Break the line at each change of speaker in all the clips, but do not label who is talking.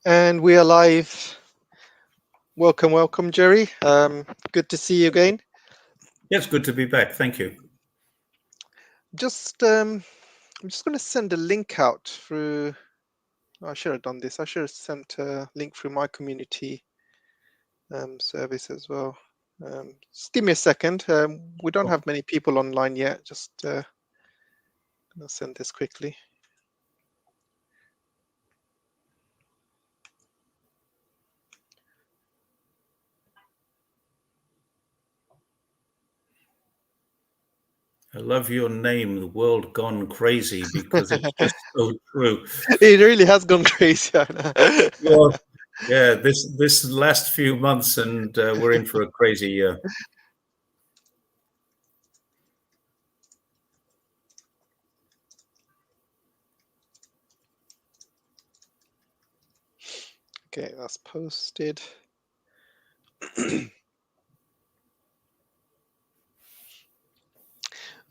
And we are live. Welcome, welcome, Jerry. Good to see you again.
Yes, good to be back. Thank you.
I'm just going to send a link out through. I should have done this. I should have sent a link through my community service as well. Just give me a second. We don't have many people online yet. Just gonna send this quickly.
I love your name, The World Gone Crazy, because it's just so true.
It really has gone crazy.
Well, yeah, this last few months, and we're in for a crazy year.
Okay, that's posted.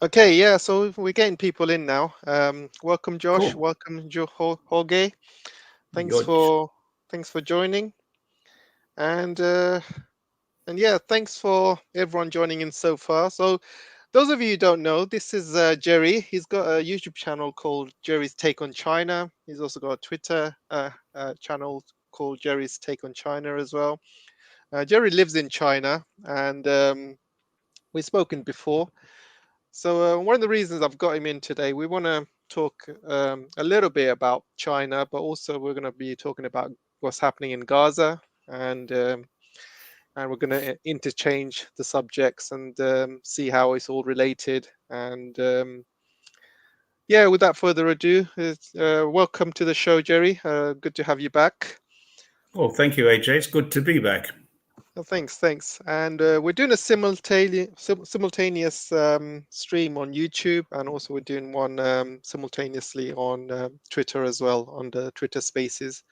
Okay, yeah, so we're getting people in now. Welcome, Josh.
Cool.
Welcome, Jorge. Thanks for joining, and yeah, thanks for everyone joining in so far. So, those of you who don't know, this is Jerry. He's got a YouTube channel called Jerry's Take on China. He's also got a Twitter channel called Jerry's Take on China as well. Jerry lives in China, and we've spoken before. So one of the reasons I've got him in today, we want to talk a little bit about China, but also we're going to be talking about what's happening in Gaza, and we're going to interchange the subjects and see how it's all related. And yeah, without further ado, welcome to the show, Jerry. Good to have you back.
Oh, thank you, AJ. It's good to be back.
Oh, thanks. And we're doing a simultaneous stream on YouTube, and also we're doing one simultaneously on Twitter as well, on the Twitter Spaces.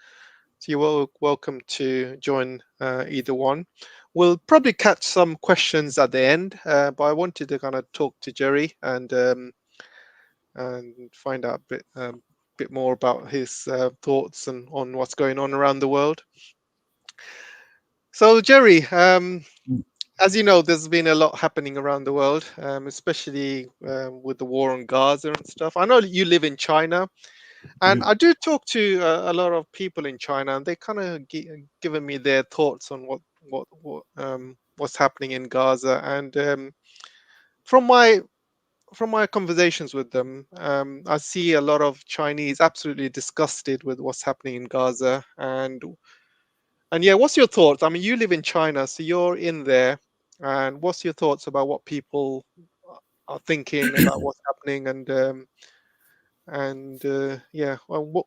So you're welcome to join either one. We'll probably catch some questions at the end, but I wanted to kind of talk to Jerry and find out a bit more about his thoughts and on what's going on around the world. So, Jerry, as you know, there's been a lot happening around the world, especially with the war on Gaza and stuff. I know you live in China, and I do talk to a lot of people in China, and they kind of given me their thoughts on what's happening in Gaza. And from my conversations with them, I see a lot of Chinese absolutely disgusted with what's happening in Gaza, and yeah, what's your thoughts? I mean, you live in China, so you're in there. And what's your thoughts about what people are thinking about what's happening? And yeah, well,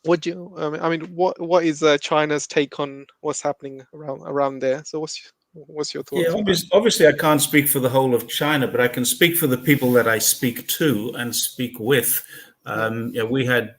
what do you? I mean, what is China's take on what's happening around there? So what's your
Yeah,
thoughts on that?
obviously, I can't speak for the whole of China, but I can speak for the people that I speak to and speak with. Yeah, we had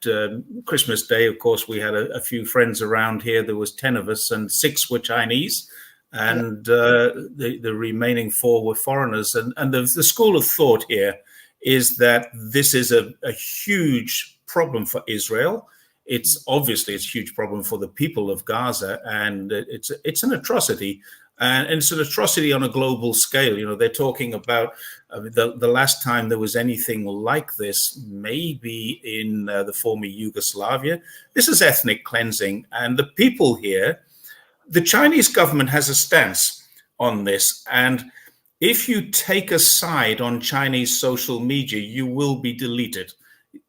Christmas Day, of course, we had a few friends around here. There was 10 of us, and 6 were Chinese, and the remaining 4 were foreigners. And the school of thought here is that this is a huge problem for Israel. It's obviously a huge problem for the people of Gaza, and it's an atrocity. And it's an atrocity on a global scale. You know, they're talking about the last time there was anything like this, maybe in the former Yugoslavia. This is ethnic cleansing. And the people here, the Chinese government has a stance on this. And if you take a side on Chinese social media, you will be deleted.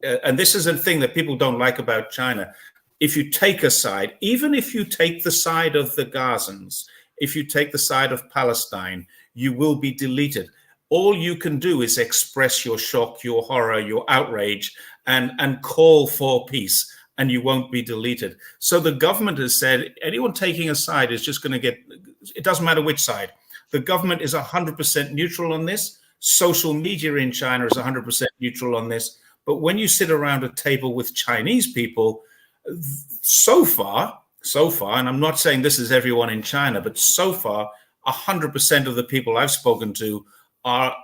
And this is a thing that people don't like about China. If you take a side, even if you take the side of the Gazans, if you take the side of Palestine, you will be deleted. All you can do is express your shock, your horror, your outrage, and call for peace, and you won't be deleted. So the government has said anyone taking a side is just going to get, it doesn't matter which side. The government is 100% neutral on this. Social media in China is 100% neutral on this. But when you sit around a table with Chinese people, so far, and I'm not saying this is everyone in China, but so far, 100% of the people I've spoken to are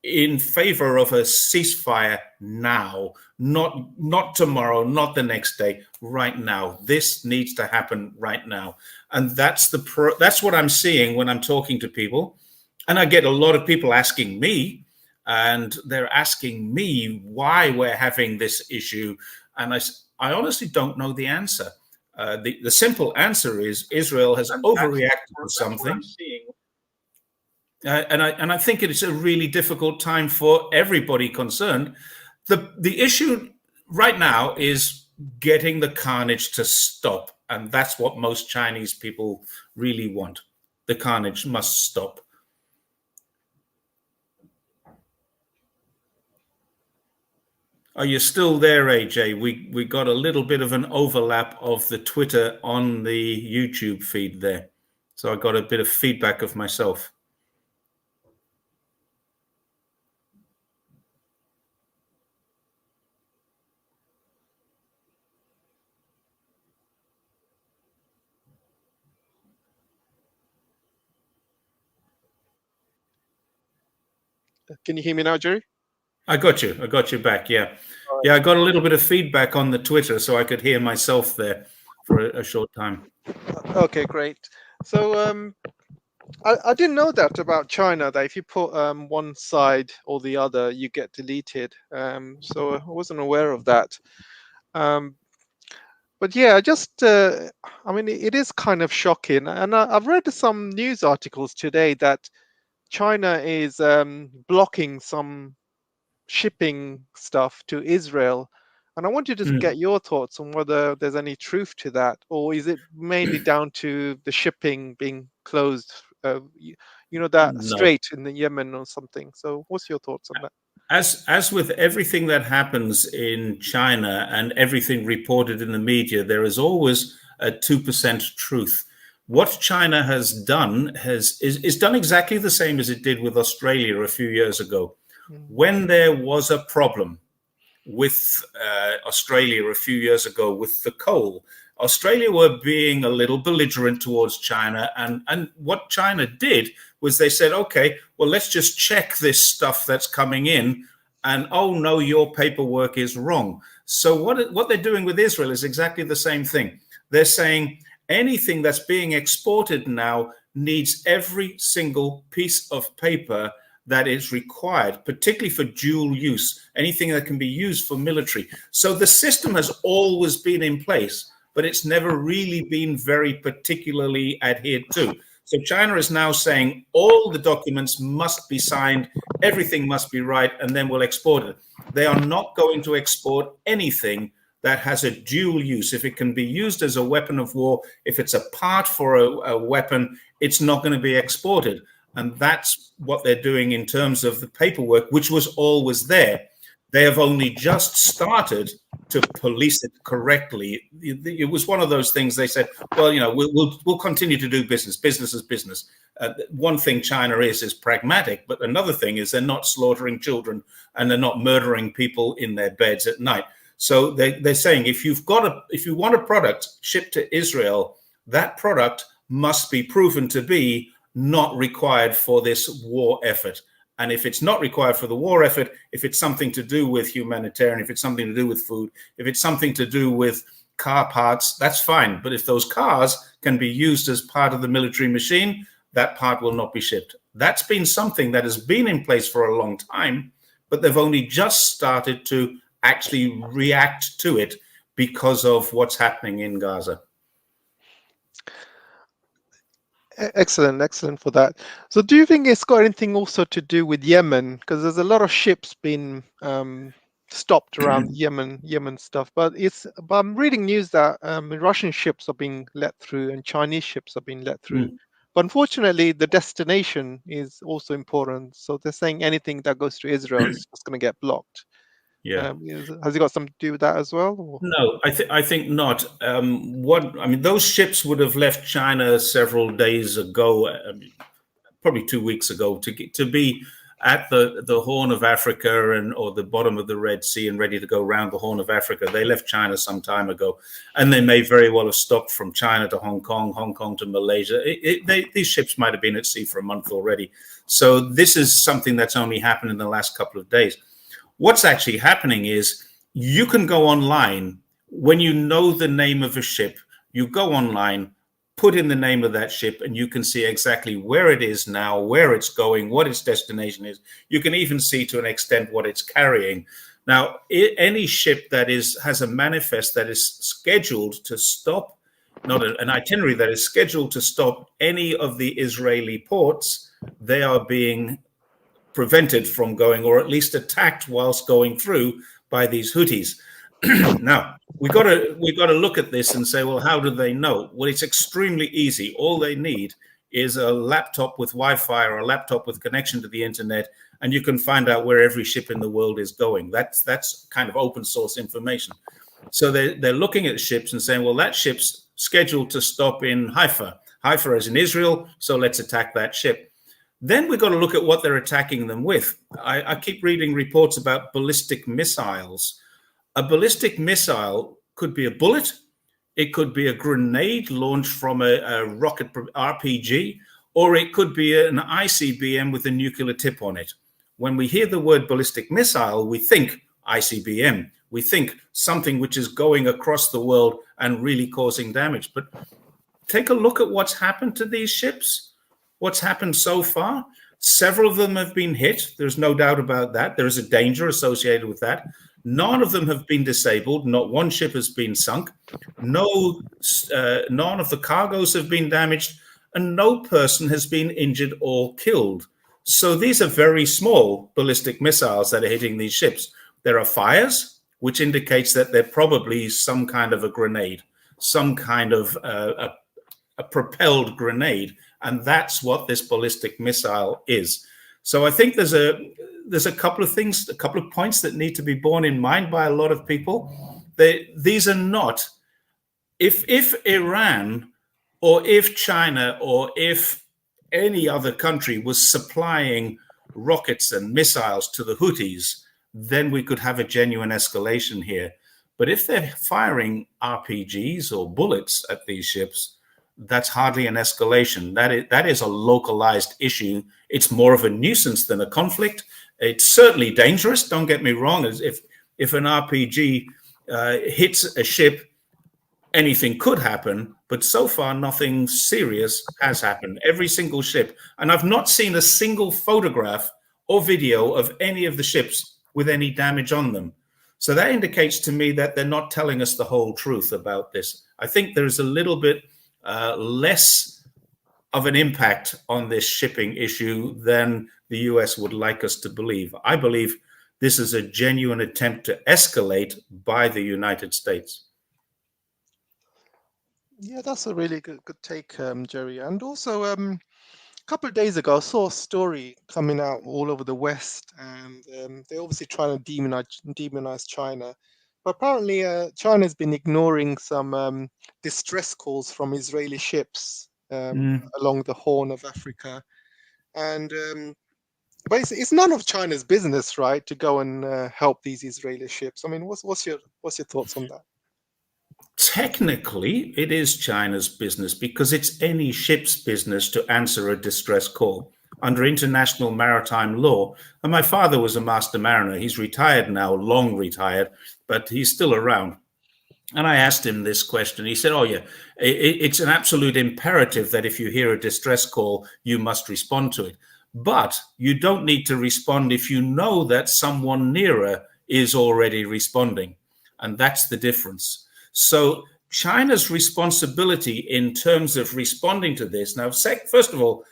in favor of a ceasefire now, not tomorrow, not the next day, right now. This needs to happen right now. And that's what I'm seeing when I'm talking to people. And I get a lot of people asking me, and they're asking me why we're having this issue. And I honestly don't know the answer. The simple answer is Israel has overreacted to something. And I think it's a really difficult time for everybody concerned. The issue right now is getting the carnage to stop. And that's what most Chinese people really want. The carnage must stop. Are you still there, AJ? We got a little bit of an overlap of the Twitter on the YouTube feed there. So I got a bit of feedback of myself.
Can you hear me now, Jerry?
I got you. I got you back. Yeah. Right. Yeah, I got a little bit of feedback on the Twitter, so I could hear myself there for a short time.
Okay, great. So I didn't know that about China, that if you put one side or the other, you get deleted. So I wasn't aware of that. But yeah, I mean, it is kind of shocking. And I've read some news articles today that China is blocking some shipping stuff to Israel. And I wanted to get your thoughts on whether there's any truth to that, or is it mainly down to the shipping being closed, that strait in the Yemen or something. So what's your thoughts on that?
As with everything that happens in China and everything reported in the media, there is always a 2% truth. What China has done is done exactly the same as it did with Australia a few years ago. When there was a problem with Australia a few years ago with the coal, Australia were being a little belligerent towards China. And what China did was they said, okay, well, let's just check this stuff that's coming in. And, oh, no, your paperwork is wrong. So what they're doing with Israel is exactly the same thing. They're saying anything that's being exported now needs every single piece of paper that is required, particularly for dual use, anything that can be used for military. So the system has always been in place, but it's never really been very particularly adhered to. So China is now saying all the documents must be signed, everything must be right, and then we'll export it. They are not going to export anything that has a dual use. If it can be used as a weapon of war, if it's a part for a weapon, it's not going to be exported. And that's what they're doing in terms of the paperwork, which was always there. They have only just started to police it correctly. It was one of those things they said, well, we'll continue to do business. Business is business. One thing China is pragmatic, but another thing is they're not slaughtering children and they're not murdering people in their beds at night. So they're saying if you want a product shipped to Israel, that product must be proven to be not required for this war effort. And if it's not required for the war effort, if it's something to do with humanitarian, if it's something to do with food, if it's something to do with car parts, that's fine. But if those cars can be used as part of the military machine, that part will not be shipped. That's been something that has been in place for a long time, but they've only just started to actually react to it because of what's happening in Gaza.
Excellent for that. So do you think it's got anything also to do with Yemen? Because there's a lot of ships being stopped around Yemen stuff, but I'm reading news that Russian ships are being let through and Chinese ships are being let through. But unfortunately, the destination is also important. So they're saying anything that goes to Israel is just going to get blocked.
Yeah.
Has it got something to do with that as well? Or?
No, I think not. Those ships would have left China several days ago, probably 2 weeks ago, to be at the Horn of Africa or the bottom of the Red Sea and ready to go around the Horn of Africa. They left China some time ago, and they may very well have stopped from China to Hong Kong to Malaysia. These ships might have been at sea for a month already. So this is something that's only happened in the last couple of days. What's actually happening is you can go online when you know the name of a ship. You go online, put in the name of that ship, and you can see exactly where it is now, where it's going, what its destination is. You can even see to an extent what it's carrying. Now, any ship that has a manifest that is scheduled to stop, not an itinerary that is scheduled to stop any of the Israeli ports, they are being prevented from going, or at least attacked whilst going through by these Houthis. Now, we got to look at this and say, well, how do they know? Well, it's extremely easy. All they need is a laptop with Wi-Fi or a laptop with connection to the internet, and you can find out where every ship in the world is going. That's kind of open source information. So they're looking at ships and saying, well, that ship's scheduled to stop in Haifa. Haifa is in Israel, so let's attack that ship. Then we've got to look at what they're attacking them with. I keep reading reports about ballistic missiles. A ballistic missile could be a bullet. It could be a grenade launched from a rocket RPG, or it could be an ICBM with a nuclear tip on it. When we hear the word ballistic missile, we think ICBM. We think something which is going across the world and really causing damage. But take a look at what's happened to these ships. What's happened so far? Several of them have been hit. There's no doubt about that. There is a danger associated with that. None of them have been disabled. Not one ship has been sunk. None of the cargoes have been damaged, and no person has been injured or killed. So these are very small ballistic missiles that are hitting these ships. There are fires, which indicates that they're probably some kind of a grenade, some kind of a propelled grenade. And that's what this ballistic missile is. So I think there's a couple of things, a couple of points that need to be borne in mind by a lot of people. These are not, if Iran or if China or if any other country was supplying rockets and missiles to the Houthis, then we could have a genuine escalation here. But if they're firing RPGs or bullets at these ships, that's hardly an escalation. That is a localized issue. It's more of a nuisance than a conflict. It's certainly dangerous. Don't get me wrong. If an RPG hits a ship, anything could happen. But so far, nothing serious has happened. Every single ship, and I've not seen a single photograph or video of any of the ships with any damage on them. So that indicates to me that they're not telling us the whole truth about this. I think there's a little bit less of an impact on this shipping issue than the US would like us to believe. I believe this is a genuine attempt to escalate by the United States.
Yeah, that's a really good take, Jerry. And also, a couple of days ago, I saw a story coming out all over the West, and they're obviously trying to demonize China. But apparently, China's been ignoring some distress calls from Israeli ships along the Horn of Africa, and basically, it's none of China's business, right, to go and help these Israeli ships. I mean, what's your thoughts on that?
Technically, it is China's business because it's any ship's business to answer a distress call under international maritime law. And my father was a master mariner. He's retired now, long retired, but he's still around. And I asked him this question. He said, oh, yeah, it's an absolute imperative that if you hear a distress call, you must respond to it. But you don't need to respond if you know that someone nearer is already responding. And that's the difference. So China's responsibility in terms of responding to this. Now, first of all,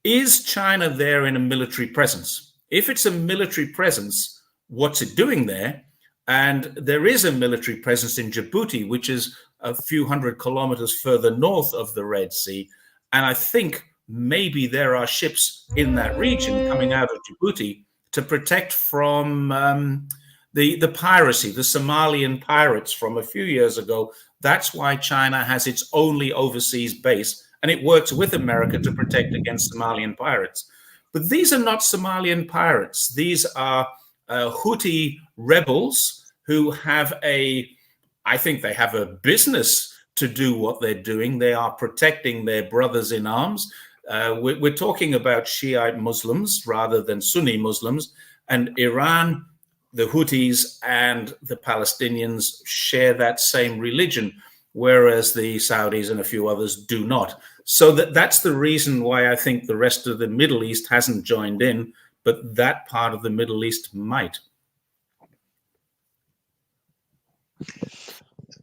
is China there in a military presence? If it's a military presence, what's it doing there? And there is a military presence in Djibouti, which is a few hundred kilometers further north of the Red Sea. And I think maybe there are ships in that region coming out of Djibouti to protect from the piracy, the Somalian pirates from a few years ago. That's why China has its only overseas base, and it works with America to protect against Somalian pirates. But these are not Somalian pirates. These are Houthi rebels who have I think they have a business to do what they're doing. They are protecting their brothers in arms. We're talking about Shiite Muslims rather than Sunni Muslims. And Iran, the Houthis, and the Palestinians share that same religion, whereas the Saudis and a few others do not. So that's the reason why I think the rest of the Middle East hasn't joined in, but that part of the Middle East might.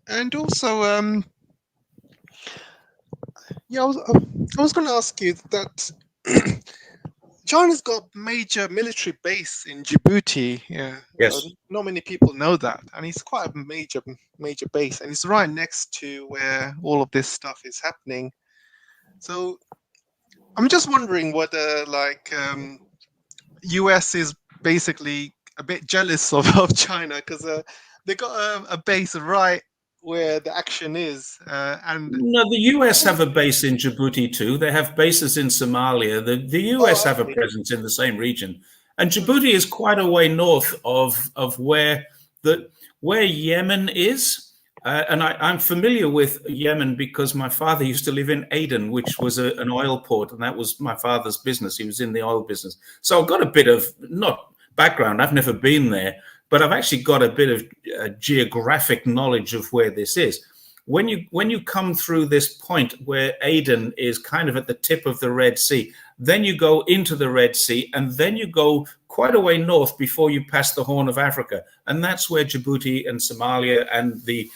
And also, yeah, I was going to ask you that China's got major military base in Djibouti. Yeah,
Yes.
not many people know that, and it's quite a major base, and it's right next to where all of this stuff is happening. So I'm just wondering whether, like, US is basically a bit jealous of China because they got a base right where the action is, and
No, the US have a base in Djibouti too. They have bases in Somalia. The US have a presence in the same region, and Djibouti is quite a way north of where Yemen is. And I'm familiar with Yemen because my father used to live in Aden, which was an oil port, and that was my father's business. He was in the oil business, so I've got a bit of not background. I've never been there, but I've actually got a bit of geographic knowledge of where this is. When you come through this point where Aden is kind of at the tip of the Red Sea, then you go into the Red Sea, and then you go quite a way north before you pass the Horn of Africa, and that's where Djibouti and Somalia and the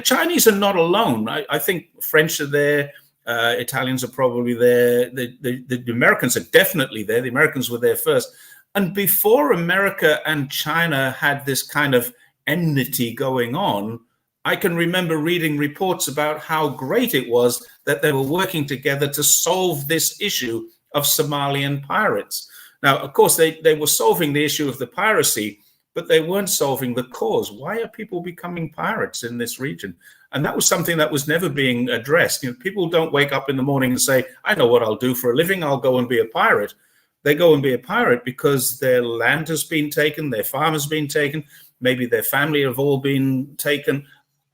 Chinese are not alone. I think French are there, Italians are probably there, the Americans are definitely there. The Americans were there first, and before America and China had this kind of enmity going on, I can remember reading reports about how great it was that they were working together to solve this issue of Somalian pirates. Now, of course, they were solving the issue of the piracy, but they weren't solving the cause. Why are people becoming pirates in this region? And that was something that was never being addressed. You know, people don't wake up in the morning and say, I know what I'll do for a living. I'll go and be a pirate. They go and be a pirate because their land has been taken, their farm has been taken, maybe their family have all been taken.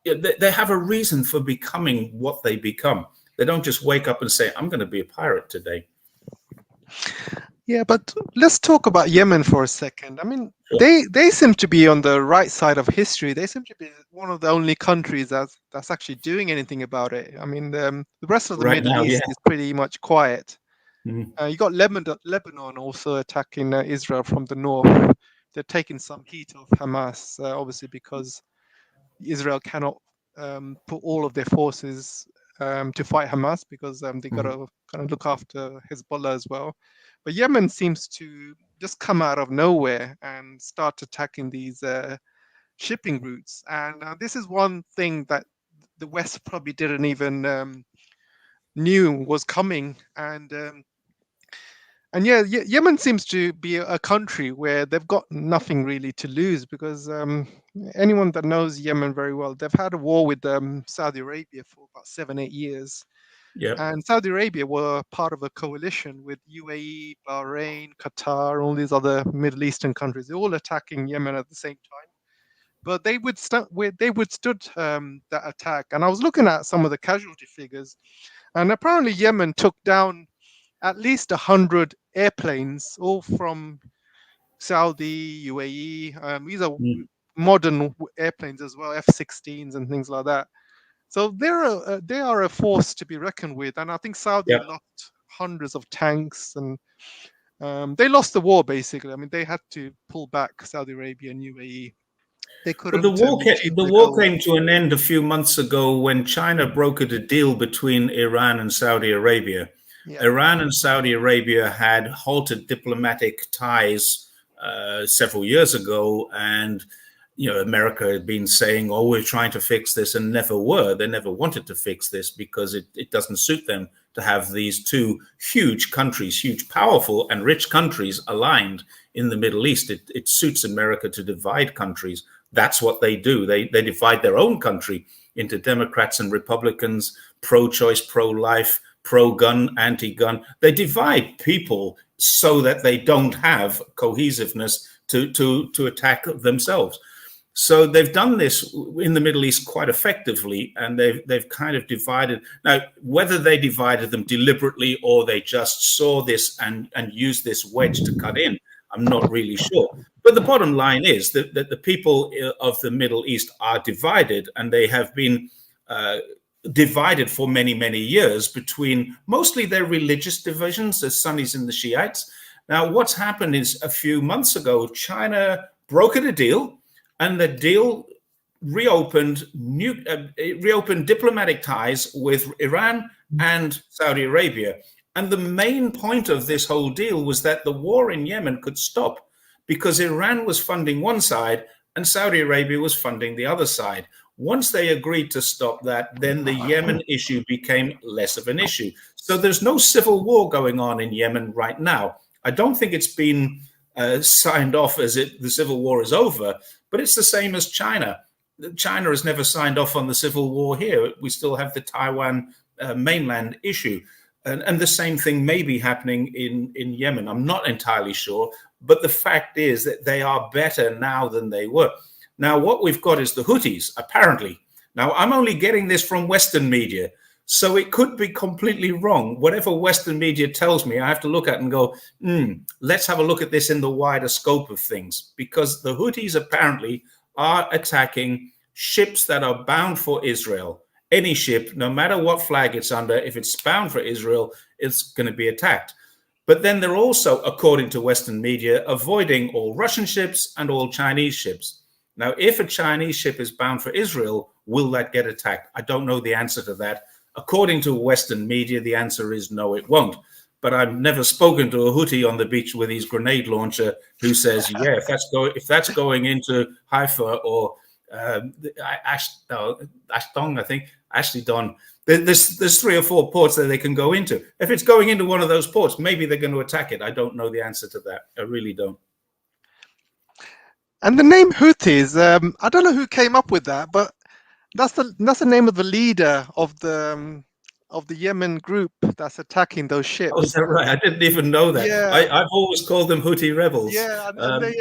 They have a reason for becoming what they become. They don't just wake up and say, I'm going to be a pirate today.
Yeah, but let's talk about Yemen for a second. I mean, sure. They seem to be on the right side of history. They seem to be one of the only countries that's actually doing anything about it. I mean, the rest of the Middle East is pretty much quiet. Mm-hmm. You got Lebanon also attacking Israel from the north. They're taking some heat off Hamas, obviously, because Israel cannot put all of their forces to fight Hamas because they got to kind of look after Hezbollah as well. But Yemen seems to just come out of nowhere and start attacking these shipping routes. And this is one thing that the West probably didn't even knew was coming. And yeah, Yemen seems to be a country where they've got nothing really to lose because anyone that knows Yemen very well, they've had a war with Saudi Arabia for about 7-8 years. Yeah. And Saudi Arabia were part of a coalition with UAE, Bahrain, Qatar, all these other Middle Eastern countries. They're all attacking Yemen at the same time. But they withstood that attack. And I was looking at some of the casualty figures, and apparently Yemen took down at least 100 airplanes, all from Saudi, UAE. These are modern airplanes as well, F-16s and things like that. So they are a force to be reckoned with. And I think Saudi lost hundreds of tanks, and they lost the war, basically. I mean, they had to pull back, Saudi Arabia and UAE. They couldn't.
But the war came to an end a few months ago when China brokered a deal between Iran and Saudi Arabia. Yeah. Iran and Saudi Arabia had halted diplomatic ties several years ago, and America had been saying, "Oh, we're trying to fix this," and never were. They never wanted to fix this because it doesn't suit them to have these two huge countries, huge, powerful, and rich countries aligned in the Middle East. It suits America to divide countries. That's what they do. They divide their own country into Democrats and Republicans, pro-choice, pro-life, pro-gun, anti-gun. They divide people so that they don't have cohesiveness to attack themselves. So they've done this in the Middle East quite effectively, and they've kind of divided. Now, whether they divided them deliberately or they just saw this and used this wedge to cut in, I'm not really sure. But the bottom line is that the people of the Middle East are divided, and they have been divided for many, many years between mostly their religious divisions, the Sunnis and the Shiites. Now, what's happened is a few months ago, China brokered a deal, and the deal reopened diplomatic ties with Iran and Saudi Arabia. And the main point of this whole deal was that the war in Yemen could stop because Iran was funding one side and Saudi Arabia was funding the other side. Once they agreed to stop that, then the Yemen issue became less of an issue. So there's no civil war going on in Yemen right now. I don't think it's been signed off as the civil war is over, but it's the same as China. China has never signed off on the civil war here. We still have the Taiwan mainland issue. And the same thing may be happening in Yemen. I'm not entirely sure, but the fact is that they are better now than they were. Now, what we've got is the Houthis, apparently. Now, I'm only getting this from Western media, so it could be completely wrong. Whatever Western media tells me, I have to look at and go, let's have a look at this in the wider scope of things, because the Houthis apparently are attacking ships that are bound for Israel. Any ship, no matter what flag it's under, if it's bound for Israel, it's going to be attacked. But then they're also, according to Western media, avoiding all Russian ships and all Chinese ships. Now, if a Chinese ship is bound for Israel, will that get attacked? I don't know the answer to that. According to Western media, the answer is no, it won't. But I've never spoken to a Houthi on the beach with his grenade launcher who says, yeah, if that's going into Haifa or Ashdod, I think, Ashdod, there's 3 or 4 ports that they can go into. If it's going into one of those ports, maybe they're going to attack it. I don't know the answer to that. I really don't.
And the name Houthis, I don't know who came up with that, but that's the name of the leader of the Yemen group that's attacking those ships.
Oh, is that right? I didn't even know that.
Yeah.
I've always called them Houthi rebels.
Yeah, and they,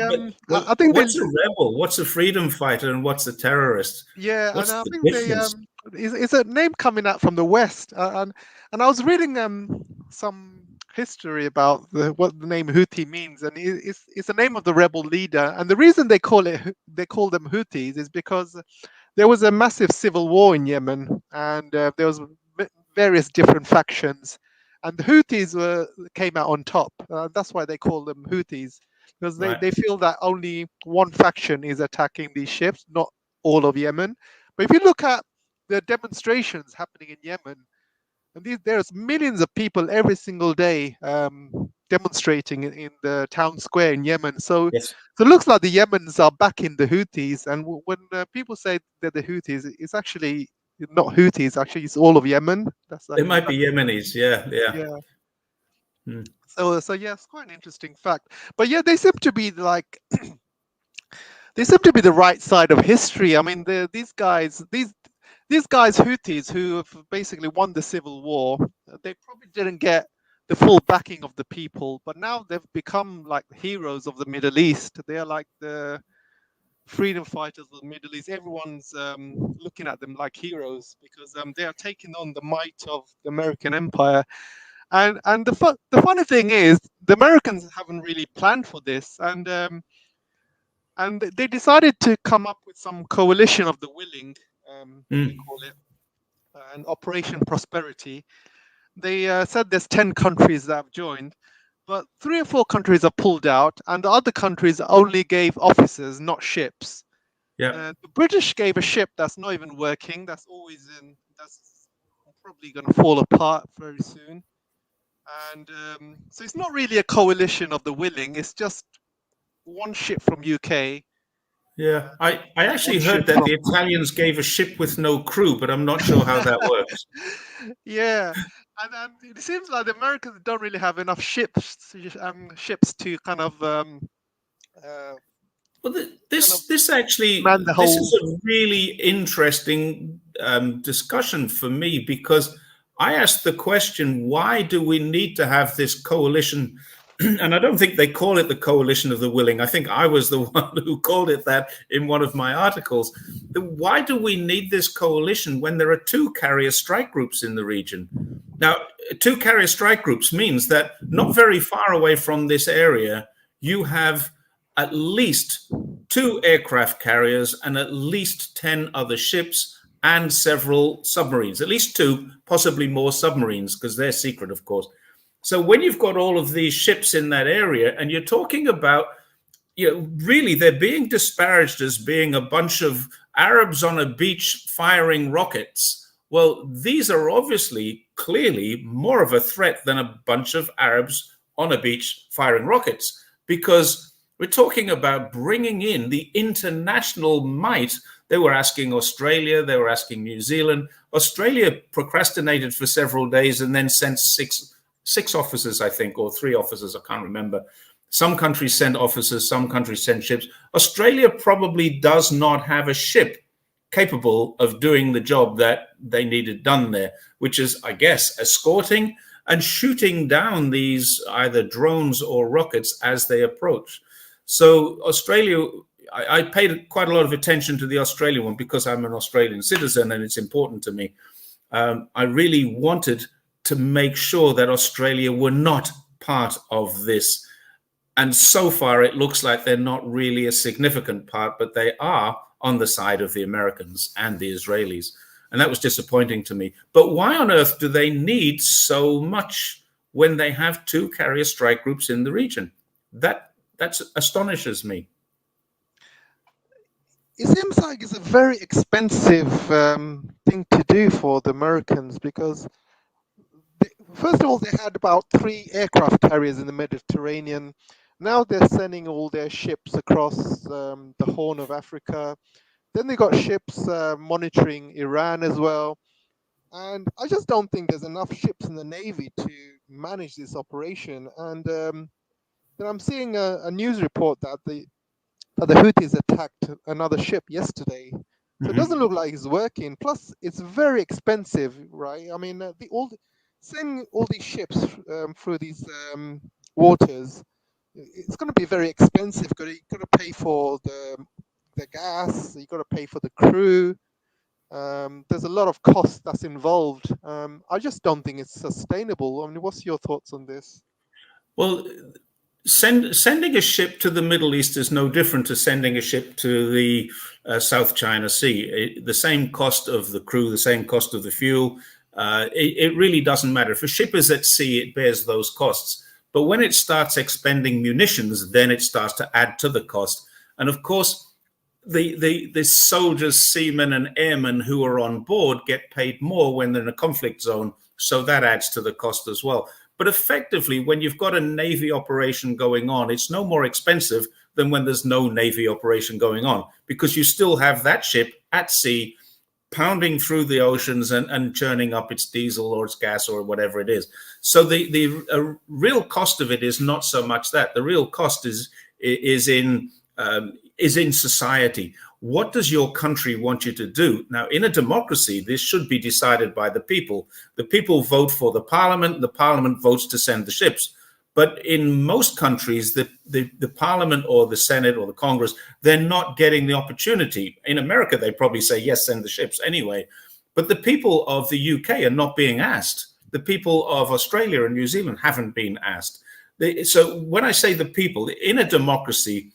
I think what's a rebel? What's a freedom fighter? And what's a terrorist?
Yeah,
what's
and I think
difference?
it's a name coming out from the West, and I was reading some history about what the name Houthi means, and it's the name of the rebel leader. And the reason they call them Houthis is because there was a massive civil war in Yemen, and there was various different factions, and the Houthis came out on top. That's why they call them Houthis, because they feel that only one faction is attacking these ships, not all of Yemen. But if you look at the demonstrations happening in Yemen, and there's millions of people every single day demonstrating in the town square in Yemen. So,
yes.
So it looks like the Yemens are backing the Houthis. And when people say they're the Houthis, it's actually not Houthis. Actually, it's all of Yemen.
It might be Yemenis. Yeah.
So yeah, it's quite an interesting fact. But yeah, they seem to be like they seem to be the right side of history. I mean, these guys Houthis who have basically won the civil war, they probably didn't get the full backing of the people, but now they've become like heroes of the Middle East. They are like the freedom fighters of the Middle East. Everyone's looking at them like heroes because they are taking on the might of the American empire. And the funny thing is, the Americans haven't really planned for this, and they decided to come up with some coalition of the willing, they call it, an Operation Prosperity. They said there's 10 countries that have joined, but 3 or 4 countries are pulled out, and the other countries only gave officers, not ships.
Yeah.
The British gave a ship that's not even working. That's probably going to fall apart very soon. And so it's not really a coalition of the willing. It's just one ship from UK.
Yeah, I actually heard that the Italians gave a ship with no crew, but I'm not sure how that works.
Yeah, and it seems like the Americans don't really have enough ships to kind of.
Well, this is a really interesting discussion for me, because I asked the question, why do we need to have this coalition? And I don't think they call it the coalition of the willing. I think I was the one who called it that in one of my articles. Why do we need this coalition when there are two carrier strike groups in the region? Now, two carrier strike groups means that not very far away from this area, you have at least 2 aircraft carriers and at least 10 other ships and several submarines, at least 2, possibly more submarines, because they're secret, of course. So when you've got all of these ships in that area and you're talking about, really they're being disparaged as being a bunch of Arabs on a beach firing rockets. Well, these are obviously clearly more of a threat than a bunch of Arabs on a beach firing rockets, because we're talking about bringing in the international might. They were asking Australia, they were asking New Zealand. Australia procrastinated for several days and then sent six officers, I think, or 3 officers, I can't remember. Some countries send officers, some countries send ships. Australia probably does not have a ship capable of doing the job that they needed done there, which is, I guess, escorting and shooting down these either drones or rockets as they approach. So Australia, I paid quite a lot of attention to the Australian one because I'm an Australian citizen and it's important to me. I really wanted to make sure that Australia were not part of this. And so far, it looks like they're not really a significant part, but they are on the side of the Americans and the Israelis. And that was disappointing to me. But why on earth do they need so much when they have 2 carrier strike groups in the region? That astonishes me.
It seems like it's a very expensive thing to do for the Americans, because first of all, they had about 3 aircraft carriers in the Mediterranean. Now they're sending all their ships across the Horn of Africa. Then they got ships monitoring Iran as well. And I just don't think there's enough ships in the Navy to manage this operation. And then I'm seeing a news report that the Houthis attacked another ship yesterday. So it doesn't look like it's working. Plus, it's very expensive, right? I mean, sending all these ships through these waters, it's going to be very expensive. You've got to pay for the gas. You've got to pay for the crew. There's a lot of cost that's involved. I just don't think it's sustainable. I mean, what's your thoughts on this?
Well, sending a ship to the Middle East is no different to sending a ship to the South China Sea. The same cost of the crew, the same cost of the fuel. It really doesn't matter. If a ship is at sea, it bears those costs. But when it starts expending munitions, then it starts to add to the cost. And of course, the soldiers, seamen, and airmen who are on board get paid more when they're in a conflict zone. So that adds to the cost as well. But effectively, when you've got a Navy operation going on, it's no more expensive than when there's no Navy operation going on, because you still have that ship at sea pounding through the oceans and churning up its diesel or its gas or whatever it is. So the real cost of it is not so much that. The real cost is in society. What does your country want you to do? Now, in a democracy, this should be decided by the people. The people vote for the parliament votes to send the ships. But in most countries, the parliament or the Senate or the Congress, they're not getting the opportunity. In America, they probably say, yes, send the ships anyway. But the people of the UK are not being asked. The people of Australia and New Zealand haven't been asked. So when I say the people, in a democracy,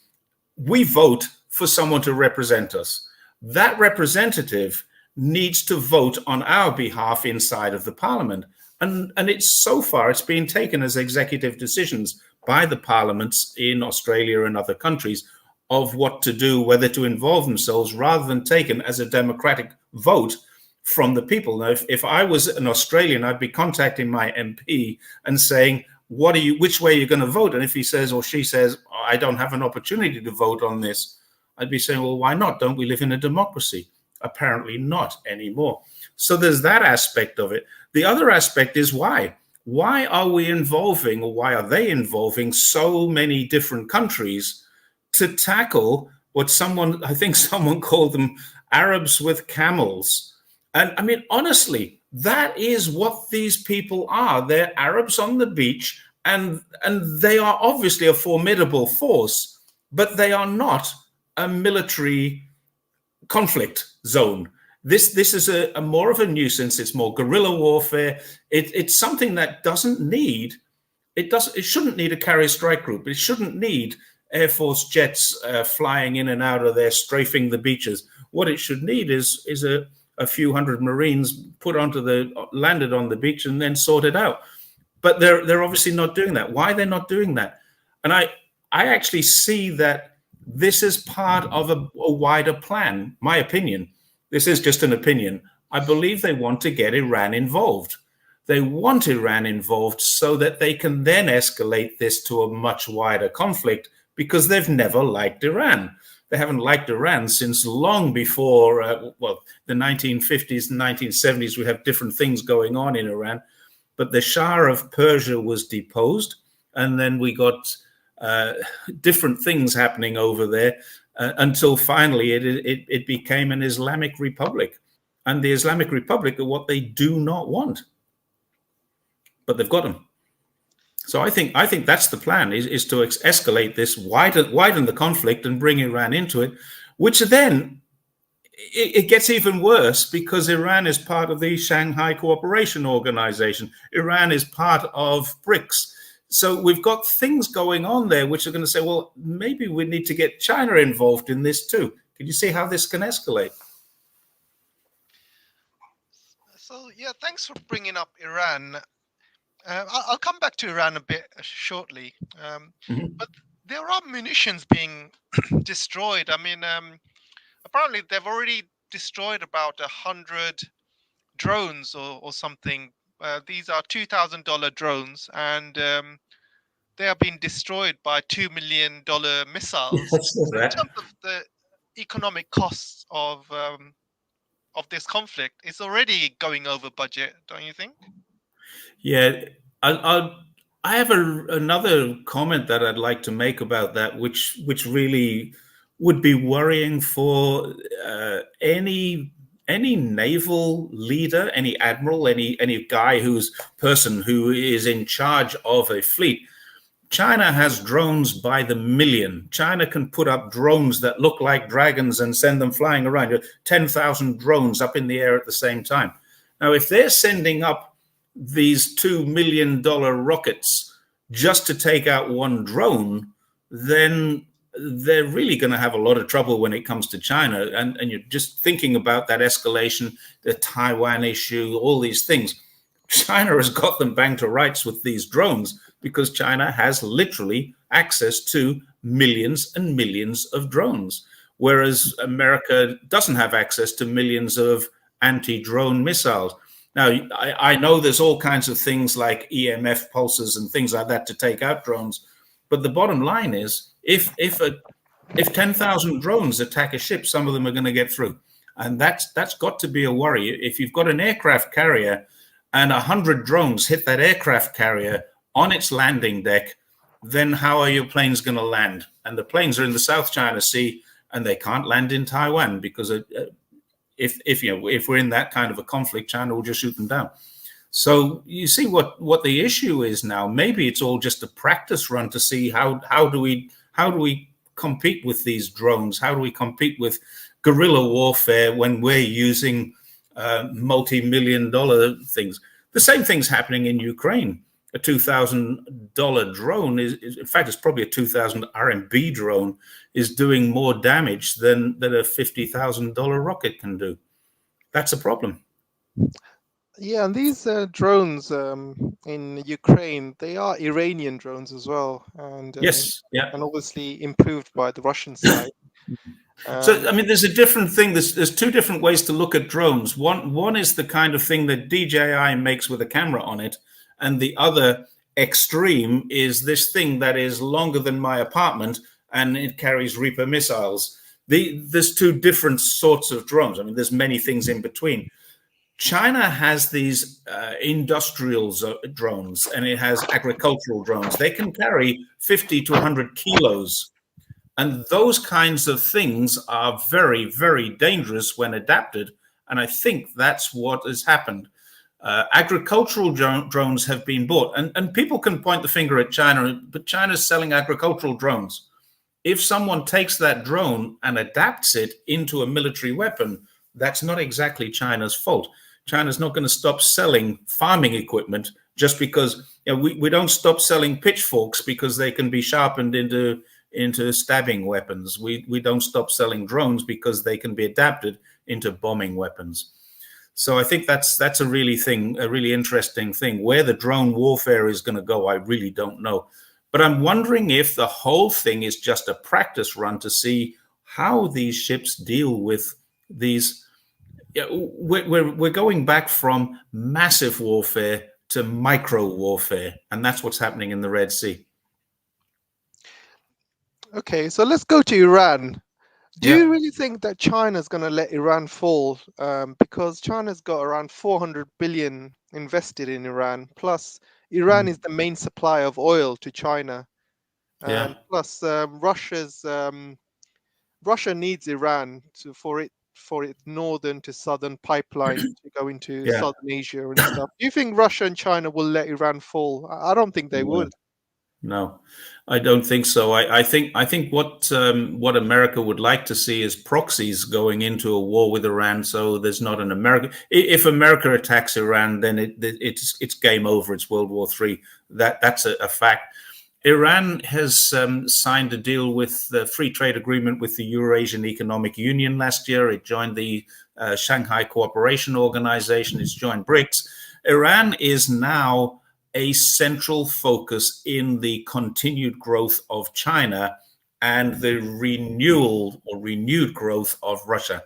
we vote for someone to represent us. That representative needs to vote on our behalf inside of the parliament. And it's been taken as executive decisions by the parliaments in Australia and other countries of what to do, whether to involve themselves, rather than taken as a democratic vote from the people. Now, if I was an Australian, I'd be contacting my MP and saying, which way are you going to vote? And if he says or she says, I don't have an opportunity to vote on this, I'd be saying, well, why not? Don't we live in a democracy? Apparently not anymore. So there's that aspect of it. The other aspect is why? Why are we involving, or why are they involving so many different countries to tackle what I think someone called them Arabs with camels? And I mean, honestly, That is what these people are. They're Arabs on the beach, and they are obviously a formidable force, but they are not a military conflict zone. This is a more of a nuisance. It's more guerrilla warfare. It's something that doesn't need it shouldn't need a carrier strike group. It shouldn't need Air Force jets flying in and out of there, strafing the beaches. What it should need is a few hundred Marines landed on the beach and then sorted out. But they're obviously not doing that. Why they're not doing that? And I actually see that this is part of a wider plan. My opinion. This is just an opinion. I believe they want to get Iran involved. They want Iran involved so that they can then escalate this to a much wider conflict, because they've never liked Iran. They haven't liked Iran since long before, the 1950s and 1970s. We have different things going on in Iran. But the Shah of Persia was deposed, and then we got different things happening over there until finally it became an Islamic Republic. And the Islamic Republic are what they do not want. But they've got them. So I think that's the plan, is to escalate this, widen the conflict and bring Iran into it, which then it gets even worse, because Iran is part of the Shanghai Cooperation Organization. Iran is part of BRICS. So we've got things going on there which are going to say, well, maybe we need to get China involved in this too. Can you see how this can escalate?
So, yeah, thanks for bringing up Iran. I'll come back to Iran a bit shortly. But there are munitions being destroyed. I mean, apparently they've already destroyed about 100 drones or something. These are $2,000 drones, and they are being destroyed by $2 million missiles. So in terms of the economic costs of this conflict, it's already going over budget, don't you think?
Yeah, I have another comment that I'd like to make about that, which really would be worrying for any naval leader, any admiral, any guy who is in charge of a fleet. China has drones by the million. China can put up drones that look like dragons and send them flying around. 10,000 drones up in the air at the same time. Now, if they're sending up these $2 million rockets just to take out one drone, then they're really going to have a lot of trouble when it comes to China. And you're just thinking about that escalation, the Taiwan issue, all these things. China has got them banged to rights with these drones, because China has literally access to millions and millions of drones, whereas America doesn't have access to millions of anti-drone missiles. Now, I know there's all kinds of things like EMF pulses and things like that to take out drones, but the bottom line is, if 10,000 drones attack a ship, some of them are going to get through, and that's got to be a worry. If you've got an aircraft carrier and 100 drones hit that aircraft carrier on its landing deck, then how are your planes going to land? And the planes are in the South China Sea, and they can't land in Taiwan, because if we're in that kind of a conflict, China will just shoot them down. So you see what the issue is now. Maybe it's all just a practice run to see how do we compete with these drones? How do we compete with guerrilla warfare when we're using multi-million-dollar things? The same thing's happening in Ukraine. A $2,000 drone is, in fact, it's probably a 2,000 RMB drone, is doing more damage than a $50,000 rocket can do. That's a problem.
Yeah, and these drones in Ukraine, they are Iranian drones as well, and
yes, yeah,
and obviously improved by the Russian side.
So, I mean, there's a different thing. There's two different ways to look at drones. One is the kind of thing that DJI makes with a camera on it, and the other extreme is this thing that is longer than my apartment, and it carries Reaper missiles. There's two different sorts of drones. I mean, there's many things in between. China has these industrial drones, and it has agricultural drones. They can carry 50 to 100 kilos. And those kinds of things are very, very dangerous when adapted. And I think that's what has happened. Agricultural drones have been bought, and people can point the finger at China, but China's selling agricultural drones. If someone takes that drone and adapts it into a military weapon, that's not exactly China's fault. China's not going to stop selling farming equipment just because we don't stop selling pitchforks because they can be sharpened into stabbing weapons. We don't stop selling drones because they can be adapted into bombing weapons. So I think that's a really interesting thing. Where the drone warfare is going to go, I really don't know. But I'm wondering if the whole thing is just a practice run to see how these ships deal with these. We're going back from massive warfare to micro warfare, and that's what's happening in the Red Sea.
Okay, so let's go to Iran. Do you really think that China's going to let Iran fall? Because China's got around 400 billion invested in Iran. Plus, Iran is the main supplier of oil to China. And plus, Russia needs Iran for its northern to southern pipeline to go into Southern Asia and stuff. Do you think Russia and China will let Iran fall? I don't think they would.
No, I don't think so. I think what America would like to see is proxies going into a war with Iran. So there's not an America. If America attacks Iran, then it's game over. It's World War III. That's a fact. Iran has signed a deal with the free trade agreement with the Eurasian Economic Union last year. It joined the Shanghai Cooperation Organization. It's joined BRICS. Iran is now a central focus in the continued growth of China and the renewed growth of Russia.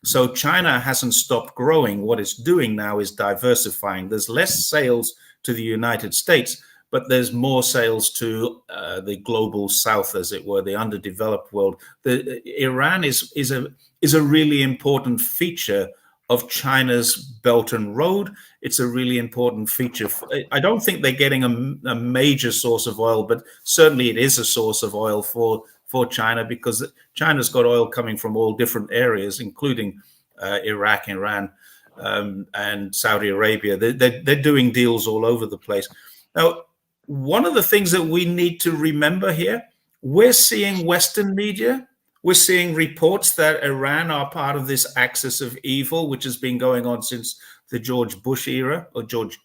So China hasn't stopped growing. What it's doing now is diversifying. There's less sales to the United States, but there's more sales to the global south, as it were, the underdeveloped world. Iran is a really important feature of China's Belt and Road. It's a really important feature. I don't think they're getting a major source of oil, but certainly it is a source of oil for China, because China's got oil coming from all different areas, including Iraq, Iran, and Saudi Arabia. They're doing deals all over the place. Now, one of the things that we need to remember here, we're seeing Western media. We're seeing reports that Iran are part of this axis of evil, which has been going on since the George Bush era, or George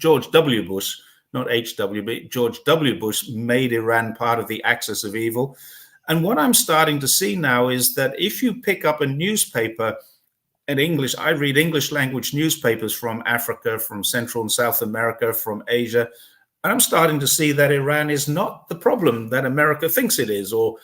W. Bush, not H.W., but George W. Bush made Iran part of the axis of evil. And what I'm starting to see now is that if you pick up a newspaper in English, I read English language newspapers from Africa, from Central and South America, from Asia, and I'm starting to see that Iran is not the problem that America thinks it is, or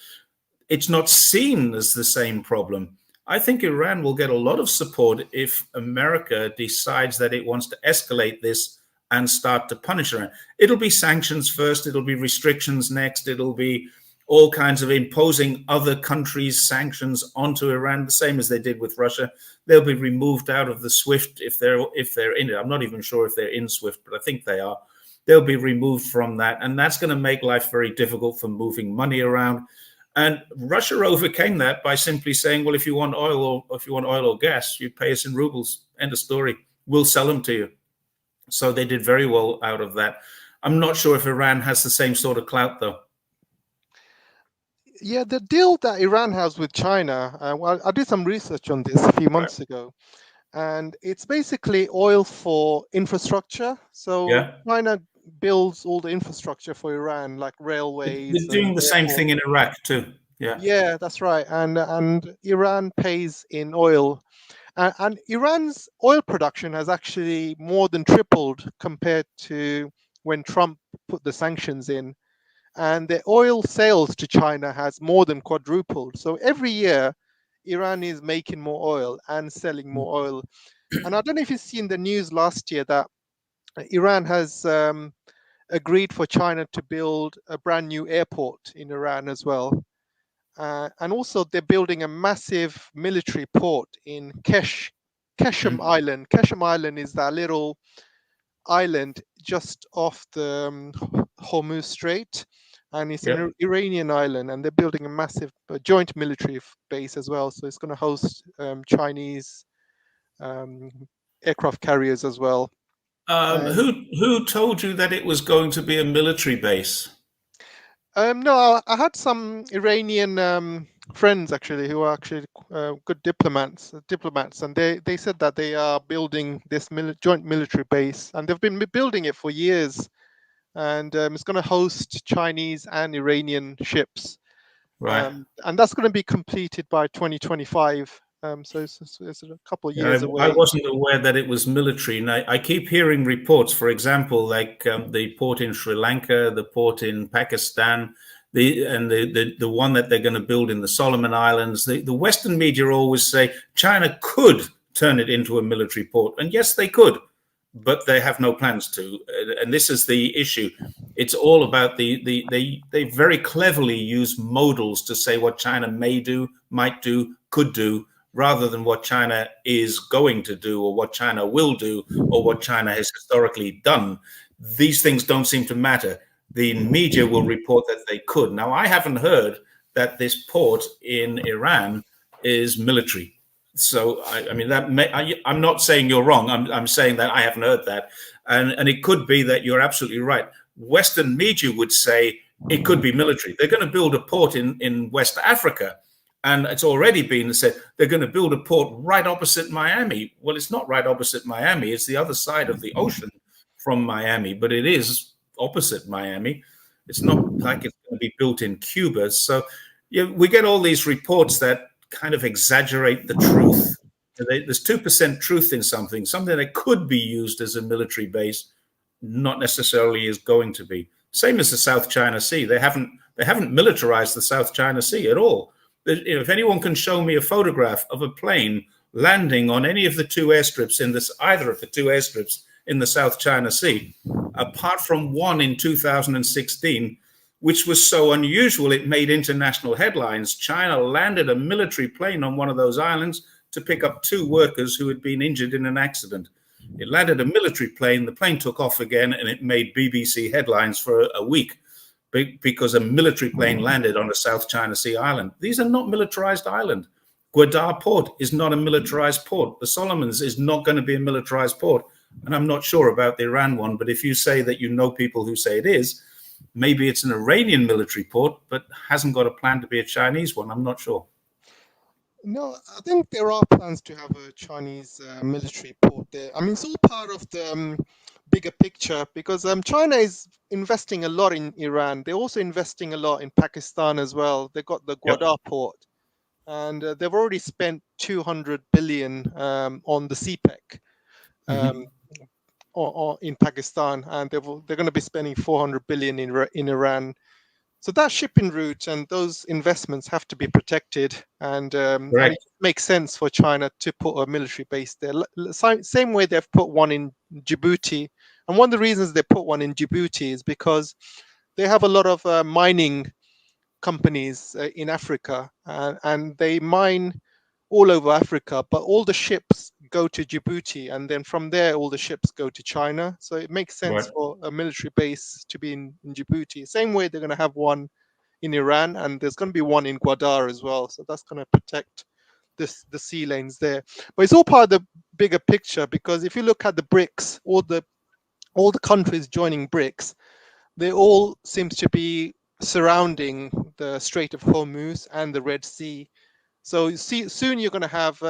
it's not seen as the same problem. I think Iran will get a lot of support if America decides that it wants to escalate this and start to punish Iran. It'll be sanctions first, it'll be restrictions next, it'll be all kinds of imposing other countries' sanctions onto Iran, the same as they did with Russia. They'll be removed out of the SWIFT if they're in it. I'm not even sure if they're in SWIFT, but I think they are. They'll be removed from that, and that's going to make life very difficult for moving money around. And Russia overcame that by simply saying, well, if you want oil or gas, you pay us in rubles. End of story. We'll sell them to you. So they did very well out of that. I'm not sure if Iran has the same sort of clout, though.
Yeah, the deal that Iran has with China, well, I did some research on this a few months ago, and it's basically oil for infrastructure. So China builds all the infrastructure for Iran, like railways.
They're doing the same thing in Iraq too.
Yeah, that's right. And Iran pays in oil. And Iran's oil production has actually more than tripled compared to when Trump put the sanctions in. And the oil sales to China has more than quadrupled. So every year, Iran is making more oil and selling more oil. And I don't know if you've seen the news last year that Iran has agreed for China to build a brand new airport in Iran as well. And also they're building a massive military port in Keshem Island. Keshem Island is that little island just off the Hormuz Strait, and it's an Iranian island, and they're building a massive joint military base as well. So it's going to host Chinese aircraft carriers as well. And
Who told you that it was going to be a military base?
no, I had some Iranian friends actually who are actually good diplomats, and they said that they are building this joint military base, and they've been building it for years, and it's going to host Chinese and Iranian ships,
Right.
and that's going to be completed by 2025. So it's a couple of years
I
away.
wasn't aware that it was military. And I keep hearing reports, for example, like the port in Sri Lanka, the port in Pakistan, the one that they're going to build in the Solomon Islands. The Western media always say China could turn it into a military port. And yes, they could, but they have no plans to. And this is the issue. It's all about they very cleverly use modals to say what China may do, might do, could do, rather than what China is going to do or what China will do or what China has historically done. These things don't seem to matter. The media will report that they could. Now, I haven't heard that this port in Iran is military. So, I mean, I'm not saying you're wrong. I'm saying that I haven't heard that. And it could be that you're absolutely right. Western media would say it could be military. They're going to build a port in West Africa. And it's already been said they're going to build a port right opposite Miami. Well, it's not right opposite Miami. It's the other side of the ocean from Miami, but it is opposite Miami. It's not like it's going to be built in Cuba. So we get all these reports that kind of exaggerate the truth. There's 2% truth in something that could be used as a military base, not necessarily is going to be. Same as the South China Sea. They haven't militarized the South China Sea at all. If anyone can show me a photograph of a plane landing on any of the two airstrips either of the two airstrips in the South China Sea, apart from one in 2016, which was so unusual it made international headlines. China landed a military plane on one of those islands to pick up two workers who had been injured in an accident. It landed a military plane, the plane took off again, and it made BBC headlines for a week because a military plane landed on a South China Sea island. These are not militarized islands. Gwadar port is not a militarized port. The Solomons is not going to be a militarized port. And I'm not sure about the Iran one, but if you say that you know people who say it is, maybe it's an Iranian military port, but hasn't got a plan to be a Chinese one. I'm not sure.
No, I think there are plans to have a Chinese military port there. I mean, it's all part of the bigger picture because China is investing a lot in Iran. They're also investing a lot in Pakistan as well. They've got the Gwadar port, and they've already spent 200 billion on the CPEC or in Pakistan, and they're going to be spending 400 billion in Iran. So that shipping route and those investments have to be protected, and it makes sense for China to put a military base there. Same way they've put one in Djibouti, and one of the reasons they put one in Djibouti is because they have a lot of mining companies in Africa, and they mine all over Africa, but all the ships go to Djibouti, and then from there, all the ships go to China. So it makes sense for a military base to be in Djibouti. Same way they're going to have one in Iran, and there's going to be one in Gwadar as well. So that's going to protect the sea lanes there. But it's all part of the bigger picture because if you look at the BRICS, all the countries joining BRICS, they all seem to be surrounding the Strait of Hormuz and the Red Sea. So soon you're going to have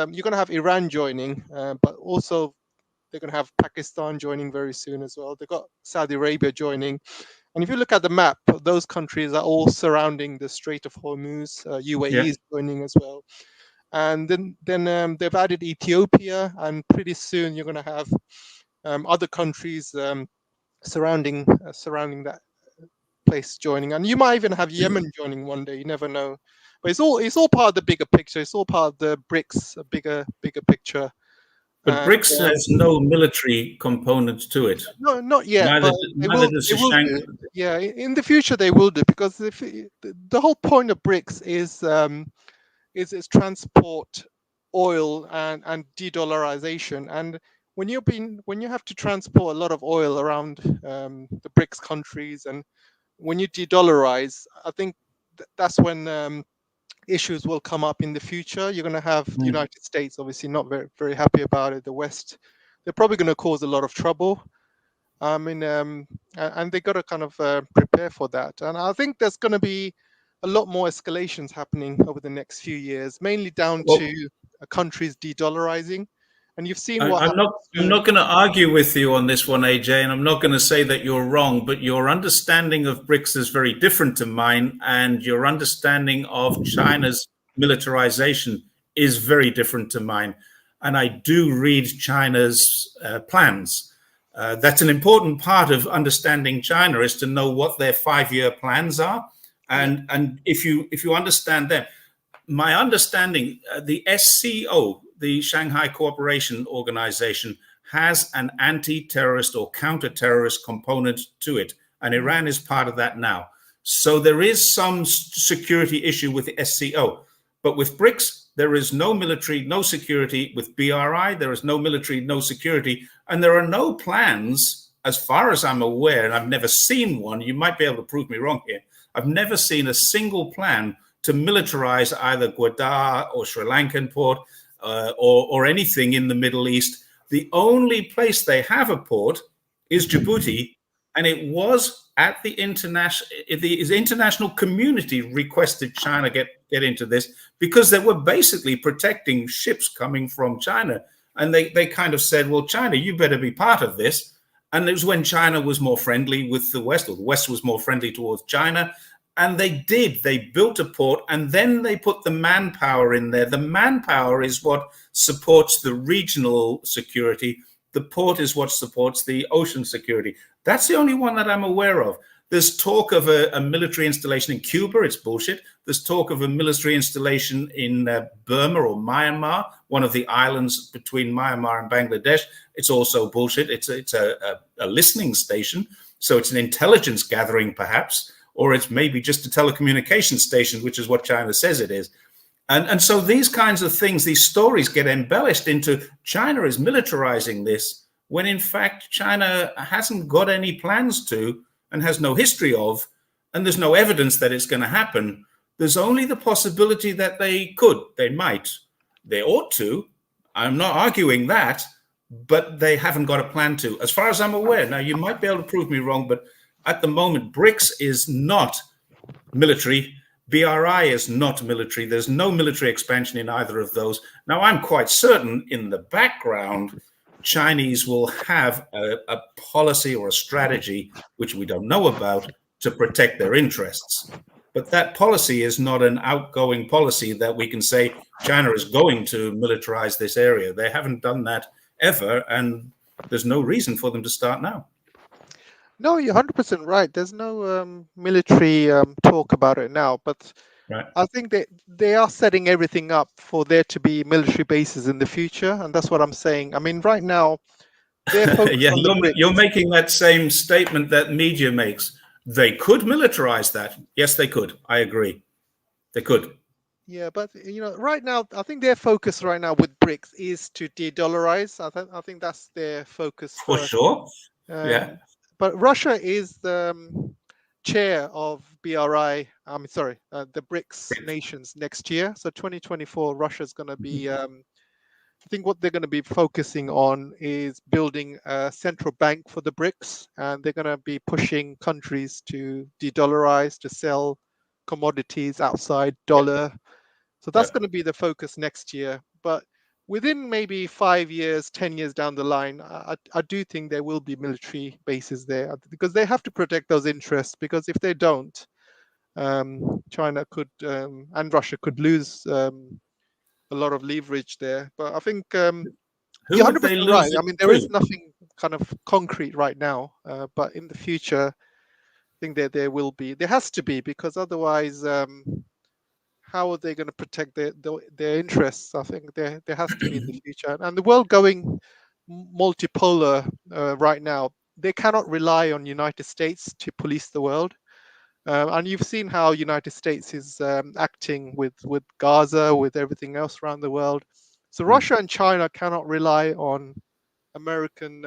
Iran joining, but also they're going to have Pakistan joining very soon as well. They've got Saudi Arabia joining, and if you look at the map, those countries are all surrounding the Strait of Hormuz. UAE is joining as well, and then they've added Ethiopia, and pretty soon you're going to have other countries surrounding that place joining, and you might even have Yemen joining one day. You never know, but it's all part of the bigger picture. It's all part of the BRICS bigger picture.
But BRICS has no military component to it.
No, not yet,
Neither,
but
neither does
they will
Shanghai.
do. Yeah, in the future they will do because if the whole point of BRICS is transport oil and de-dollarization, and when you have to transport a lot of oil around the BRICS countries, and when you de-dollarize, I think that's when issues will come up in the future. You're going to have the United States obviously not very very happy about it. The West, they're probably going to cause a lot of trouble. I mean, and they got to kind of prepare for that. And I think there's going to be a lot more escalations happening over the next few years, mainly down
Well,
to countries de-dollarizing. And you've seen
I,
what
I'm
happened
not. I'm not going to argue with you on this one, AJ, and I'm not going to say that you're wrong. But your understanding of BRICS is very different to mine, and your understanding of China's militarization is very different to mine. And I do read China's plans. That's an important part of understanding China, is to know what their 5-year plans are, and if you understand them. My understanding, the SCO, the Shanghai Cooperation Organization, has an anti-terrorist or counter-terrorist component to it, and Iran is part of that now. So there is some security issue with the SCO, but with BRICS, there is no military, no security. With BRI, there is no military, no security, and there are no plans, as far as I'm aware, and I've never seen one. You might be able to prove me wrong here. I've never seen a single plan to militarize either Gwadar or Sri Lankan port or anything in the Middle East. The only place they have a port is Djibouti, and it was at the international community requested China get into this because they were basically protecting ships coming from China. And they kind of said, well, China, you better be part of this. And it was when China was more friendly with the West, or the West was more friendly towards China. And they built a port, and then they put the manpower in there. The manpower is what supports the regional security. The port is what supports the ocean security. That's the only one that I'm aware of. There's talk of a military installation in Cuba. It's bullshit. There's talk of a military installation in Burma or Myanmar, one of the islands between Myanmar and Bangladesh. It's also bullshit. It's a listening station. So it's an intelligence gathering, perhaps, or it's maybe just a telecommunications station, which is what China says it is. And so these kinds of things, these stories get embellished into China is militarizing this, when in fact China hasn't got any plans to and has no history of, and there's no evidence that it's going to happen. There's only the possibility that they could, they might, they ought to. I'm not arguing that, but they haven't got a plan to, as far as I'm aware. Now, you might be able to prove me wrong, but at the moment, BRICS is not military. BRI is not military. There's no military expansion in either of those. Now, I'm quite certain in the background, Chinese will have a policy or a strategy, which we don't know about, to protect their interests. But that policy is not an outgoing policy that we can say China is going to militarize this area. They haven't done that ever, and there's no reason for them to start now.
No, you're 100% right. There's no military talk about it now, but
right.
I think they are setting everything up for there to be military bases in the future, and that's what I'm saying. I mean, right now, they're focused
yeah,
on the BRICS.
You're making that same statement that media makes. They could militarize that. Yes, they could. I agree. They could.
Yeah, but right now, I think their focus right now with BRICS is to de-dollarize. I think that's their focus
for sure. Yeah.
But Russia is the chair of BRI. I'm sorry, the BRICS nations next year. So 2024, Russia's going to be. I think what they're going to be focusing on is building a central bank for the BRICS, and they're going to be pushing countries to de-dollarize, to sell commodities outside dollar. So that's going to be the focus next year. But within maybe 5 years, 10 years down the line, I do think there will be military bases there because they have to protect those interests. Because if they don't, China could and Russia could lose a lot of leverage there. But I think you're 100% right. I mean, there is nothing kind of concrete right now, but in the future, I think there will be. There has to be, because otherwise, how are they going to protect their interests? I think there has to be in the future. And the world going multipolar right now, they cannot rely on United States to police the world. And you've seen how United States is acting with Gaza, with everything else around the world. So Russia and China cannot rely on American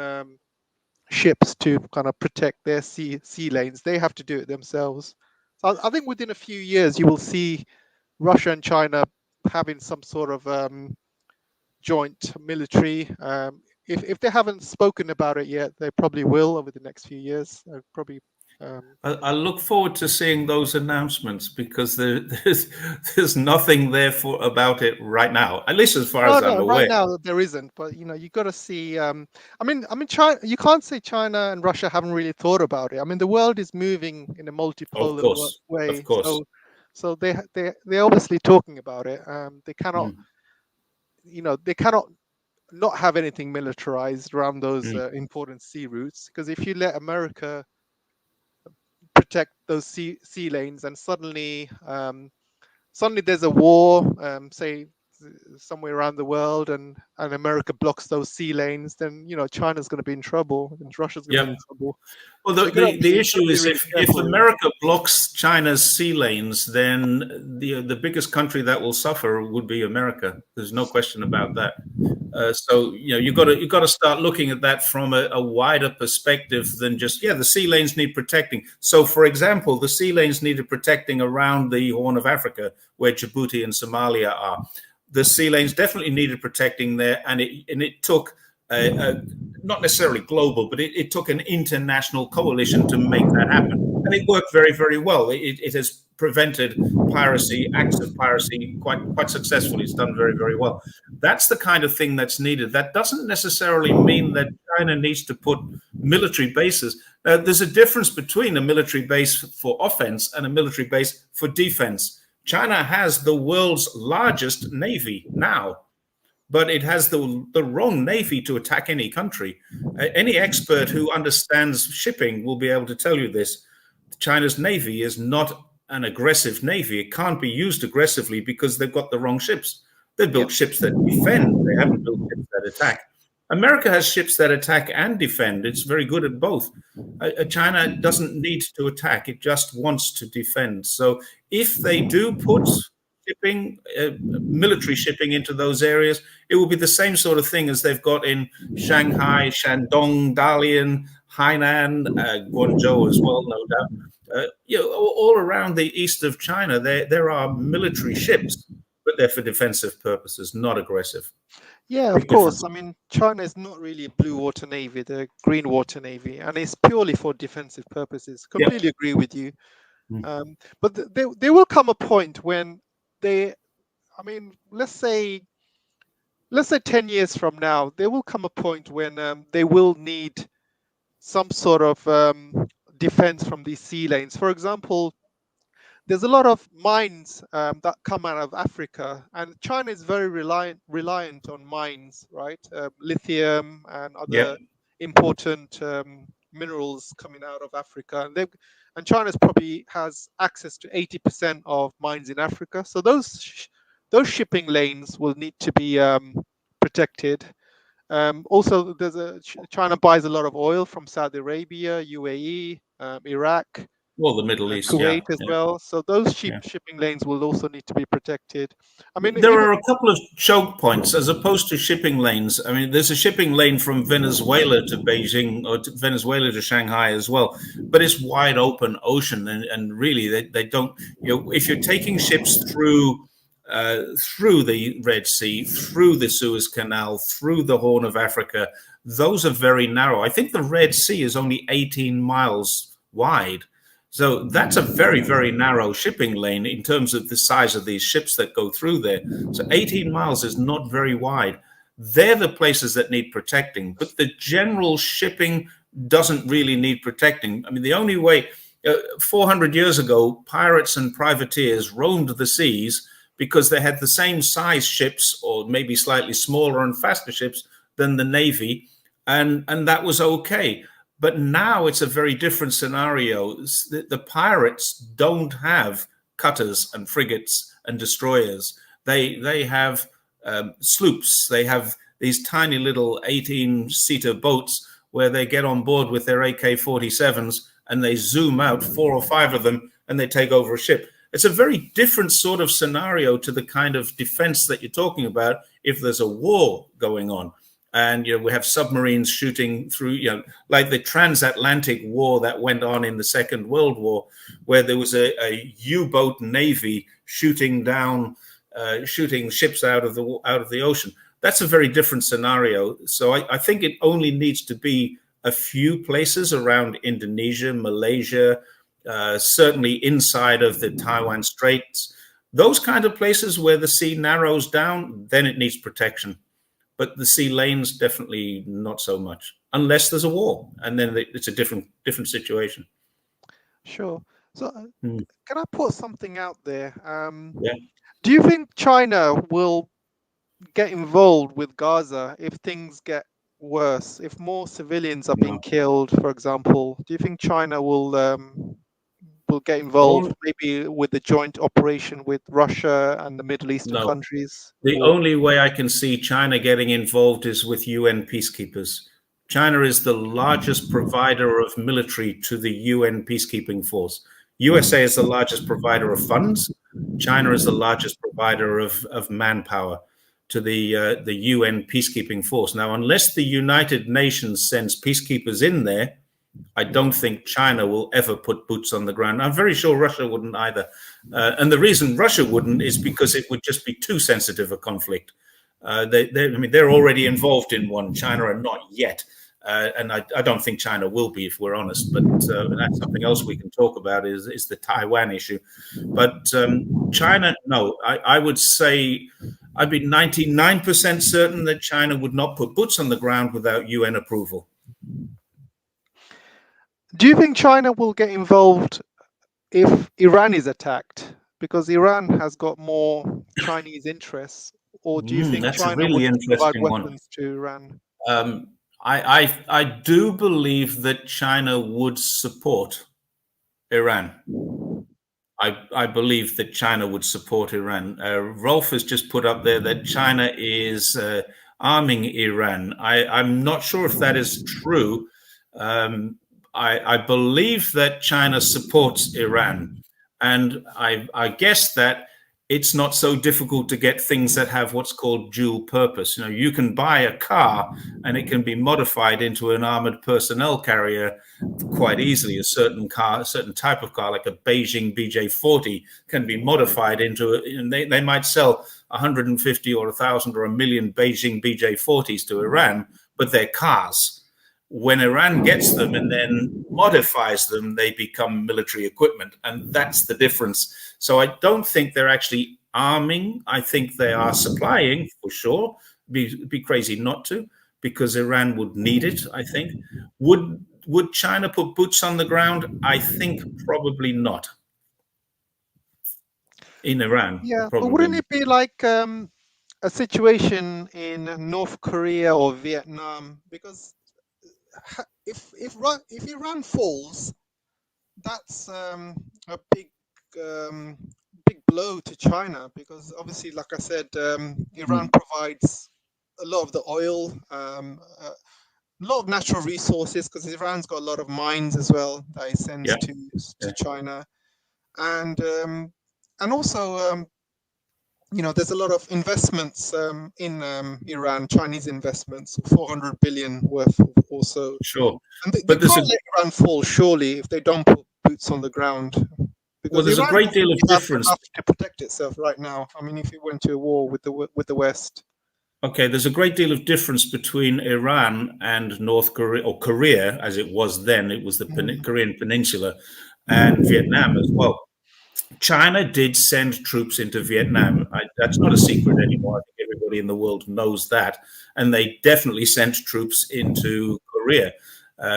ships to kind of protect their sea lanes. They have to do it themselves. So I think within a few years, you will see Russia and China having some sort of joint military. if they haven't spoken about it yet, they probably will over the next few years. Probably.
I look forward to seeing those announcements, because there's nothing there about it right now, at least as far as I'm
No, right
aware.
now there isn't. But you got to see. I mean, China. You can't say China and Russia haven't really thought about it. I mean, the world is moving in a
Of
multipolar
course, of
way.
course.
So they're obviously talking about it. They cannot.
Mm,
They cannot not have anything militarized around those
mm.
important sea routes, because if you let America protect those sea lanes, and suddenly there's a war, say somewhere around the world, and America blocks those sea lanes, then China's going to be in trouble and Russia's going to
Yeah.
be in trouble.
Well,
So
the issue is,
really
if
careful.
America blocks China's sea lanes, then the biggest country that will suffer would be America. There's no question about that. So you've got to start looking at that from a wider perspective than just, the sea lanes need protecting. So, for example, the sea lanes needed protecting around the Horn of Africa, where Djibouti and Somalia are. The sea lanes definitely needed protecting there, and it took not necessarily global, but it took an international coalition to make that happen. And it worked very, very well. It has prevented piracy, acts of piracy, quite successfully. It's done very, very well. That's the kind of thing that's needed. That doesn't necessarily mean that China needs to put military bases. There's a difference between a military base for offense and a military base for defense. China has the world's largest navy now, but it has the wrong navy to attack any country. Any expert who understands shipping will be able to tell you this. China's navy is not an aggressive navy. It can't be used aggressively because they've got the wrong ships. They've built ships that defend. They haven't built ships that attack. America has ships that attack and defend. It's very good at both. China doesn't need to attack. It just wants to defend. So if they do put shipping, military shipping into those areas, it will be the same sort of thing as they've got in Shanghai, Shandong, Dalian, Hainan, Guangzhou as well, no doubt. All around the east of China, there are military ships, but they're for defensive purposes, not aggressive.
Yeah, of course. I mean, China is not really a blue water navy, the green water navy, and it's purely for defensive purposes. Completely agree with you. But there will come a point when let's say 10 years from now, there will come a point when they will need some sort of defense from these sea lanes. For example, there's a lot of mines that come out of Africa, and China is very reliant on mines, right? Lithium and other important minerals coming out of Africa, and China's probably has access to 80% of mines in Africa. So those shipping lanes will need to be protected. Also, China buys a lot of oil from Saudi Arabia, UAE, Iraq.
Well, the Middle East,
Kuwait as well. So those shipping lanes will also need to be protected. I mean,
there are a couple of choke points as opposed to shipping lanes. I mean, there's a shipping lane from Venezuela to Beijing, or to Venezuela to Shanghai as well, but it's wide open ocean, and really they don't. If you're taking ships through the Red Sea, through the Suez Canal, through the Horn of Africa, those are very narrow. I think the Red Sea is only 18 miles wide. So that's a very, very narrow shipping lane in terms of the size of these ships that go through there. So 18 miles is not very wide. They're the places that need protecting, but the general shipping doesn't really need protecting. I mean, the only way, 400 years ago, pirates and privateers roamed the seas because they had the same size ships, or maybe slightly smaller and faster ships than the Navy, and that was okay. But now it's a very different scenario. The pirates don't have cutters and frigates and destroyers. They have sloops. They have these tiny little 18-seater boats where they get on board with their AK-47s and they zoom out, 4 or 5 of them, and they take over a ship. It's a very different sort of scenario to the kind of defense that you're talking about if there's a war going on. And we have submarines shooting through, like the transatlantic war that went on in the Second World War, where there was a U-boat navy shooting ships out of the ocean. that's a very different scenario. So I think it only needs to be a few places around Indonesia, Malaysia, certainly inside of the Taiwan Straits, those kind of places where the sea narrows down, then it needs protection. But the sea lanes, definitely not so much, unless there's a war, and then it's a different situation.
Sure. So, can I put something out there?
Yeah.
Do you think China will get involved with Gaza if things get worse? If more civilians are being
No.
killed, for example, do you think China will get involved, maybe with a joint operation with Russia and the Middle Eastern
No.
countries?
The
Or
only way I can see China getting involved is with UN peacekeepers. China is the largest provider of military to the UN peacekeeping force. USA is the largest provider of funds. China is the largest provider of manpower to the UN peacekeeping force. Now, unless the United Nations sends peacekeepers in there, I don't think China will ever put boots on the ground. I'm very sure Russia wouldn't either. And the reason Russia wouldn't is because it would just be too sensitive a conflict. I mean, they're already involved in one. China are not yet. And I don't think China will be, if we're honest. But that's something else we can talk about is the Taiwan issue. But China, no, I would say I'd be 99% certain that China would not put boots on the ground without UN approval.
do you think China will get involved if Iran is attacked? Because Iran has got more Chinese interests. Or do you think
That's a
China would
really
provide
interesting one.
weapons to Iran?
I do believe that China would support Iran. I believe that China would support Iran. Rolf has just put up there that China is arming Iran. I'm not sure if that is true. I believe that China supports Iran. And I guess that it's not so difficult to get things that have what's called dual purpose. You know, you can buy a car and it can be modified into an armored personnel carrier quite easily. A certain type of car, like a Beijing BJ40, can be modified into and they might sell 150 or 1,000 or 1,000,000 Beijing BJ40s to Iran, but they're cars. When Iran gets them and then modifies them, they become military equipment. And that's the difference. So I don't think they're actually arming. I think they are supplying, for sure. Be crazy not to, because Iran would need it, I think. Would China put boots on the ground? I think probably not. In Iran,
Yeah, but
probably
wouldn't
not.
it be like a situation in North Korea or Vietnam? Because if Iran falls, that's a um, big blow to China. Because obviously, like I said, Iran provides a lot of the oil, a lot of natural resources. Because Iran's got a lot of mines as well that it sends to China, and also there's a lot of investments in Iran, Chinese investments, 400 billion worth also.
Sure.
And they
But there's
can't let Iran fall, surely, if they don't put boots on the ground. Because
there's a
Iran
great
doesn't
deal of
have
difference.
enough to protect itself right now. I mean, if it went to a war with the West.
Okay, there's a great deal of difference between Iran and North Korea, or Korea as it was then. It was the Korean Peninsula, and Vietnam as well. China did send troops into Vietnam. That's not a secret anymore. I think everybody in the world knows that. And they definitely sent troops into Korea.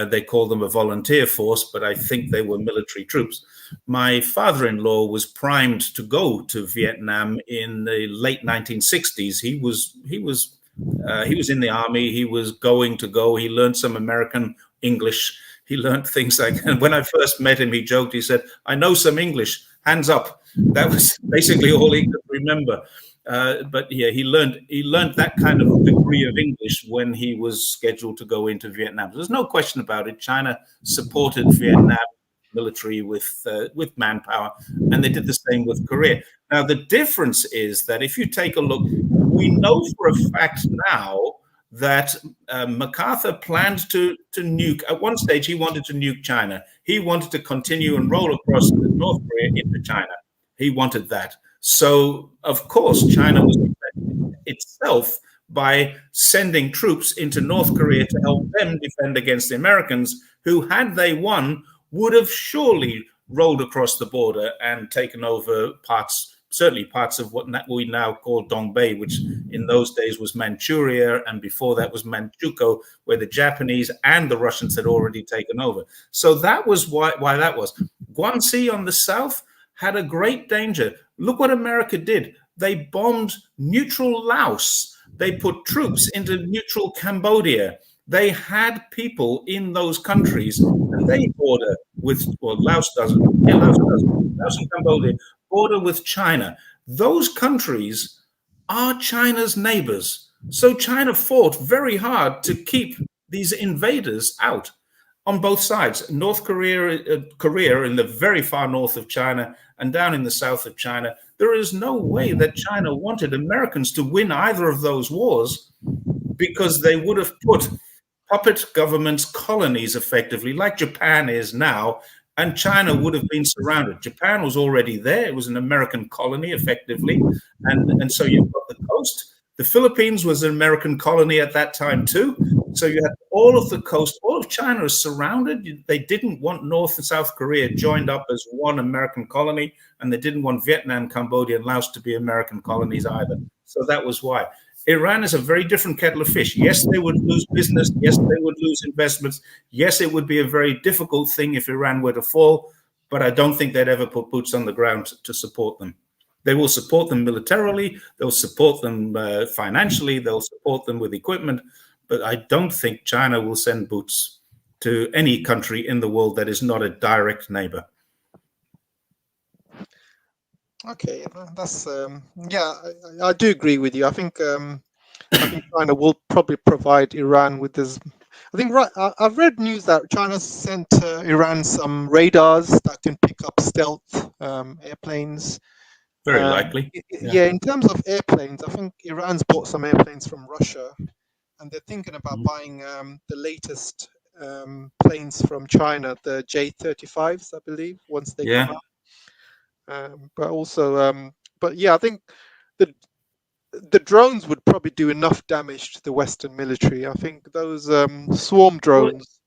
They call them a volunteer force, but I think they were military troops. My father-in-law was primed to go to Vietnam in the late 1960s. He was in the army. He was going to go. He learned some American English. He learned things like, and when I first met him, he joked, he said, "I know some English, hands up." That was basically all he could remember. But yeah, he learned that kind of degree of English when he was scheduled to go into Vietnam. There's no question about it. China supported Vietnam military with manpower, and they did the same with Korea. Now, the difference is that if you take a look, we know for a fact now that MacArthur planned to nuke. At one stage, he wanted to nuke China. He wanted to continue and roll across North Korea into China. He wanted that. So, of course, China was defending itself by sending troops into North Korea to help them defend against the Americans, who, had they won, would have surely rolled across the border and taken over certainly parts of what we now call Dongbei, which in those days was Manchuria, and before that was Manchukuo, where the Japanese and the Russians had already taken over. So that was why that was. Guangxi on the south had a great danger. Look what America did. They bombed neutral Laos. They put troops into neutral Cambodia. They had people in those countries, and they border with, well, Laos doesn't. Yeah, Laos doesn't. Laos and Cambodia border with China. Those countries are China's neighbors. So China fought very hard to keep these invaders out on both sides. North Korea, Korea in the very far north of China, and down in the south of China. There is no way that China wanted Americans to win either of those wars, because they would have put puppet governments, colonies, effectively, like Japan is now, and China would have been surrounded. Japan was already there. It was an American colony, effectively. And so you've got the coast. The Philippines was an American colony at that time, too. So you had all of the coast. All of China is surrounded. They didn't want North and South Korea joined up as one American colony, and they didn't want Vietnam, Cambodia, and Laos to be American colonies either. So that was why. Iran is a very different kettle of fish. Yes, they would lose business. Yes, they would lose investments. Yes, it would be a very difficult thing if Iran were to fall, but I don't think they'd ever put boots on the ground to support them. They will support them militarily. They'll support them financially. They'll support them with equipment. But I don't think China will send boots to any country in the world that is not a direct neighbor.
Okay, that's yeah, I do agree with you. I think China will probably provide Iran with this. I think I've read news that China sent Iran some radars that can pick up stealth airplanes.
Very likely.
Yeah, in terms of airplanes, I think Iran's bought some airplanes from Russia, and they're thinking about buying the latest planes from China, the J-35s, I believe, once they come out. But also, but yeah, I think the drones would probably do enough damage to the Western military. I think those swarm drones.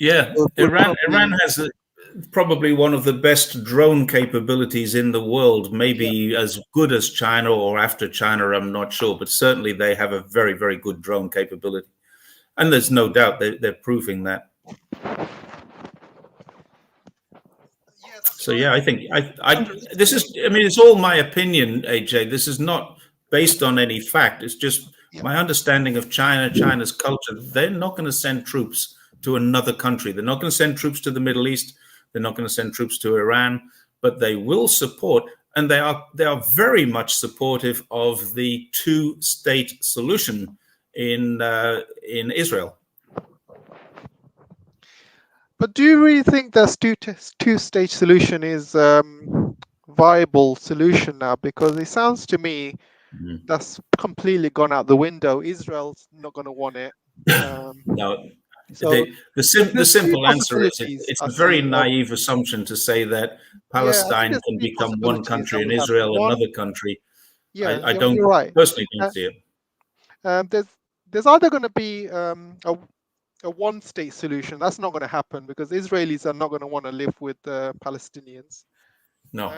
Well, yeah, Iran has probably one of the best drone capabilities in the world. Maybe as good as China or after China, I'm not sure, but certainly they have a very, very good drone capability, and there's no doubt they're proving that. So yeah, I think this is. I mean, it's all my opinion, AJ. This is not based on any fact. It's just my understanding of China, China's culture. They're not going to send troops to another country. They're not going to send troops to the Middle East. They're not going to send troops to Iran. But they will support, and they are very much supportive of the two-state solution in Israel.
But do you really think this two-stage solution is viable solution now? Because it sounds to me that's completely gone out the window. Israel's not going to want it.
No.
So
the simple answer is it's a very naive assumption to say that Palestine can become one country and Israel another country.
Yeah,
I don't personally don't see it.
There's either going to be a one-state solution. That's not going to happen because Israelis are not going to want to live with Palestinians.
No,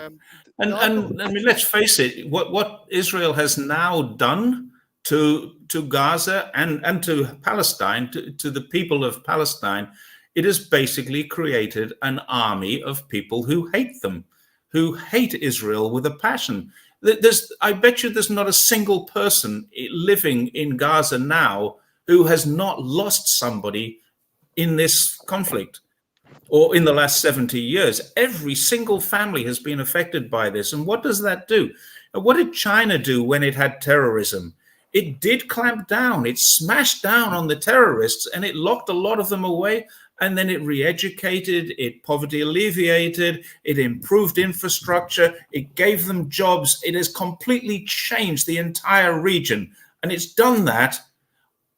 and I mean, let's face it. What Israel has now done to Gaza and to Palestine, to the people of Palestine, it has basically created an army of people who hate them, who hate Israel with a passion. I bet you there's not a single person living in Gaza now who has not lost somebody in this conflict or in the last 70 years. Every single family has been affected by this. And what does that do? What did China do when it had terrorism? It did clamp down. It smashed down on the terrorists and it locked a lot of them away. And then it re-educated, it poverty alleviated, it improved infrastructure, it gave them jobs. It has completely changed the entire region. And it's done that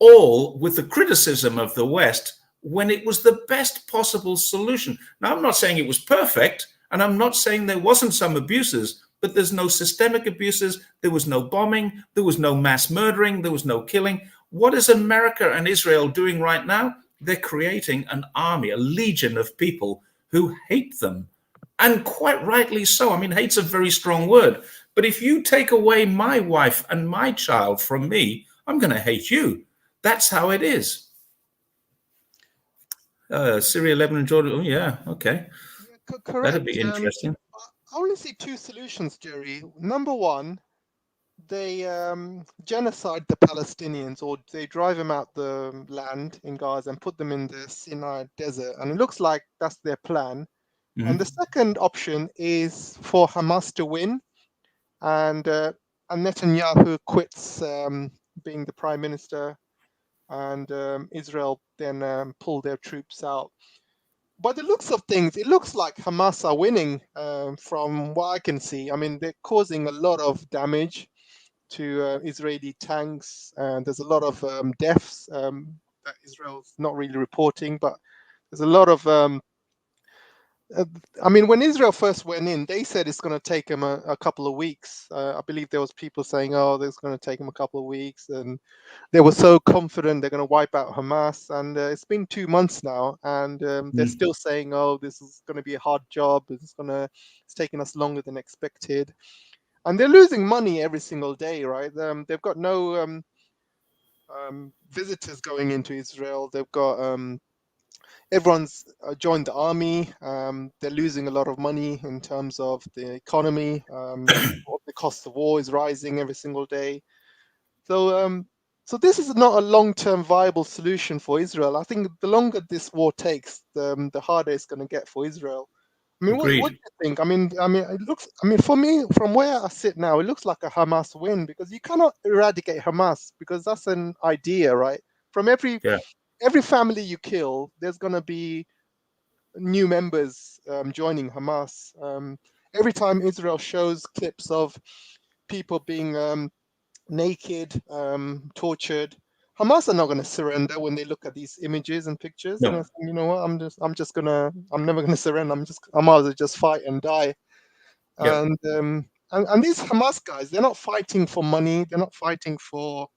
all with the criticism of the West when it was the best possible solution. Now, I'm not saying it was perfect, and I'm not saying there wasn't some abuses, but there's no systemic abuses. There was no bombing. There was no mass murdering. There was no killing. What is America and Israel doing right now? They're creating an army, a legion of people who hate them. And quite rightly so. I mean, hate's a very strong word. But if you take away my wife and my child from me, I'm going to hate you. That's how it is. Syria, Lebanon, Jordan. Oh, yeah, okay.
Yeah, correct.
That'd be interesting.
I only see two solutions, Jerry. Number one, they genocide the Palestinians, or they drive them out the land in Gaza and put them in the Sinai desert. And it looks like that's their plan. And the second option is for Hamas to win, and Netanyahu quits being the prime minister, and Israel then pull their troops out. By the looks of things, it looks like Hamas are winning from what I can see. I mean, they're causing a lot of damage to Israeli tanks, and there's a lot of deaths that Israel's not really reporting, but there's a lot of I mean, when Israel first went in, they said it's going to take them a couple of weeks. I believe there was people saying, "Oh, it's going to take them a couple of weeks," and they were so confident they're going to wipe out Hamas. And it's been 2 months now, and they're still saying, "Oh, this is going to be a hard job. It's taking us longer than expected," and they're losing money every single day, right? They've got no visitors going into Israel. They've got everyone's joined the army. They're losing a lot of money in terms of the economy. The cost of war is rising every single day. So this is not a long-term viable solution for Israel. I think the longer this war takes, the harder it's going to get for Israel. I mean, what do you think? I mean, it looks. I mean, for me, from where I sit now, it looks like a Hamas win, because you cannot eradicate Hamas, because that's an idea, right? From every family you kill, there's going to be new members joining Hamas. Every time Israel shows clips of people being naked, tortured, Hamas are not going to surrender when they look at these images and pictures.
No.
And you know what? I'm never gonna surrender. I might as well just fight and die.
Yeah.
And these Hamas guys, they're not fighting for money. They're not fighting for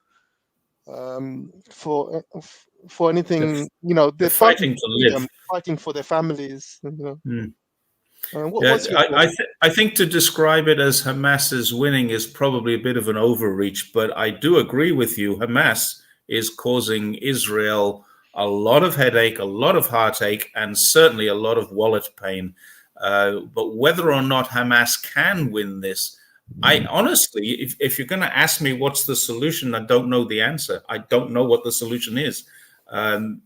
anything. You know, they're fighting
fighting to
for freedom,
live.
fighting for their families. You know.
Yeah,
What's your thought?
I think to describe it as Hamas's winning is probably a bit of an overreach, but I do agree with you. Hamas is causing Israel a lot of headache, a lot of heartache, and certainly a lot of wallet pain. But whether or not Hamas can win this, I honestly, if you're going to ask me what's the solution, I don't know the answer. I don't know what the solution is. And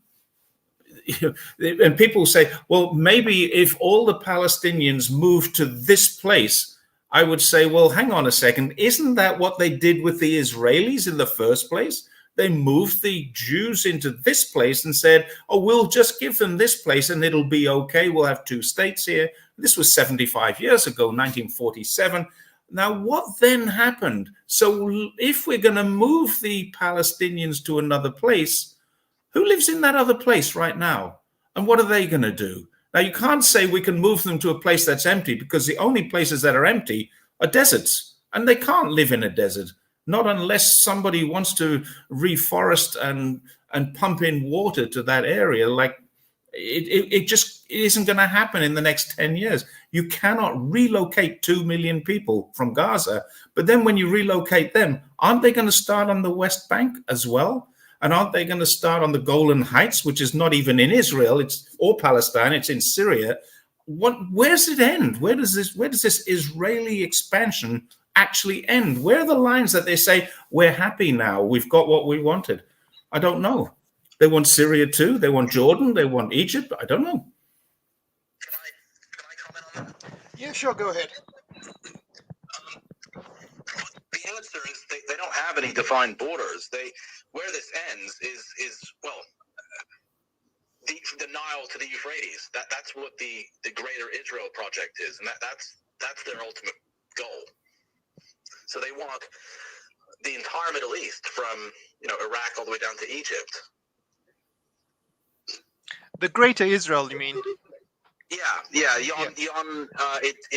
people say, well, maybe if all the Palestinians moved to this place, I would say, well, hang on a second. Isn't that what they did with the Israelis in the first place? They moved the Jews into this place and said, oh, we'll just give them this place and it'll be okay. We'll have two states here. This was 75 years ago, 1947. Now, what then happened? So if we're going to move the Palestinians to another place, who lives in that other place right now? And what are they going to do? Now, you can't say we can move them to a place that's empty, because the only places that are empty are deserts, and they can't live in a desert, not unless somebody wants to reforest and pump in water to that area. Like it just isn't going to happen in the next 10 years. You cannot relocate 2 million people from Gaza. But then when you relocate them, aren't they going to start on the West Bank as well? And aren't they going to start on the Golan Heights, which is not even in Israel, or Palestine, it's in Syria? Where does it end? Where does this Israeli expansion actually end? Where are the lines that they say, we're happy now, we've got what we wanted? I don't know. They want Syria too. They want Jordan. They want Egypt. I don't know.
Can I comment on that?
Yeah, sure. Go ahead.
The answer is they don't have any defined borders. Where this ends is well, the Nile to the Euphrates. That's what the Greater Israel Project is, and that's their ultimate goal. So they want the entire Middle East, from Iraq all the way down to Egypt.
The Greater Israel, you mean?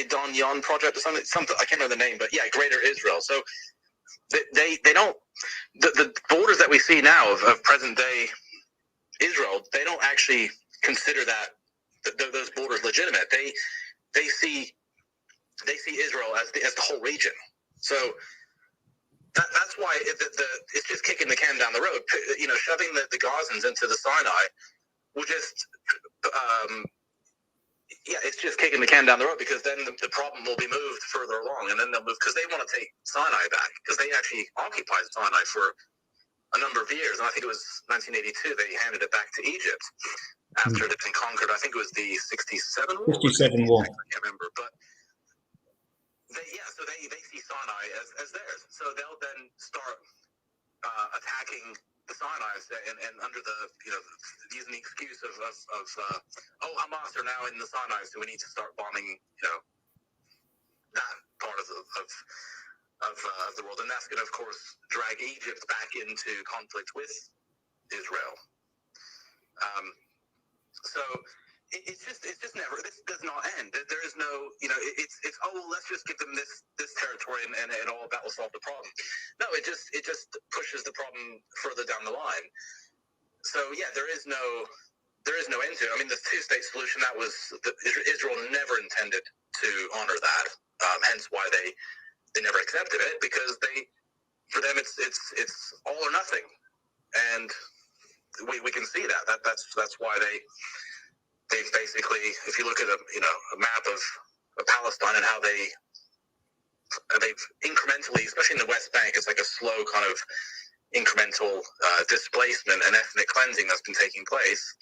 Don Yon project or something. I can't remember the name, but yeah, Greater Israel. So they don't the borders that we see now of present day Israel. They don't actually consider those borders legitimate. They see Israel as the whole region. So that's why it's just kicking the can down the road. Shoving the Gazans into the Sinai will just it's just kicking the can down the road, because then the problem will be moved further along, and then they'll move, because they want to take Sinai back, because they actually occupied Sinai for a number of years, and I think it was 1982 they handed it back to Egypt after it had been conquered. I think it was the 67 war.
67 war.
I can't remember, but they see Sinai as theirs, so they'll then start attacking the Sinai, and under the using the excuse of Hamas are now in the Sinai, so we need to start bombing that part of the world, and that's going to, of course, drag Egypt back into conflict with Israel. So it's just never. This does not end. There is no, it's let's just give them this territory and all that will solve the problem. No, it just pushes the problem further down the line. So yeah, there is no end to it. I mean, the two-state solution, that was Israel never intended to honor that. Hence why they never accepted it, because for them it's all or nothing, and we can see that's why they've basically, if you look at a map of Palestine and how they've incrementally, especially in the West Bank, it's like a slow kind of incremental displacement and ethnic cleansing that's been taking place.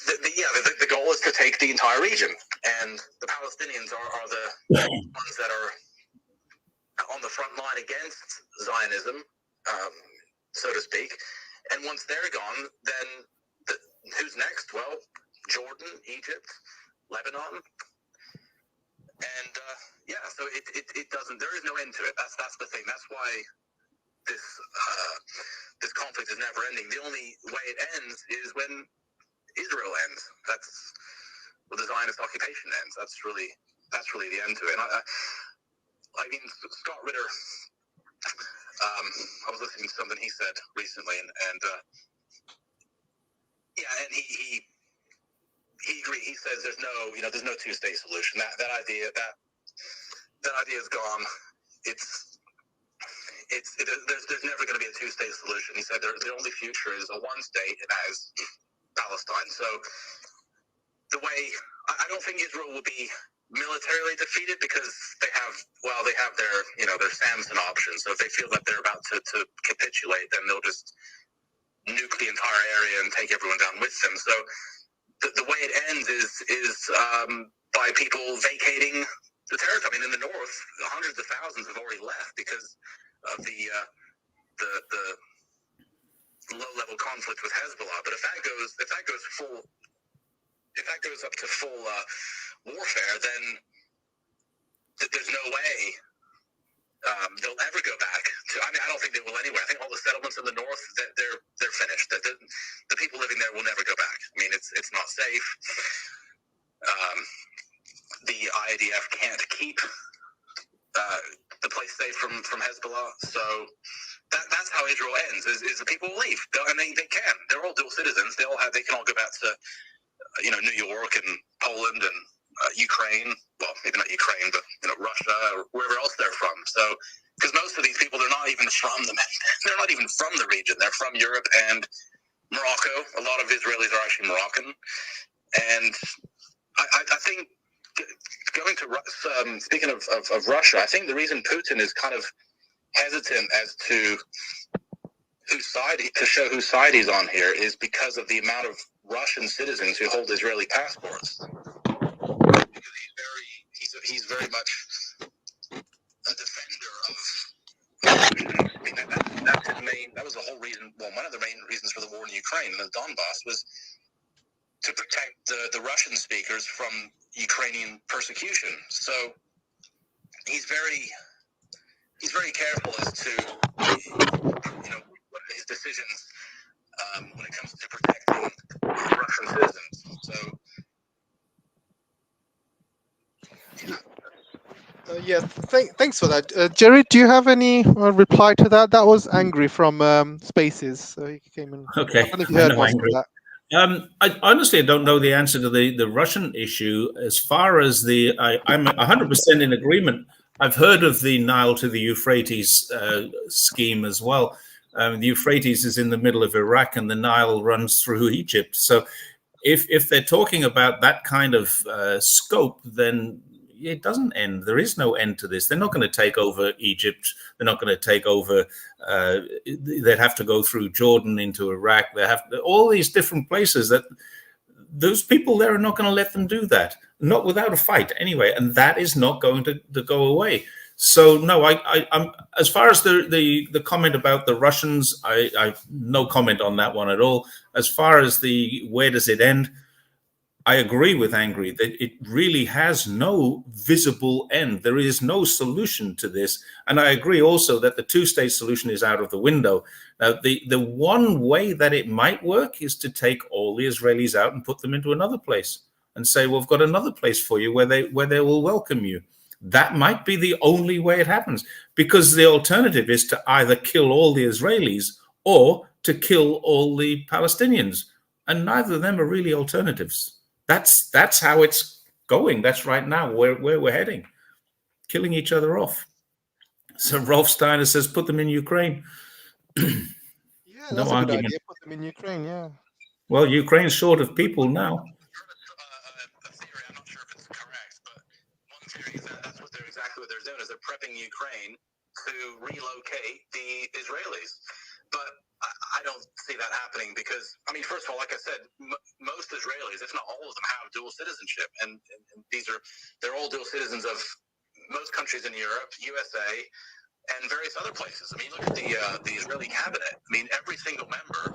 The goal is to take the entire region, and the Palestinians are the ones that are on the front line against Zionism, so to speak. And once they're gone, then who's next? Well, Jordan, Egypt, Lebanon, and so it doesn't. There is no end to it. That's the thing. That's why this conflict is never ending. The only way it ends is when Israel ends. That's when the Zionist occupation ends. That's really the end to it. And I mean, Scott Ritter. I was listening to something he said recently, and he agreed. He says there's no two-state solution. That idea is gone. There's never going to be a two-state solution. He said the only future is a one-state, and that is Palestine. So the way, I don't think Israel will be militarily defeated, because they have their Samson options. So if they feel that they're about to capitulate, then they'll just nuke the entire area and take everyone down with them. So the way it ends is by people vacating the territory. I mean, in the north, hundreds of thousands have already left because of the low-level conflict with Hezbollah. But if that goes up to full warfare, then there's no way they'll ever go back to. I mean, I don't think they will anyway. I think all the settlements in the north, they're finished. The people living there will never go back. I mean, it's not safe. The IDF can't keep the place safe from Hezbollah. So that's how Israel ends. Is the people will leave, and they can. They're all dual citizens. They can all go back to New York and Poland and Ukraine. Well, maybe not Ukraine, but Russia or wherever else they're from. So because most of these people, they're not even from the region. They're from Europe and Morocco. A lot of Israelis are actually Moroccan, and I think going to speaking of Russia, I think the reason Putin is kind of hesitant as to show whose side he's on here is because of the amount of Russian citizens who hold Israeli passports. He's very much a defender of. I mean, that's his main. That was the whole reason. Well, one of the main reasons for the war in Ukraine and the Donbass was to protect the Russian speakers from Ukrainian persecution. So he's very careful as to what his decisions when it comes to protecting Russian Russian citizens. So.
Yeah, thanks for that. Jerry, do you have any reply to that? That was Angry from Spaces. So he came in.
Okay,
I don't know if you
I
heard
know
most of
Angry.
that.
I honestly don't know the answer to the Russian issue. As far as I'm 100% in agreement. I've heard of the Nile to the Euphrates scheme as well. The Euphrates is in the middle of Iraq, and the Nile runs through Egypt. So, if they're talking about that kind of scope, then it doesn't end. There is no end to this. They're not going to take over Egypt. They're not going to take over. They'd have to go through Jordan into Iraq. They have all these different places that those people there are not going to let them do that. Not without a fight, anyway. And that is not going to go away. So no, I'm as far as the comment about the Russians, I've no comment on that one at all. As far as the where does it end? I agree with Angry that it really has no visible end. There is no solution to this. And I agree also that the two-state solution is out of the window. Now, the one way that it might work is to take all the Israelis out and put them into another place and say, well, we've got another place for you where they will welcome you. That might be the only way it happens, because the alternative is to either kill all the Israelis or to kill all the Palestinians. And neither of them are really alternatives. That's how it's going. That's right now where we're heading, killing each other off. So Rolf Steiner says, put them in Ukraine.
Yeah, that's a good idea. Put them in Ukraine. Yeah.
Well, Ukraine's short of people now.
A theory. I'm not sure if it's correct, but one theory is that that's exactly what they're doing. Is they're prepping Ukraine to relocate the Israelis, but I don't see that happening because, I mean, first of all, like I said, most Israelis, if not all of them, have dual citizenship, and they're all dual citizens of most countries in Europe, USA, and various other places. I mean, look at the Israeli cabinet. I mean, every single member.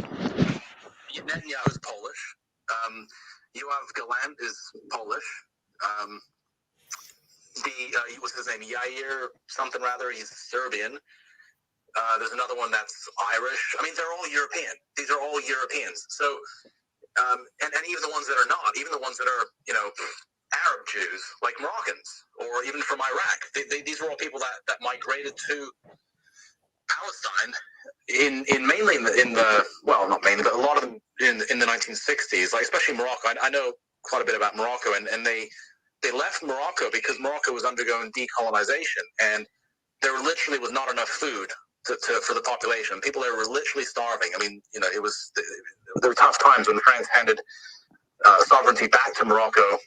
Netanyahu is Polish. Yoav Gallant is Polish. What's his name? Yair something rather. He's Serbian. There's another one that's Irish. I mean, they're all European. These are all Europeans. So, and even the ones that are not, even the ones that are, Arab Jews, like Moroccans, or even from Iraq. These are all people that migrated to Palestine mainly in the well, not mainly, but a lot of them in the 1960s, like especially Morocco. I know quite a bit about Morocco, and they left Morocco because Morocco was undergoing decolonization, and there literally was not enough food for the population. People there were literally starving. I mean, there were tough times when France handed sovereignty back to Morocco,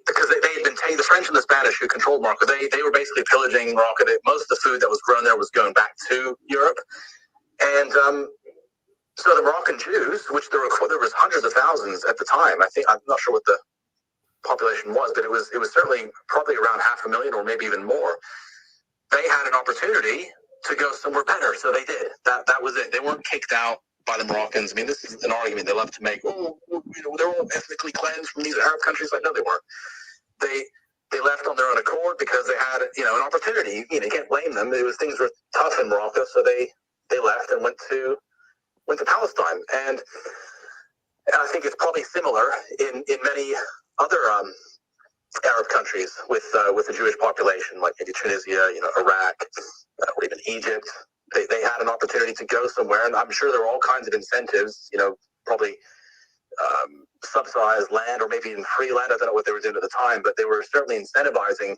because they had been the French and the Spanish who controlled Morocco. They were basically pillaging Morocco. Most of the food that was grown there was going back to Europe, and so the Moroccan Jews, which there was hundreds of thousands at the time. I'm not sure what the population was, but it was certainly probably around 500,000 or maybe even more. They had an opportunity to go somewhere better, so they did. That was it. They weren't kicked out by the Moroccans. I mean, this is an argument they love to make. Oh, they're all ethnically cleansed from these Arab countries. Like, no, they weren't. They left on their own accord because they had an opportunity. You can't blame them. Things were tough in Morocco, so they left and went to Palestine. And I think it's probably similar in many other Arab countries with the Jewish population, like maybe Tunisia, Iraq, or even Egypt. They had an opportunity to go somewhere, and I'm sure there were all kinds of incentives, probably subsidized land or maybe even free land. I don't know what they were doing at the time, but they were certainly incentivizing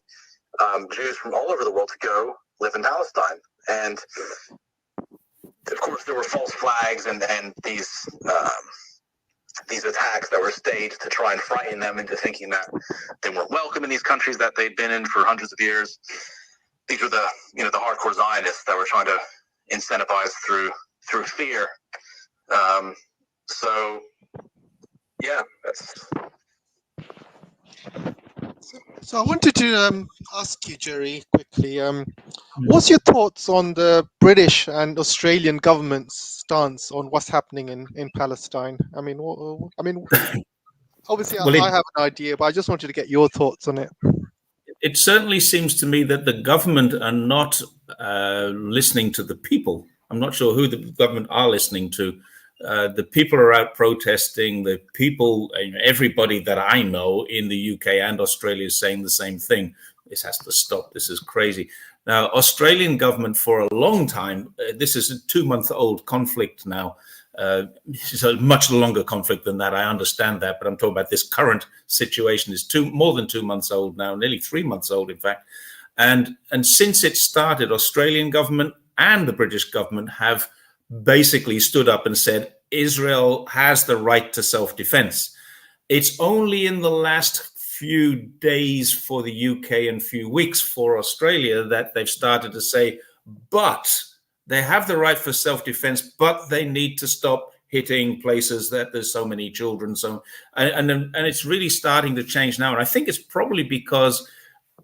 Jews from all over the world to go live in Palestine. And of course, there were false flags and these attacks that were staged to try and frighten them into thinking that they weren't welcome in these countries that they'd been in for hundreds of years. These were the hardcore Zionists that were trying to incentivize through fear. So yeah, that's.
So I wanted to ask you, Jerry, quickly. What's your thoughts on the British and Australian government's stance on what's happening in Palestine? I mean, obviously,
Well,
I have an idea, but I just wanted to get your thoughts on it.
It certainly seems to me that the government are not listening to the people. I'm not sure who the government are listening to. The people are out protesting. The people, everybody that I know in the UK and Australia is saying the same thing. This has to stop. This is crazy. Now, Australian government for a long time, this is a 2-month-old conflict now. It's a much longer conflict than that. I understand that, but I'm talking about this current situation is more than 2 months old now, nearly 3 months old, in fact. And since it started, Australian government and the British government have basically stood up and said, Israel has the right to self-defense. It's only in the last few days for the UK and few weeks for Australia that they've started to say, but they have the right for self-defense, but they need to stop hitting places that there's so many children. So, and it's really starting to change now. And I think it's probably because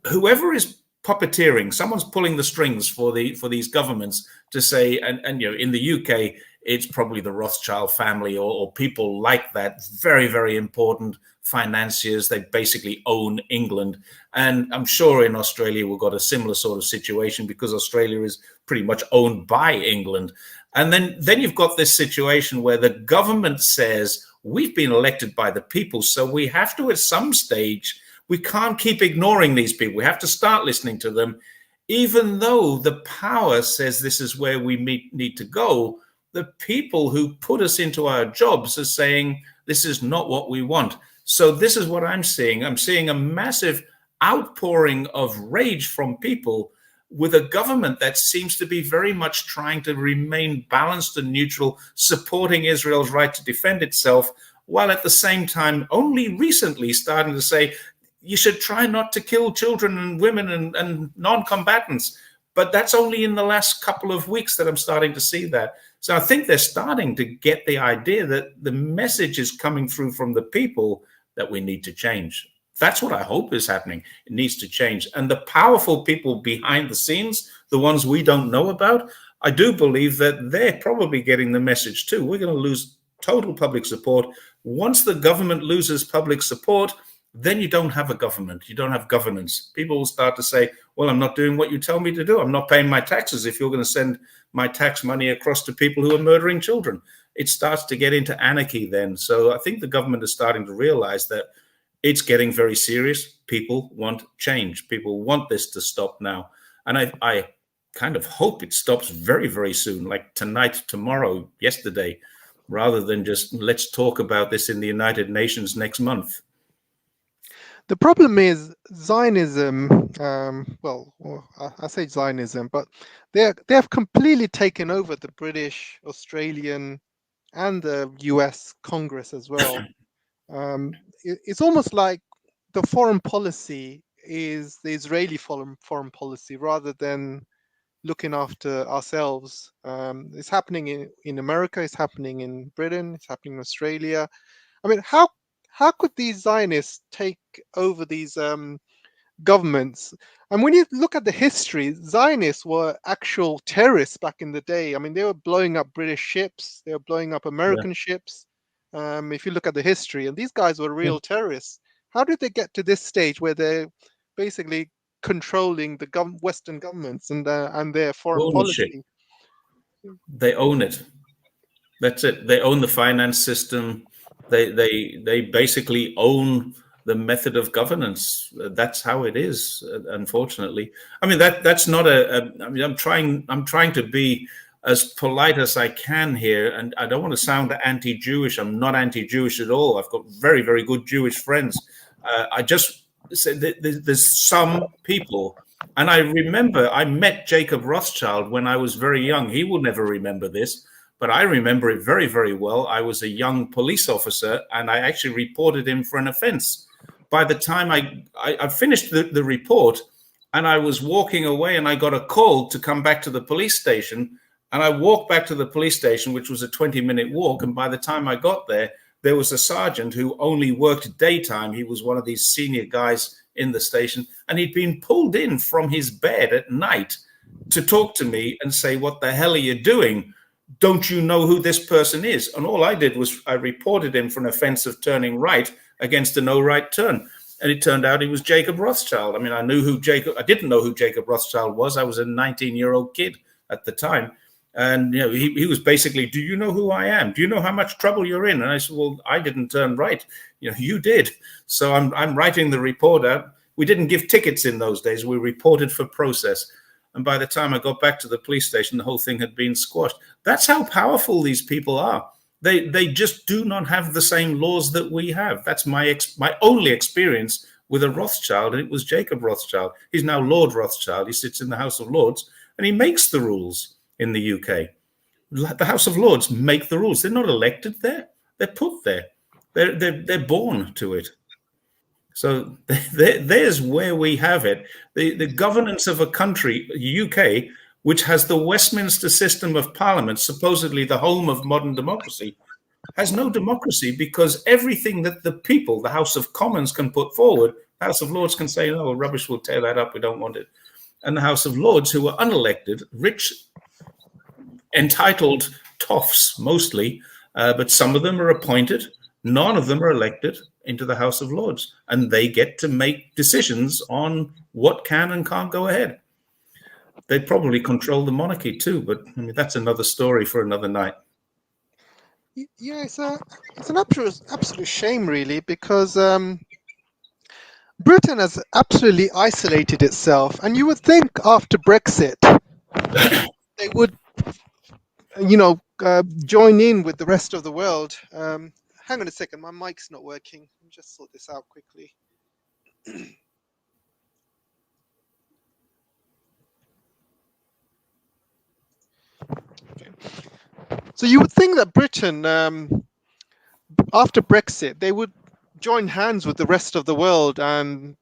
whoever is puppeteering, someone's pulling the strings for these governments to say, and in the UK, it's probably the Rothschild family or people like that, very, very important financiers. They basically own England. And I'm sure in Australia, we've got a similar sort of situation because Australia is pretty much owned by England. And then you've got this situation where the government says, we've been elected by the people, so we have to, at some stage, we can't keep ignoring these people. We have to start listening to them, even though the power says this is where we need to go. The people who put us into our jobs are saying this is not what we want. So this is what I'm seeing. I'm seeing a massive outpouring of rage from people with a government that seems to be very much trying to remain balanced and neutral, supporting Israel's right to defend itself, while at the same time only recently starting to say, you should try not to kill children and women and non-combatants. But that's only in the last couple of weeks that I'm starting to see that. So I think they're starting to get the idea that the message is coming through from the people that we need to change. That's what I hope is happening. It needs to change. And the powerful people behind the scenes, the ones we don't know about, I do believe that they're probably getting the message too. We're going to lose total public support. Once the government loses public support, then you don't have a government. You don't have governance. People will start to say, well, I'm not doing what you tell me to do. I'm not paying my taxes if you're going to send my tax money across to people who are murdering children. It starts to get into anarchy then. So I think the government is starting to realize that it's getting very serious. People want change. People want this to stop now. And I kind of hope it stops very, very soon, like tonight, tomorrow, yesterday, rather than just let's talk about this in the United Nations next month.
The problem is Zionism. Well, I say Zionism, but they have completely taken over the British, Australian, and the U.S. Congress as well. It's almost like the foreign policy is the Israeli foreign policy rather than looking after ourselves. It's happening in America. It's happening in Britain. It's happening in Australia. I mean, how could these Zionists take over these governments? And when you look at the history, Zionists were actual terrorists back in the day. I mean, they were blowing up British ships. They were blowing up American ships. If you look at the history, and these guys were real terrorists. How did they get to this stage where they're basically controlling the Western governments and their foreign policy?
They own it. That's it. They own the finance system. They basically own the method of governance. That's how it is, unfortunately. I mean, that's not I mean, I'm trying to be as polite as I can here, and I don't want to sound anti-Jewish. I'm not anti-Jewish at all. I've got very, very good Jewish friends. I just said that there's some people, and I remember I met Jacob Rothschild when I was very young. He will never remember this, but I remember it very, very well. I was a young police officer, and I actually reported him for an offense. By the time I finished the report, and I was walking away, and I got a call to come back to the police station. And I walked back to the police station, which was a 20-minute walk. And by the time I got there, there was a sergeant who only worked daytime. He was one of these senior guys in the station. And he'd been pulled in from his bed at night to talk to me and say, what the hell are you doing? Don't you know who this person is? And all I did was I reported him for an offense of turning right against a no right turn. And it turned out he was Jacob Rothschild. I mean, I didn't know who Jacob Rothschild was. I was a 19-year-old kid at the time. And he was basically, do you know who I am? Do you know how much trouble you're in? And I said, well, I didn't turn right. You did. So I'm writing the report out. We didn't give tickets in those days. We reported for process. And by the time I got back to the police station, the whole thing had been squashed. That's how powerful these people are. They just do not have the same laws that we have. That's my only experience with a Rothschild, and it was Jacob Rothschild. He's now Lord Rothschild. He sits in the House of Lords, and he makes the rules in the UK. The House of Lords make the rules. They're not elected there. They're put there. They're born to it. So there's where we have it. The governance of a country, UK, which has the Westminster system of parliament, supposedly the home of modern democracy, has no democracy, because everything that the people, the House of Commons, can put forward, the House of Lords can say, no, rubbish, we'll tear that up, we don't want it. And the House of Lords, who are unelected, rich, entitled toffs mostly, but some of them are appointed, none of them are elected into the House of Lords, and they get to make decisions on what can and can't go ahead. They probably control the monarchy too, but I mean, that's another story for another night.
Yeah, it's an absolute shame, really, because Britain has absolutely isolated itself, and you would think after Brexit they would, join in with the rest of the world. Hang on a second, my mic's not working. Let me just sort this out quickly. Okay. So you would think that Britain, after Brexit, they would join hands with the rest of the world and,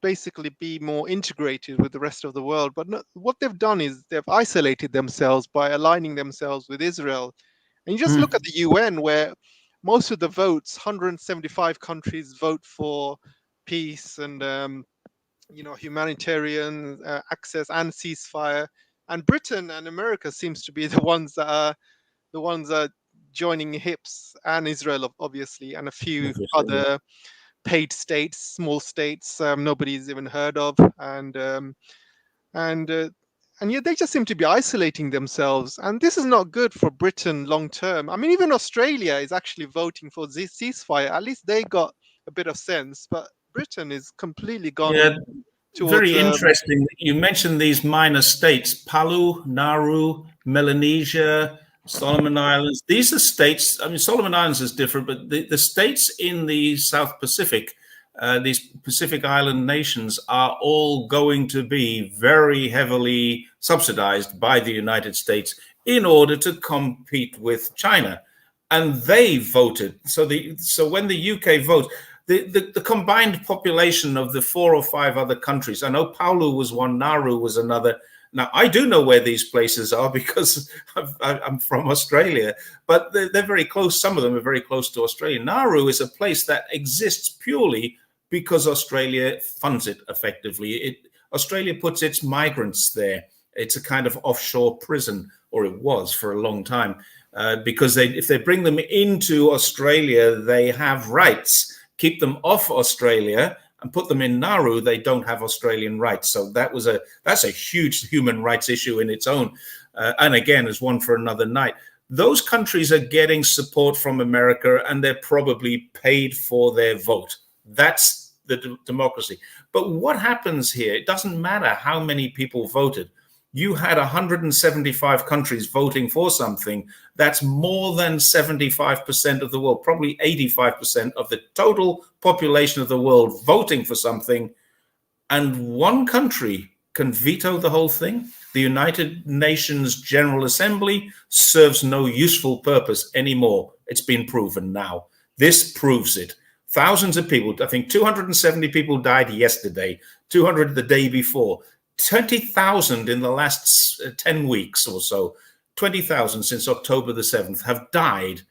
basically be more integrated with the rest of the world. But no, what they've done is they've isolated themselves by aligning themselves with Israel. And you just look at the UN, where most of the votes, 175 countries vote for peace and, humanitarian access and ceasefire. And Britain and America seems to be the ones that are joining hips, and Israel, obviously, and a few other paid states, small states nobody's even heard of, and yet they just seem to be isolating themselves, and this is not good for Britain long term. I mean, even Australia is actually voting for this ceasefire. At least they got a bit of sense, but Britain is completely gone.
Yeah, very interesting. You mentioned these minor states: Palau, Nauru, Melanesia, Solomon Islands. These are states. I mean, Solomon Islands is different, but the states in the South Pacific, these Pacific Island nations, are all going to be very heavily subsidized by the United States in order to compete with China. And they voted. So when the UK votes, the combined population of the 4 or 5 other countries, I know Palau was one, Nauru was another. Now, I do know where these places are because I'm from Australia, but they're very close. Some of them are very close to Australia. Nauru is a place that exists purely because Australia funds it effectively. Australia puts its migrants there. It's a kind of offshore prison, or it was for a long time, because if they bring them into Australia, they have rights. Keep them off Australia and put them in Nauru, they don't have Australian rights. So that's a huge human rights issue in its own. And again, is one for another night. Those countries are getting support from America, and they're probably paid for their vote. That's the democracy. But what happens here? It doesn't matter how many people voted. You had 175 countries voting for something. That's more than 75% of the world, probably 85% of the total population of the world voting for something. And one country can veto the whole thing. The United Nations General Assembly serves no useful purpose anymore. It's been proven now. This proves it. Thousands of people, I think 270 people died yesterday, 200 the day before. 20,000 in the last 10 weeks or so, 20,000 since October the 7th have died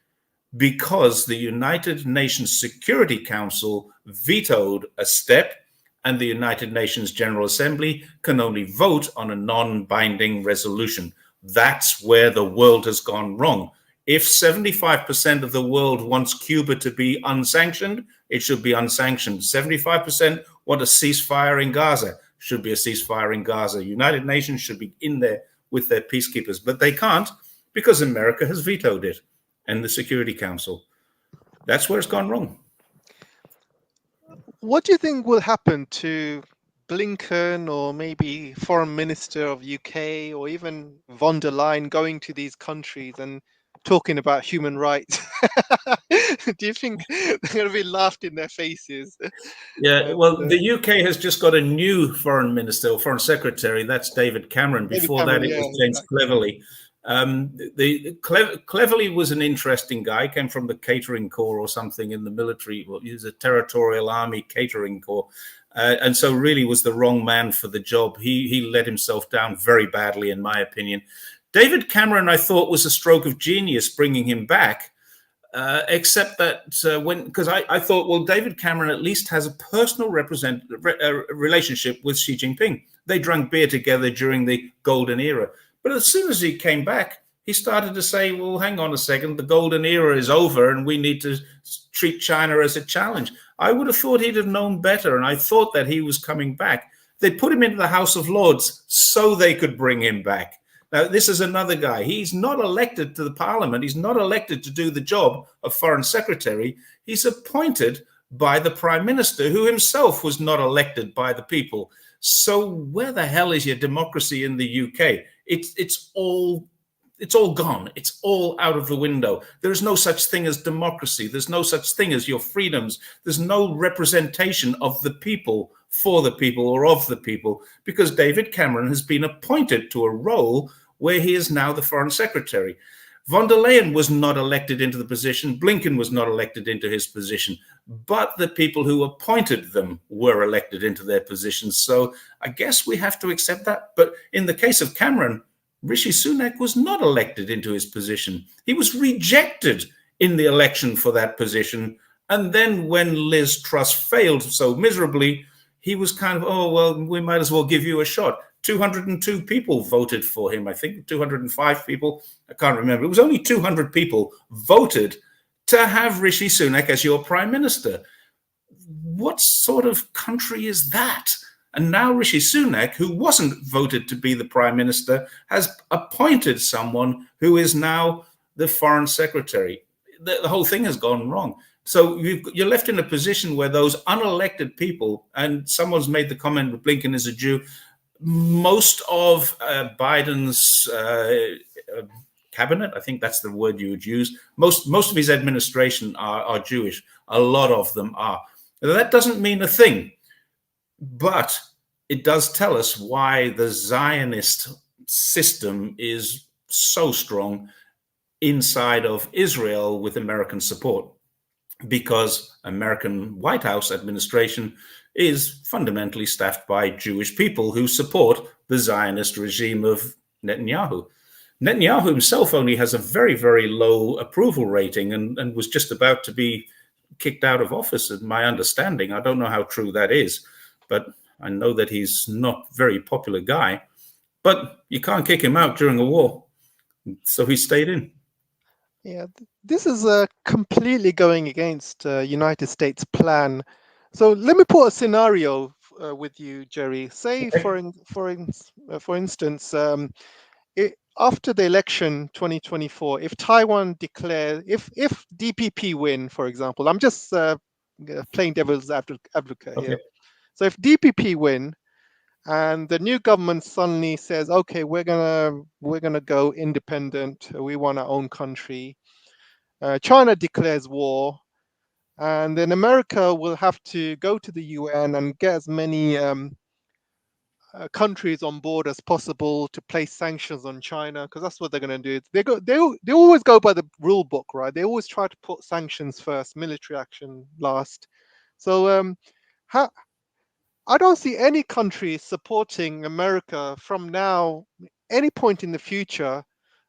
because the United Nations Security Council vetoed a step, and the United Nations General Assembly can only vote on a non-binding resolution. That's where the world has gone wrong. If 75% of the world wants Cuba to be unsanctioned, it should be unsanctioned. 75% want a ceasefire in Gaza. Should be a ceasefire in Gaza. United Nations should be in there with their peacekeepers, but they can't because America has vetoed it and the Security Council. That's where it's gone wrong.
What do you think will happen to Blinken or maybe Foreign Minister of UK or even von der Leyen going to these countries and talking about human rights? Do you think they're going to be laughed in their faces?
Yeah, well, the UK has just got a new foreign minister or foreign secretary. That's David Cameron.
David
Before
Cameron,
that, it
yeah,
was James
exactly.
Cleverly. Cleverly was an interesting guy. Came from the catering corps or something in the military. Well, he was a territorial army catering corps, and so really was the wrong man for the job. He let himself down very badly, in my opinion. David Cameron, I thought, was a stroke of genius bringing him back. Except that because I thought, well, David Cameron at least has a personal relationship with Xi Jinping. They drank beer together during the golden era. But as soon as he came back, he started to say, well, hang on a second, the golden era is over and we need to treat China as a challenge. I would have thought he'd have known better. And I thought that he was coming back. They put him into the House of Lords so they could bring him back. Now, this is another guy. He's not elected to the parliament. He's not elected to do the job of foreign secretary. He's appointed by the prime minister, who himself was not elected by the people. So where the hell is your democracy in the UK? It's all gone. It's all out of the window. There is no such thing as democracy. There's no such thing as your freedoms. There's no representation of the people, for the people, or of the people, because David Cameron has been appointed to a role where he is now the foreign secretary. Von der Leyen was not elected into the position. Blinken was not elected into his position, but the people who appointed them were elected into their positions. So I guess we have to accept that. But in the case of Cameron, Rishi Sunak was not elected into his position. He was rejected in the election for that position. And then when Liz Truss failed so miserably, he was kind of, oh, well, we might as well give you a shot. 202 people voted for him, I think, 205 people. I can't remember. It was only 200 people voted to have Rishi Sunak as your prime minister. What sort of country is that? And now Rishi Sunak, who wasn't voted to be the prime minister, has appointed someone who is now the foreign secretary. The whole thing has gone wrong. So you're left in a position where those unelected people, and someone's made the comment that Blinken is a Jew, most of Biden's cabinet, I think that's the word you would use, most of his administration are Jewish. A lot of them are. That doesn't mean a thing, but it does tell us why the Zionist system is so strong inside of Israel with American support, because American White House administration is fundamentally staffed by Jewish people who support the Zionist regime of Netanyahu. Netanyahu himself only has a very, very low approval rating and was just about to be kicked out of office, in my understanding. I don't know how true that is, but I know that he's not a very popular guy. But you can't kick him out during a war, so he stayed in.
Yeah, this is completely going against United States plan. So let me put a scenario with you, Jerry. Say,
Okay.
for instance, after the election 2024, if Taiwan declares, if DPP win, for example, I'm just playing devil's advocate here. So if DPP win, and the new government suddenly says, okay, we're gonna go independent. We want our own country. China declares war, and then America will have to go to the UN and get as many countries on board as possible to place sanctions on China, because that's what they're going to do. They always go by the rule book, right? They always try to put sanctions first, military action last. So I don't see any country supporting America from now, any point in the future,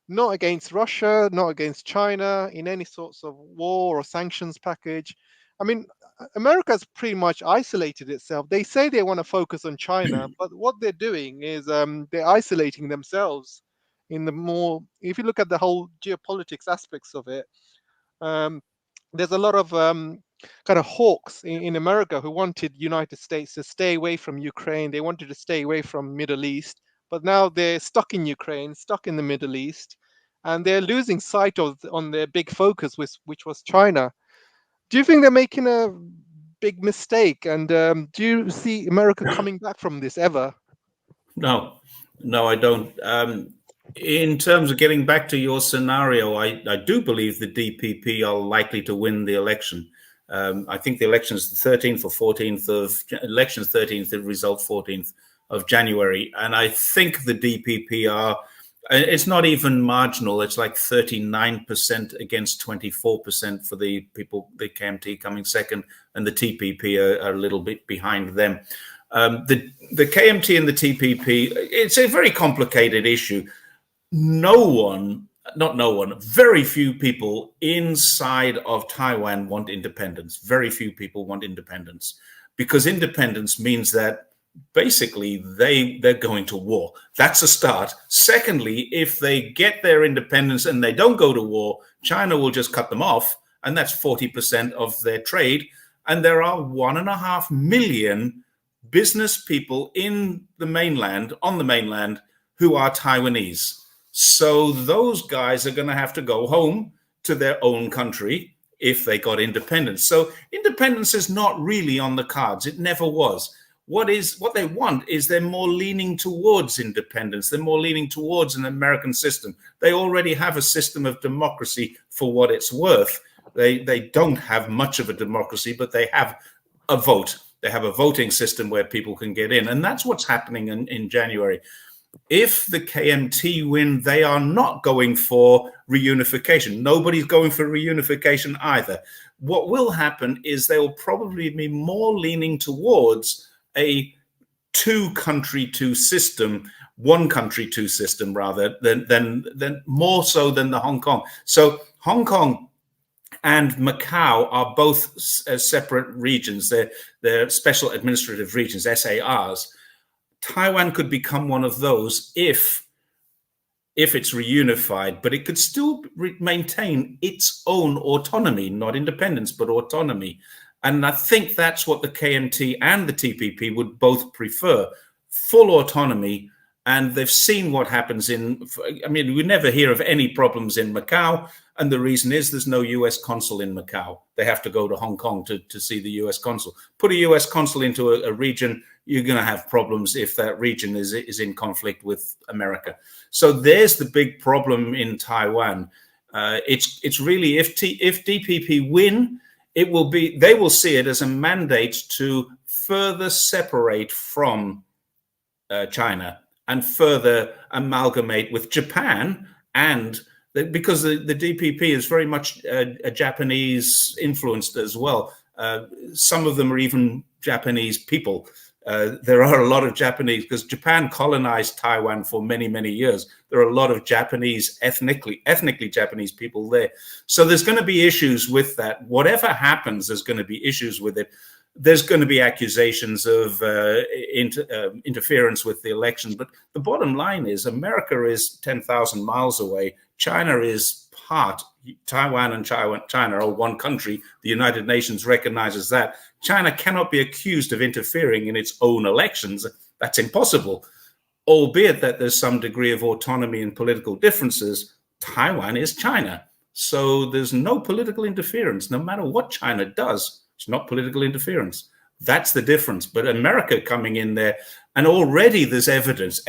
not against Russia, not against China, in any sorts of war or sanctions package. I mean, America's pretty much isolated itself. They say they want to focus on China, but what they're doing is they're isolating themselves in the more, if you look at the whole geopolitics aspects of it, there's a lot of kind of hawks in America who wanted United States to stay away from Ukraine. They wanted to stay away from Middle East, but now they're stuck in Ukraine, stuck in the Middle East, and they're losing sight of on their big focus, which was China. Do you think they're making a big mistake? And do you see America coming back from this ever?
No, I don't. In terms of getting back to your scenario, I do believe the DPP are likely to win the election. I think the election is the 13th or 14th of elections 13th, the result 14th of January, and I think the DPP are. It's not even marginal. It's like 39% against 24% for the people, the KMT coming second, and the TPP are a little bit behind them. The KMT and the TPP, it's a very complicated issue. Very few people inside of Taiwan want independence. Very few people want independence, because independence means that basically they're going to war. That's a start. Secondly, if they get their independence and they don't go to war, China will just cut them off, and that's 40% of their trade. And there are 1.5 million business people on the mainland, who are Taiwanese. So those guys are going to have to go home to their own country if they got independence. So independence is not really on the cards. It never was. What they want is they're more leaning towards independence. They're more leaning towards an American system. They already have a system of democracy for what it's worth. They don't have much of a democracy, but they have a vote. They have a voting system where people can get in. And that's what's happening in January. If the KMT win, they are not going for reunification. Nobody's going for reunification either. What will happen is they will probably be more leaning towards a one country, two system rather than more so than the Hong Kong. So Hong Kong and Macau are both separate regions. They're special administrative regions, SARs. Taiwan could become one of those if it's reunified, but it could still maintain its own autonomy, not independence, but autonomy. And I think that's what the KMT and the TPP would both prefer, full autonomy. And they've seen what happens we never hear of any problems in Macau. And the reason is there's no US consul in Macau. They have to go to Hong Kong to see the US consul. Put a US consul into a region, you're going to have problems if that region is in conflict with America. So there's the big problem in Taiwan. It's really, if DPP win, they will see it as a mandate to further separate from China and further amalgamate with Japan, and because the DPP is very much Japanese influenced as well. Some of them are even Japanese people. There are a lot of Japanese, because Japan colonized Taiwan for many, many years. There are a lot of Japanese, ethnically Japanese people there. So there's going to be issues with that. Whatever happens, there's going to be issues with it. There's going to be accusations of interference with the election. But the bottom line is America is 10,000 miles away. China is Taiwan and China are one country. The United Nations recognizes that. China cannot be accused of interfering in its own elections. That's impossible. Albeit that there's some degree of autonomy and political differences, Taiwan is China. So there's no political interference. No matter what China does, it's not political interference. That's the difference. But America coming in there, and already there's evidence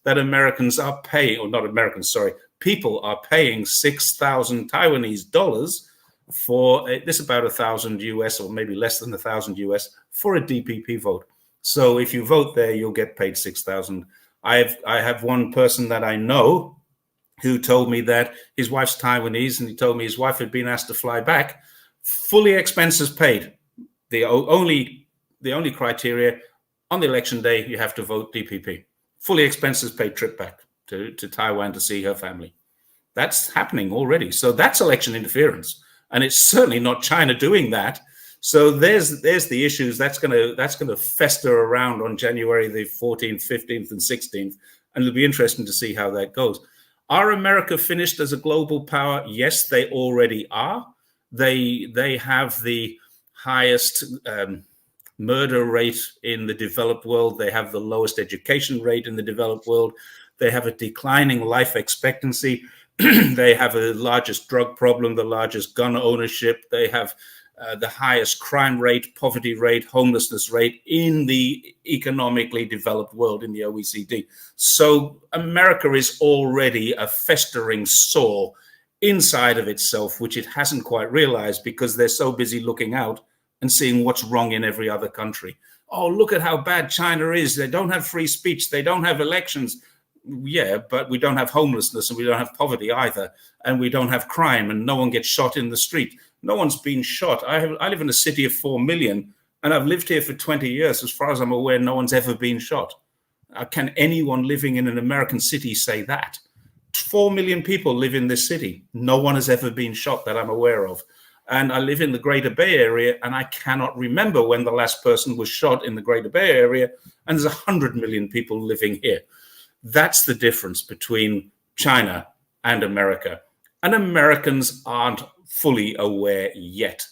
that Americans are paying, or not Americans, sorry, people are paying 6,000 Taiwanese dollars for this, about 1,000 US, or maybe less than 1,000 US, for a DPP vote. So if you vote there, you'll get paid 6,000. I have one person that I know who told me that his wife's Taiwanese, and he told me his wife had been asked to fly back, fully expenses paid. The only criteria on the election day, you have to vote DPP. Fully expenses paid trip back to Taiwan to see her family. That's happening already. So that's election interference, and it's certainly not China doing that. So there's the issues that's going to fester around on January the 14th, 15th, and 16th, and it'll be interesting to see how that goes. Are America finished as a global power? Yes, they already are. They have the highest murder rate in the developed world. They have the lowest education rate in the developed world. They have a declining life expectancy. They have the largest drug problem, the largest gun ownership. They have the highest crime rate, poverty rate, homelessness rate in the economically developed world in the OECD. So America is already a festering sore inside of itself, which it hasn't quite realized because they're so busy looking out and seeing what's wrong in every other country. Oh, look at how bad China is. They don't have free speech. They don't have elections. Yeah, but we don't have homelessness and we don't have poverty either. And we don't have crime and no one gets shot in the street. No one's been shot. I live in a city of 4 million and I've lived here for 20 years. As far as I'm aware, no one's ever been shot. Can anyone living in an American city say that? 4 million people live in this city. No one has ever been shot that I'm aware of. And I live in the Greater Bay Area, and I cannot remember when the last person was shot in the Greater Bay Area. And there's 100 million people living here. That's the difference between China and America. And Americans aren't fully aware yet,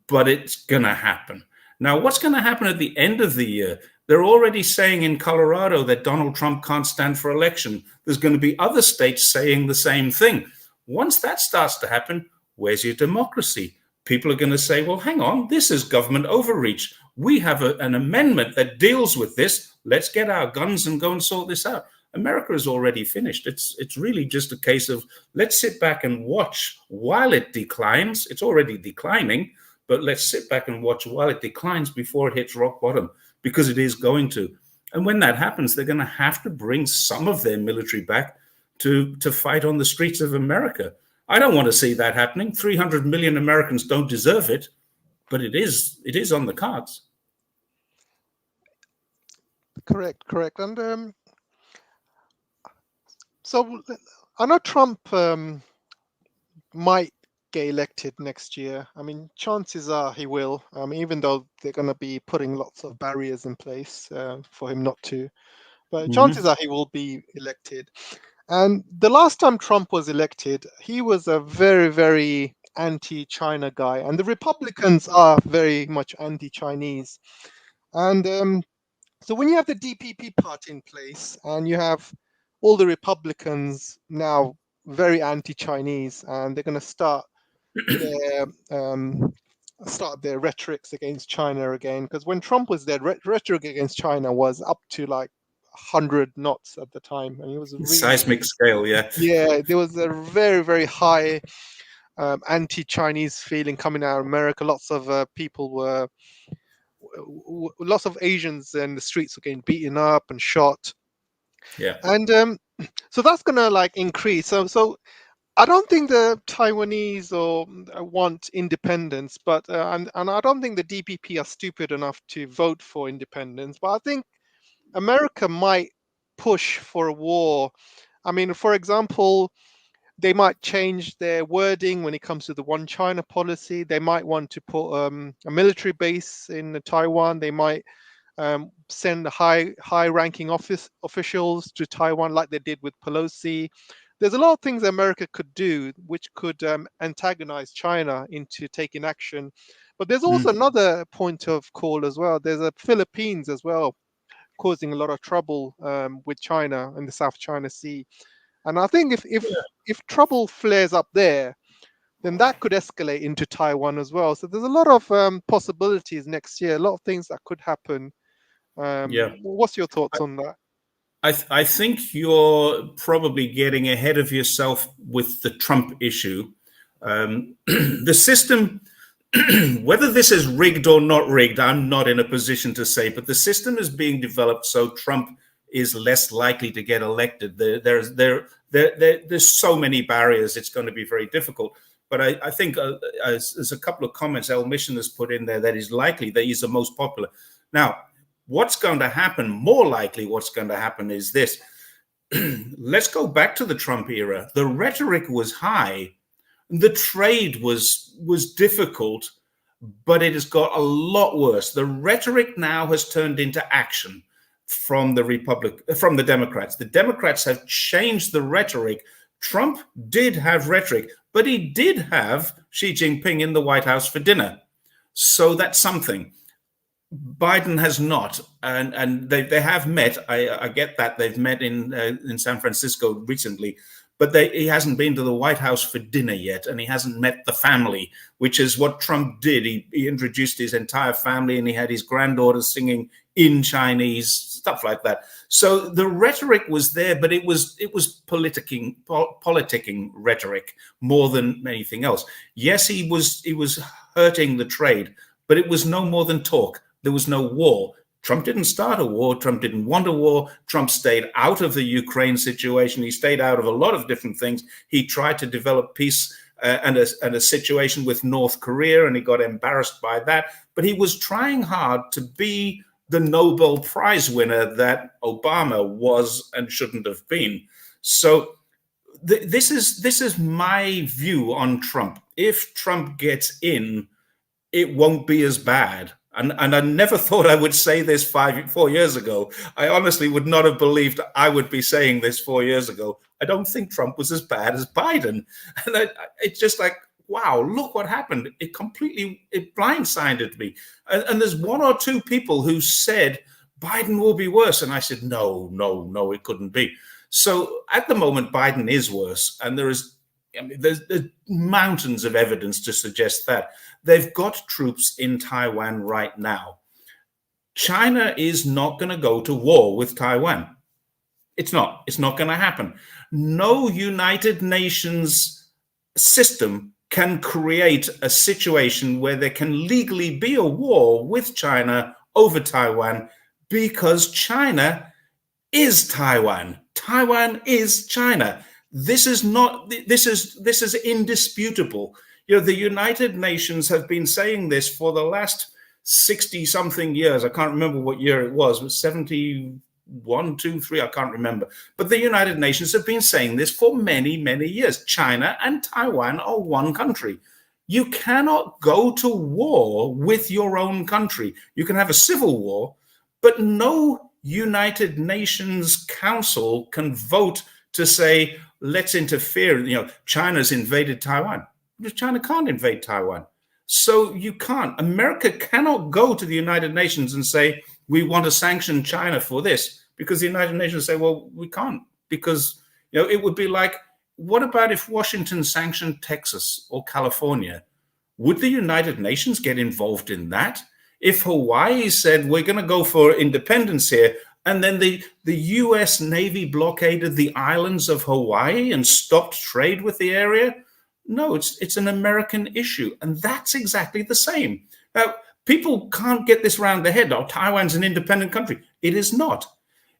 but it's going to happen. Now, what's going to happen at the end of the year? They're already saying in Colorado that Donald Trump can't stand for election. There's going to be other states saying the same thing. Once that starts to happen, where's your democracy? People are going to say, well, hang on, this is government overreach. We have an amendment that deals with this. Let's get our guns and go and sort this out. America is already finished. It's really just a case of let's sit back and watch while it declines. It's already declining, but let's sit back and watch while it declines before it hits rock bottom, because it is going to. And when that happens, they're going to have to bring some of their military back to fight on the streets of America. I don't want to see that happening. 300 million Americans don't deserve it, but it is on the cards.
Correct. And so I know Trump might get elected next year. I mean, chances are he will. Even though they're going to be putting lots of barriers in place for him not to, but chances are he will be elected. And the last time Trump was elected, he was a very, very anti-China guy, and the Republicans are very much anti-Chinese. And so when you have the DPP party in place, and you have all the Republicans now very anti-Chinese, and they're going to start their rhetorics against China again, because when Trump was there, rhetoric against China was up to like 100 knots at the time, and it was really
seismic scale.
Yeah, there was a very, very high anti-Chinese feeling coming out of America. Lots of lots of Asians in the streets were getting beaten up and shot.
Yeah,
and so that's gonna like increase. So I don't think the Taiwanese want independence, but and I don't think the DPP are stupid enough to vote for independence. But I think America might push for a war. I mean, for example, they might change their wording when it comes to the One China policy. They might want to put a military base in Taiwan. They might send high-ranking officials to Taiwan, like they did with Pelosi. There's a lot of things America could do which could antagonize China into taking action. But there's also another point of call as well. There's the Philippines as well, causing a lot of trouble with China in the South China Sea. And I think if trouble flares up there, then that could escalate into Taiwan as well. So there's a lot of possibilities next year, a lot of things that could happen. What's your thoughts on that?
I think you're probably getting ahead of yourself with the Trump issue. The system, whether this is rigged or not rigged, I'm not in a position to say, but the system is being developed so Trump is less likely to get elected. There's so many barriers, it's going to be very difficult. But I think there's a couple of comments El Mission has put in there that is likely that he's the most popular. Now, what's going to happen, more likely what's going to happen is this. Let's go back to the Trump era. The rhetoric was high. The trade was difficult, but it has got a lot worse. The rhetoric now has turned into action from the Democrats. The Democrats have changed the rhetoric. Trump did have rhetoric, but he did have Xi Jinping in the White House for dinner. So that's something. Biden has not, and they have met. I get that they've met in San Francisco recently, but he hasn't been to the White House for dinner yet, and he hasn't met the family, which is what Trump did. He introduced his entire family, and he had his granddaughter singing in Chinese, stuff like that. So the rhetoric was there, but it was politicking rhetoric more than anything else. Yes, he was hurting the trade, but it was no more than talk. There was no war. Trump didn't start a war. Trump didn't want a war. Trump stayed out of the Ukraine situation. He stayed out of a lot of different things. He tried to develop peace and a situation with North Korea, and he got embarrassed by that. But he was trying hard to be the Nobel Prize winner that Obama was and shouldn't have been. So this is my view on Trump. If Trump gets in, it won't be as bad. And I never thought I would say this 4 years ago. I honestly would not have believed I would be saying this 4 years ago. I don't think Trump was as bad as Biden. And it's just like, wow, look what happened. It blindsided me. And there's one or two people who said Biden will be worse. And I said, no, it couldn't be. So at the moment, Biden is worse. And there's mountains of evidence to suggest that. They've got troops in Taiwan right now. China is not going to go to war with Taiwan. It's not going to happen. No United Nations system can create a situation where there can legally be a war with China over Taiwan, because China is Taiwan. Taiwan is China. This is indisputable. The United Nations have been saying this for the last 60-something years. I can't remember what year it was. It was 71, 2, 3, I can't remember. But the United Nations have been saying this for many, many years. China and Taiwan are one country. You cannot go to war with your own country. You can have a civil war, but no United Nations Council can vote to say, let's interfere. China's invaded Taiwan. China can't invade Taiwan. So you can't. America cannot go to the United Nations and say, we want to sanction China for this, because the United Nations say, well, we can't, because it would be like, what about if Washington sanctioned Texas or California? Would the United Nations get involved in that? If Hawaii said, we're going to go for independence here, and then the US Navy blockaded the islands of Hawaii and stopped trade with the area? No, it's an American issue. And that's exactly the same. Now, people can't get this around their head. Oh, Taiwan's an independent country. It is not.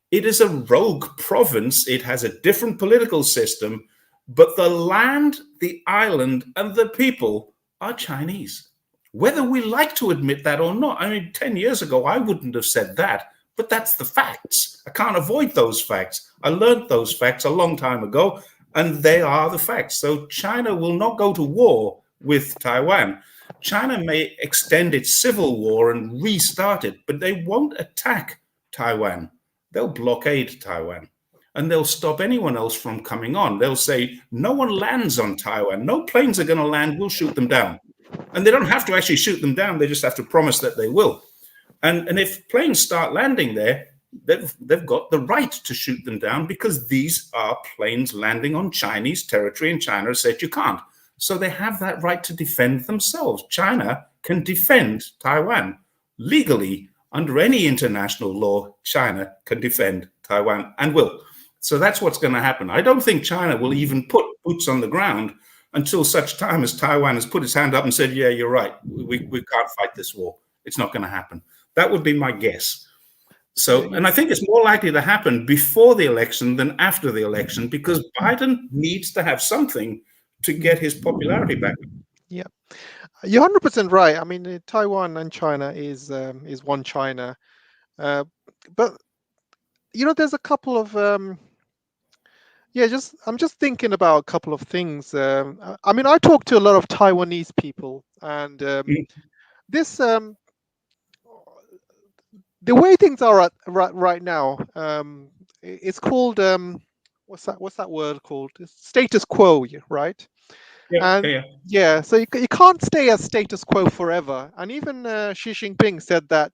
It is a rogue province. It has a different political system. But the land, the island, and the people are Chinese. Whether we like to admit that or not. I mean, 10 years ago, I wouldn't have said that. But that's the facts. I can't avoid those facts. I learned those facts a long time ago, and they are the facts. So China will not go to war with Taiwan. China may extend its civil war and restart it, but they won't attack Taiwan. They'll blockade Taiwan, and they'll stop anyone else from coming on. They'll say, no one lands on Taiwan. No planes are going to land. We'll shoot them down. And they don't have to actually shoot them down. They just have to promise that they will. And if planes start landing there, they've got the right to shoot them down, because these are planes landing on Chinese territory, and China has said you can't. So they have that right to defend themselves. China can defend Taiwan legally. Under any international law, China can defend Taiwan and will. So that's what's going to happen. I don't think China will even put boots on the ground until such time as Taiwan has put its hand up and said, yeah, you're right. We can't fight this war. It's not going to happen. That would be my guess. So, and I think it's more likely to happen before the election than after the election, because Biden needs to have something to get his popularity back.
Yeah, you're 100% right. I mean, Taiwan and China is one China, but there's a couple of I'm just thinking about a couple of things. I mean, I talk to a lot of Taiwanese people, and this the way things are right now, it's called what's that word called? It's status quo, right? So you can't stay as status quo forever. And even Xi Jinping said that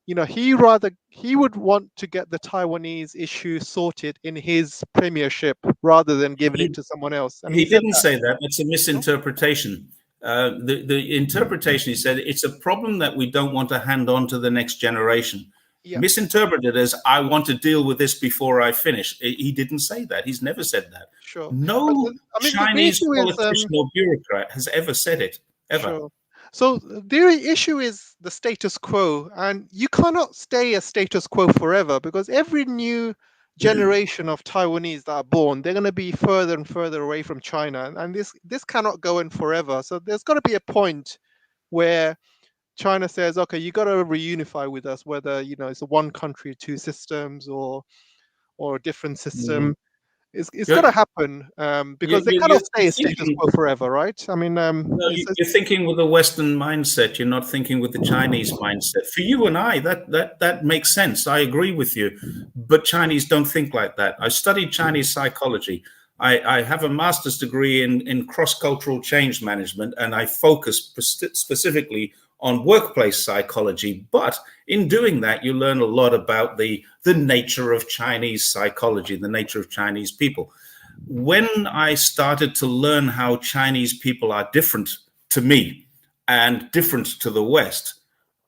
he would want to get the Taiwanese issue sorted in his premiership rather than giving it
He
to someone else. And he
he
said
didn't
that.
say that. It's a
No?
misinterpretation. The interpretation, he said, it's a problem that we don't want to hand on to the next generation.
Yeah,
Misinterpreted as I want to deal with this before I finish. He didn't say that. He's never said that.
sure. But
No
I mean, the
Chinese
issue is
politician or bureaucrat has ever said it, ever.
sure. So the issue is the status quo, and you cannot stay a status quo forever because every new generation of Taiwanese that are born, they're going to be further and further away from China, and this cannot go on forever. So there's got to be a point where China says, okay, you got to reunify with us, whether it's a one country, two systems, or a different system. It's got
You're,
to happen because they cannot stay
you're
a status
thinking.
quo forever, right? I mean,
No, you're thinking with a Western mindset. You're not thinking with the Chinese mindset. For you and I, that makes sense. I agree with you, but Chinese don't think like that. I studied Chinese psychology. I have a master's degree in cross-cultural change management, and I focus specifically on workplace psychology. But in doing that, you learn a lot about the nature of Chinese psychology, the nature of Chinese people. When I started to learn how Chinese people are different to me and different to the West,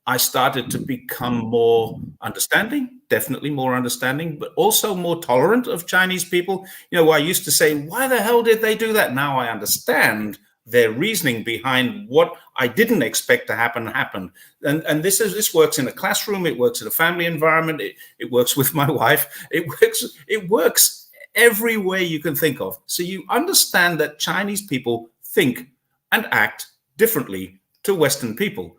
I started to become more understanding, definitely more understanding, but also more tolerant of Chinese people. I used to say, why the hell did they do that? Now I understand their reasoning behind what I didn't expect to happen happened. And this works in a classroom, it works in a family environment, it works with my wife, it works every way you can think of. So you understand that Chinese people think and act differently to Western people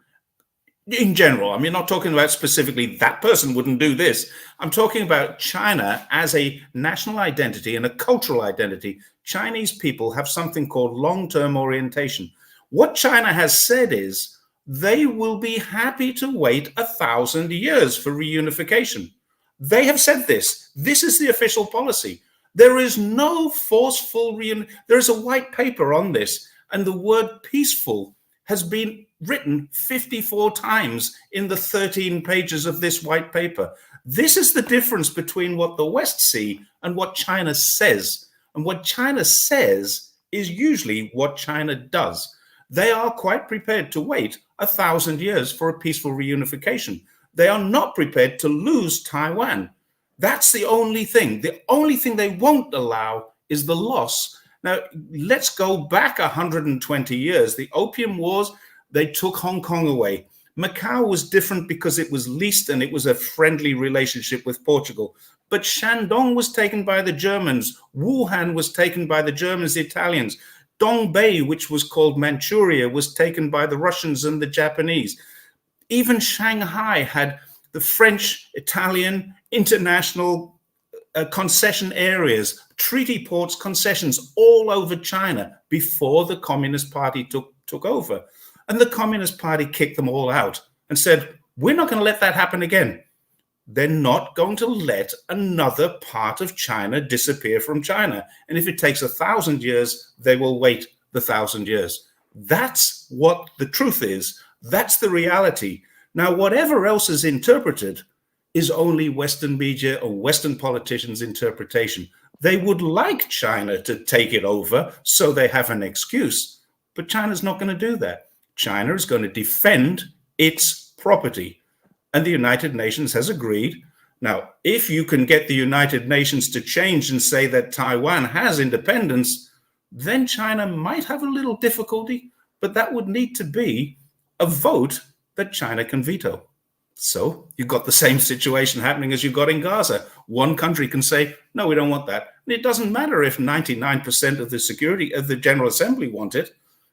in general. I mean, not talking about specifically that person wouldn't do this. I'm talking about China as a national identity and a cultural identity. Chinese people have something called long-term orientation. What China has said is they will be happy to wait 1,000 years for reunification. They have said this. This is the official policy. There is no forceful there is a white paper on this, and the word peaceful has been written 54 times in the 13 pages of this white paper. This is the difference between what the West see and what China says. And what China says is usually what China does. They are quite prepared to wait 1,000 years for a peaceful reunification. They are not prepared to lose Taiwan. That's the only thing. The only thing they won't allow is the loss. Now, let's go back 120 years. The Opium Wars, they took Hong Kong away. Macau was different because it was leased and it was a friendly relationship with Portugal. But Shandong was taken by the Germans. Wuhan was taken by the Germans, the Italians. Dongbei, which was called Manchuria, was taken by the Russians and the Japanese. Even Shanghai had the French, Italian, international concession areas, treaty ports, concessions all over China before the Communist Party took over. And the Communist Party kicked them all out and said, we're not going to let that happen again. They're not going to let another part of China disappear from China. And if it takes 1,000 years, they will wait the 1,000 years. That's what the truth is. That's the reality. Now, whatever else is interpreted is only Western media or Western politicians' interpretation. They would like China to take it over so they have an excuse, but China's not going to do that. China is going to defend its property, and the United Nations has agreed. Now, if you can get the United Nations to change and say that Taiwan has independence, then China might have a little difficulty, but that would need to be a vote that China can veto. So you've got the same situation happening as you've got in Gaza. One country can say, no, we don't want that. And it doesn't matter if 99% of the General Assembly want it.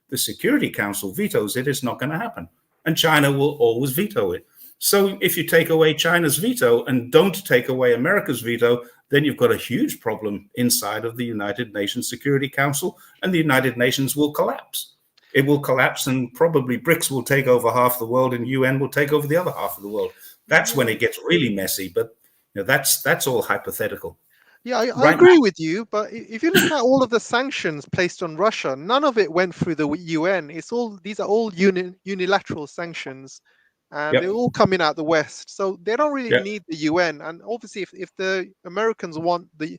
The Security Council vetoes it, it's not going to happen. And China will always veto it. So if you take away China's veto and don't take away America's veto, then you've got a huge problem inside of the United Nations Security Council, and the United Nations will collapse. It will collapse, and probably BRICS will take over half the world and UN will take over the other half of the world. That's when it gets really messy, but that's all hypothetical.
Yeah, I agree with you, but if you look at all of the sanctions placed on Russia, none of it went through the UN. These are all unilateral sanctions. and they're all coming out the West. So they don't really
Yeah.
need the UN. And obviously, if the Americans want the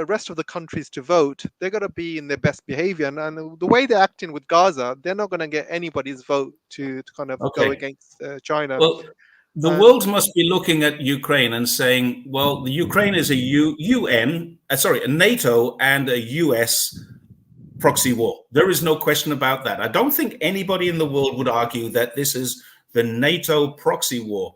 rest of the countries to vote, they're going to be in their best behavior. And the way they're acting with Gaza, they're not going to get anybody's vote to kind of go
Okay.
against China.
Well, the
And
world must be looking at Ukraine and saying, well, the Ukraine is a a NATO and a US proxy war. There is no question about that. I don't think anybody in the world would argue that this is the NATO proxy war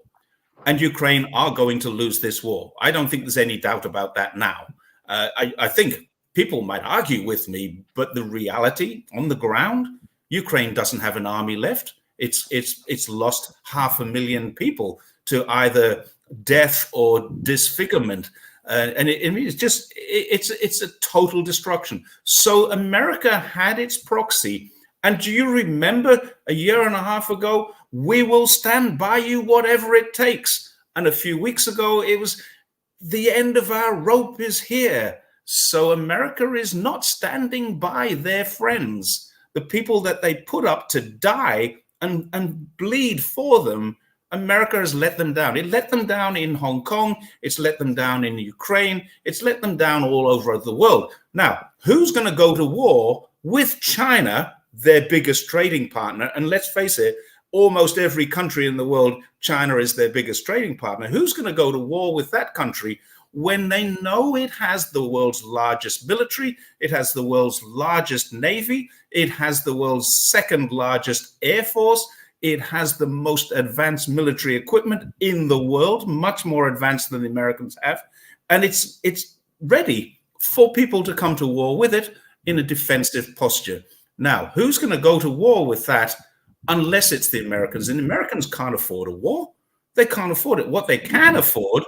and Ukraine are going to lose this war. I don't think there's any doubt about that now. I think people might argue with me, but the reality on the ground, Ukraine doesn't have an army left. It's lost 500,000 people to either death or disfigurement. It's a total destruction. So America had its proxy. And do you remember a year and a half ago, we will stand by you whatever it takes. And a few weeks ago, it was the end of our rope is here. So America is not standing by their friends, the people that they put up to die and bleed for them. America has let them down. It let them down in Hong Kong. It's let them down in Ukraine. It's let them down all over the world. Now, who's going to go to war with China, their biggest trading partner? And let's face it, almost every country in the world, China is their biggest trading partner. Who's going to go to war with that country when they know it has the world's largest military, it has the world's largest navy, it has the world's second largest air force, it has the most advanced military equipment in the world, much more advanced than the Americans have, and it's ready for people to come to war with it in a defensive posture. Now, who's going to go to war with that unless it's the Americans? And the Americans can't afford a war. They can't afford it. What they can afford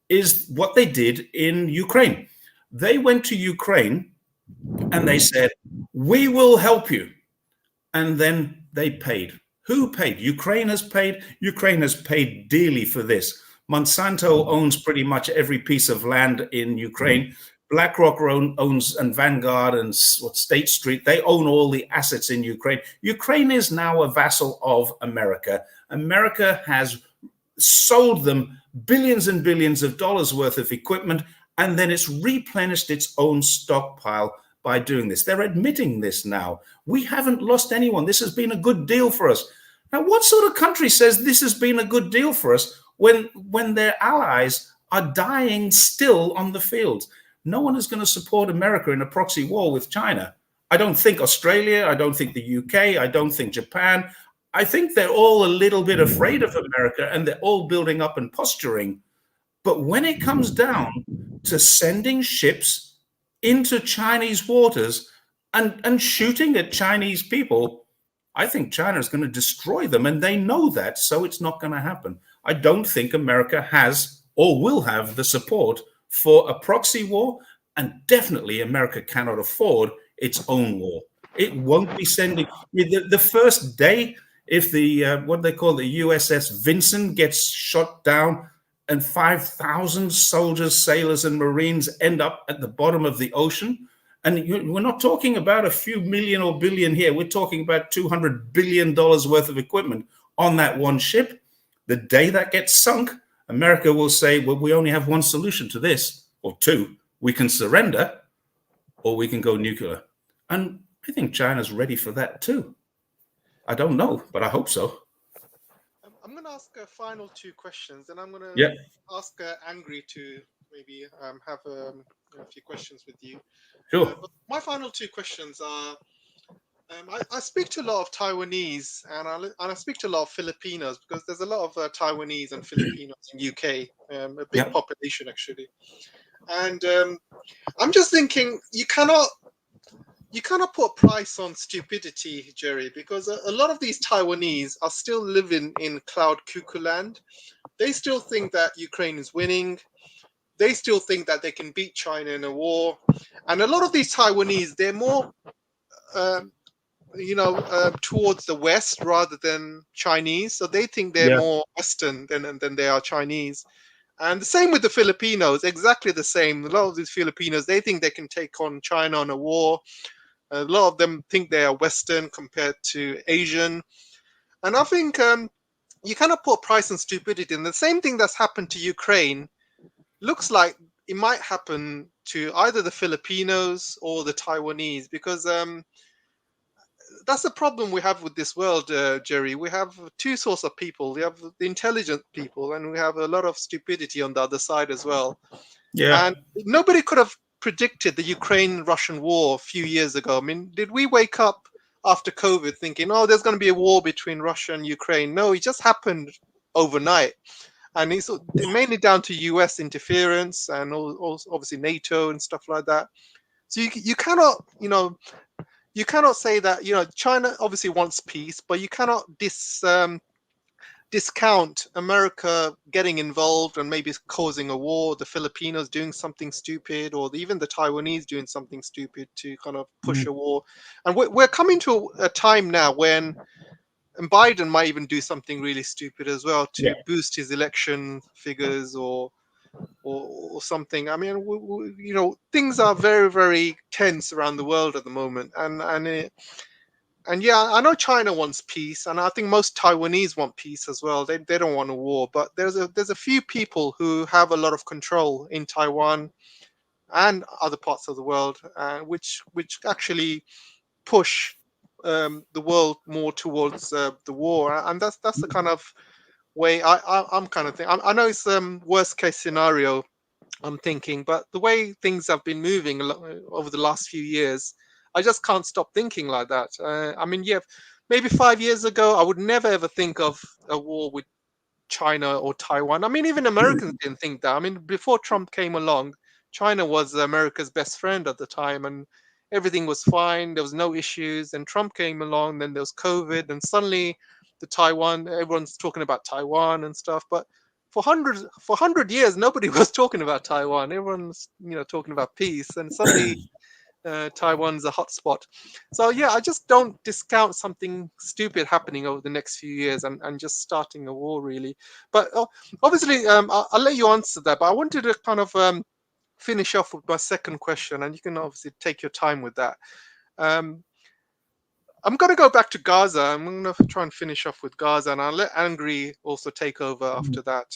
is what they did in Ukraine. They went to Ukraine and they said, we will help you. And then they paid. Who paid? Ukraine has paid. Ukraine has paid dearly for this. Monsanto owns pretty much every piece of land in Ukraine. BlackRock owns, and Vanguard and State Street, they own all the assets in Ukraine. Ukraine is now a vassal of America. America has sold them billions and billions of dollars worth of equipment, and then it's replenished its own stockpile by doing this. They're admitting this now. We haven't lost anyone. This has been a good deal for us. Now, what sort of country says this has been a good deal for us when their allies are dying still on the field? No one is going to support America in a proxy war with China. I don't think Australia, I don't think the UK, I don't think Japan. I think they're all a little bit afraid of America and they're all building up and posturing. But when it comes down to sending ships into Chinese waters and shooting at Chinese people, I think China is going to destroy them, and they know that, so it's not going to happen. I don't think America has or will have the support for a proxy war, and definitely America cannot afford its own war. It won't be sending the first day, if the what they call the USS Vinson gets shot down and 5,000 soldiers, sailors, and Marines end up at the bottom of the ocean. And we're not talking about a few million or billion here. We're talking about $200 billion worth of equipment on that one ship. The day that gets sunk, America will say, well, we only have one solution to this, or two. We can surrender, or we can go nuclear. And I think China's ready for that too. I don't know, but I hope so.
I'm going to ask a final two questions, and I'm going to ask Angry to maybe have a few questions with you.
Sure.
My final two questions are, I speak to a lot of Taiwanese and I speak to a lot of Filipinos, because there's a lot of Taiwanese and Filipinos in UK, a big population actually. And I'm just thinking, you cannot put a price on stupidity, Jerry, because a lot of these Taiwanese are still living in cloud cuckoo land. They still think that Ukraine is winning. They still think that they can beat China in a war. And a lot of these Taiwanese, they're more, towards the West rather than Chinese. So they think they're more Western than they are Chinese. And the same with the Filipinos, exactly the same. A lot of these Filipinos, they think they can take on China in a war. A lot of them think they are Western compared to Asian. And I think you cannot put a price on stupidity. And the same thing that's happened to Ukraine looks like it might happen to either the Filipinos or the Taiwanese, because that's the problem we have with this world, Jerry. We have two sorts of people. We have the intelligent people, and we have a lot of stupidity on the other side as well.
Yeah.
And nobody could have predicted the Ukraine-Russian war a few years ago. I mean, did we wake up after COVID thinking, oh, there's going to be a war between Russia and Ukraine? No, it just happened overnight. And it's mainly down to US interference and also obviously NATO and stuff like that. So you cannot, you cannot say that, China obviously wants peace, but you cannot discount America getting involved and maybe causing a war, the Filipinos doing something stupid, or even the Taiwanese doing something stupid to kind of push a war. And we're coming to a time now when, and Biden might even do something really stupid as well to boost his election figures or something. I mean, things are very, very tense around the world at the moment, and yeah, I know China wants peace, and I think most Taiwanese want peace as well. They don't want a war, but there's a few people who have a lot of control in Taiwan and other parts of the world, which actually push the world more towards the war, and that's the kind of way I'm kind of thinking. I know it's worst case scenario I'm thinking, but the way things have been moving over the last few years, I just can't stop thinking like that. I mean, yeah, maybe 5 years ago, I would never ever think of a war with China or Taiwan. I mean, even Americans didn't think that. I mean, before Trump came along, China was America's best friend at the time, and everything was fine. There was no issues. And Trump came along, then there was COVID, and suddenly everyone's talking about Taiwan and stuff. But for 100 years, nobody was talking about Taiwan. Everyone's talking about peace, and suddenly Taiwan's a hotspot. So yeah, I just don't discount something stupid happening over the next few years and just starting a war, really. But obviously, I'll let you answer that. But I wanted to kind of finish off with my second question, and you can obviously take your time with that. I'm going to go back to Gaza. I'm going to try and finish off with Gaza, and I'll let Angry also take over after that.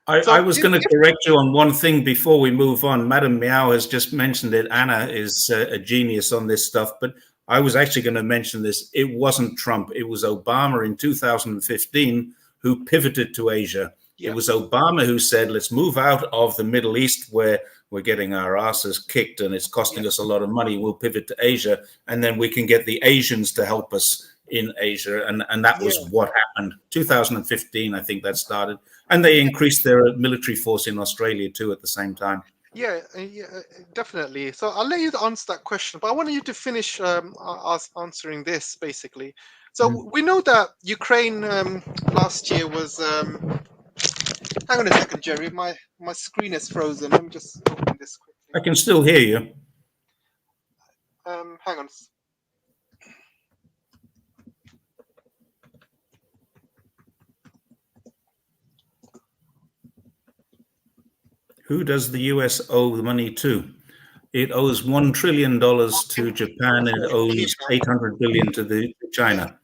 I was going to correct you on one thing before we move on. Madam Meow has just mentioned it. Anna is a genius on this stuff, but I was actually going to mention this. It wasn't Trump. It was Obama in 2015 who pivoted to Asia. It was Obama who said, let's move out of the Middle East where we're getting our asses kicked and it's costing us a lot of money. We'll pivot to Asia, and then we can get the Asians to help us in Asia. And that was what happened. 2015, I think that started. And they increased their military force in Australia too at the same time.
Yeah, definitely. So I'll let you answer that question, but I want you to finish us answering this basically. So we know that Ukraine last year was. Hang on a second, Jerry. My screen is frozen. Let me just open this quickly.
I can still hear you.
Hang on.
Who does the US owe the money to? It owes $1 trillion to Japan, and it owes $800 billion to China.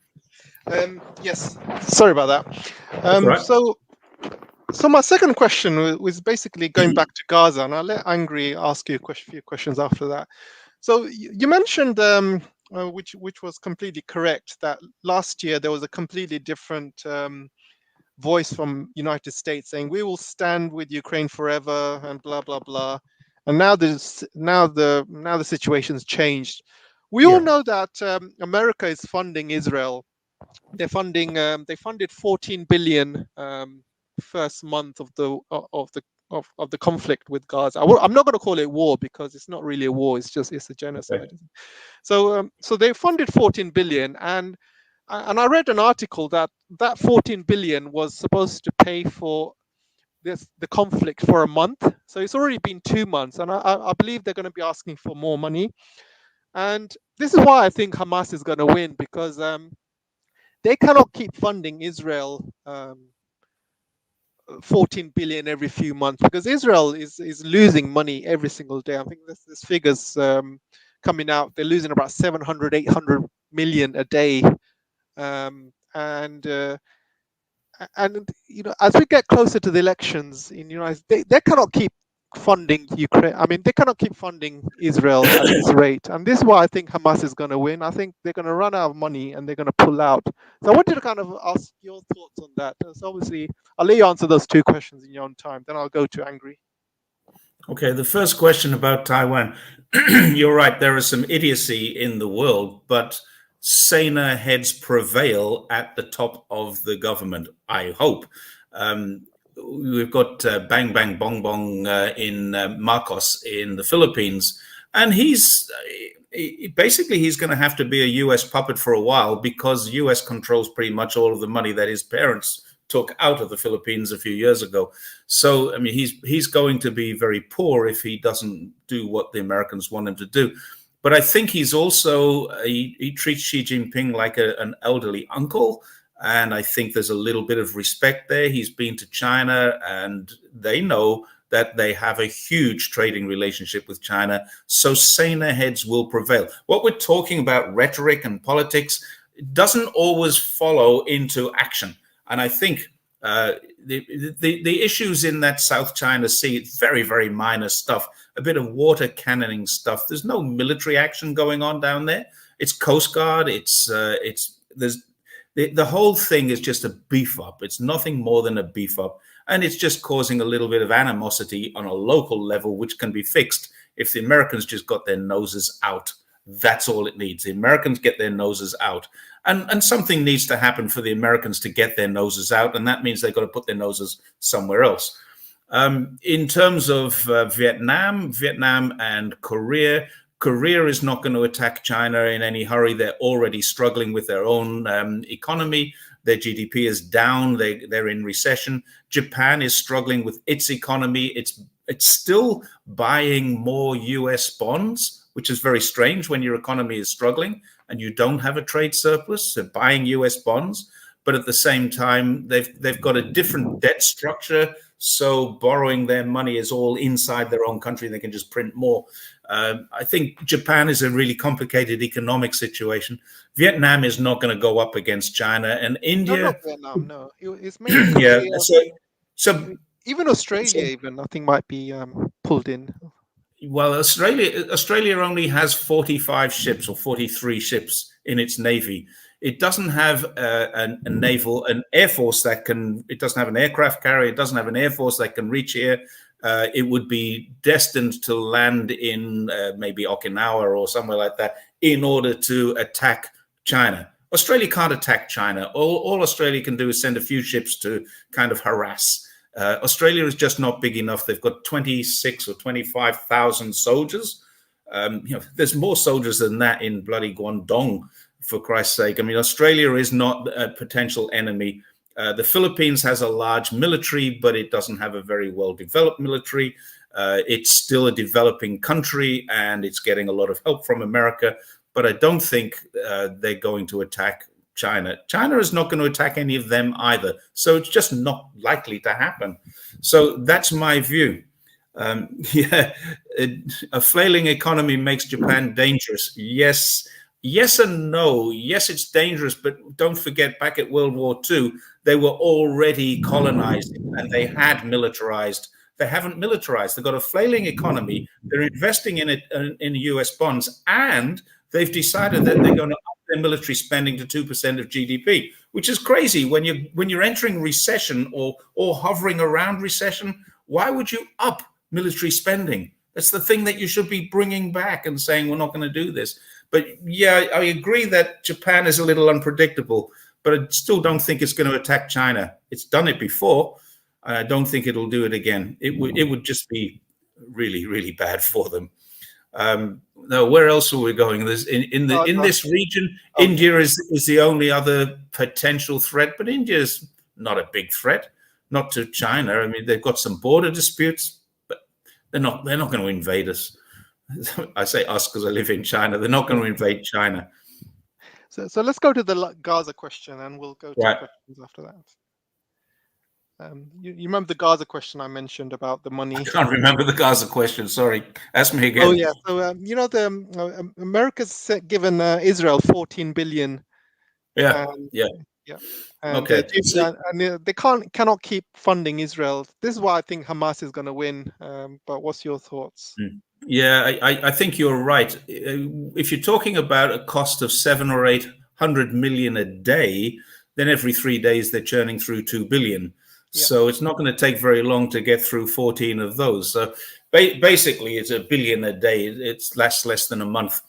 Yes. Sorry about that.
Right.
So my second question was basically going back to Gaza, and I'll let Angry ask you a few questions after that. So you mentioned, which was completely correct, that last year there was a completely different voice from United States saying we will stand with Ukraine forever and blah blah blah. And now the situation's changed. We all know that America is funding Israel. They're funding. They funded 14 billion first month of the conflict with Gaza. I'm not going to call it war because it's not really a war. It's a genocide. Okay. So they funded 14 billion, and I read an article that 14 billion was supposed to pay for the conflict for a month. So it's already been 2 months, and I believe they're going to be asking for more money. And this is why I think Hamas is going to win, because they cannot keep funding Israel 14 billion every few months, because Israel is losing money every single day. I think this figures coming out. They're losing about 700, 800 million a day. And And as we get closer to the elections in the United States, they cannot keep funding Ukraine. I mean, they cannot keep funding Israel at this rate. And this is why I think Hamas is going to win. I think they're going to run out of money and they're going to pull out. So I wanted to kind of ask your thoughts on that. So obviously, I'll let you answer those two questions in your own time. Then I'll go to Angry.
Okay, the first question about Taiwan. You're right, there is some idiocy in the world, but saner heads prevail at the top of the government, I hope. We've got Bang Bang Bong Bong in Marcos in the Philippines, and he's going to have to be a US puppet for a while because US controls pretty much all of the money that his parents took out of the Philippines a few years ago. So, I mean, he's going to be very poor if he doesn't do what the Americans want him to do. But I think he's also, he treats Xi Jinping like an elderly uncle. And I think there's a little bit of respect there. He's been to China and they know that they have a huge trading relationship with China. So saner heads will prevail. What we're talking about, rhetoric and politics, doesn't always follow into action. And I think the issues in that South China Sea, very, very minor stuff, a bit of water cannoning stuff. There's no military action going on down there. It's Coast Guard. The whole thing is just a beef up. It's nothing more than a beef up. And it's just causing a little bit of animosity on a local level, which can be fixed if the Americans just got their noses out. That's all it needs. The Americans get their noses out. And something needs to happen for the Americans to get their noses out. And that means they've got to put their noses somewhere else. In terms of Vietnam and Korea is not going to attack China in any hurry. They're already struggling with their own economy. Their GDP is down. They're in recession. Japan is struggling with its economy. It's still buying more US bonds, which is very strange when your economy is struggling and you don't have a trade surplus. They're buying US bonds, but at the same time, they've got a different debt structure. So borrowing their money is all inside their own country. They can just print more. I think Japan is a really complicated economic situation. Vietnam is not going to go up against China, and India.
Not Vietnam, no. It's mainly
yeah. So
even Australia, even I think might be pulled in.
Well, Australia only has 45 ships or 43 ships in its navy. It doesn't have an air force that can. It doesn't have an aircraft carrier. It doesn't have an air force that can reach here. It would be destined to land in maybe Okinawa or somewhere like that in order to attack China. Australia can't attack China. All Australia can do is send a few ships to kind of harass. Australia is just not big enough. They've got 26 or 25,000 soldiers. There's more soldiers than that in bloody Guangdong, for Christ's sake. I mean, Australia is not a potential enemy. The Philippines has a large military, but it doesn't have a very well-developed military. It's still a developing country, and it's getting a lot of help from America. But I don't think they're going to attack China. China is not going to attack any of them either. So it's just not likely to happen. So that's my view. A flailing economy makes Japan dangerous. Yes and no. Yes, it's dangerous, but don't forget back at World War II, they were already colonized and they had militarized. They haven't militarized. They've got a flailing economy. They're investing in it in US bonds, and they've decided that they're going to up their military spending to 2% of GDP, which is crazy. When you're entering recession or hovering around recession, why would you up military spending? That's the thing that you should be bringing back and saying we're not going to do this. But yeah, I agree that Japan is a little unpredictable, but I still don't think it's going to attack China. It's done it before. I don't think it'll do it again. It would just be really, really bad for them. No, where else are we going? There's in this region, India is the only other potential threat, but India is not a big threat, not to China. I mean, they've got some border disputes, but they're not going to invade us. I say us because I live in China. They're not going to invade China.
So let's go to the Gaza question, and we'll go to questions after that. You remember the Gaza question I mentioned about the money?
I can't remember the Gaza question. Sorry, ask me again.
Oh yeah. So America's given Israel 14 billion.
Yeah.
Yeah, and
Okay. So,
they cannot keep funding Israel. This is why I think Hamas is going to win. But what's your thoughts?
yeah, I think you're right. If you're talking about a cost of 700 or 800 million a day, then every 3 days they're churning through 2 billion.
Yeah,
So it's not going to take very long to get through 14 of those. So basically, it's 1 billion a day. It's less than a month,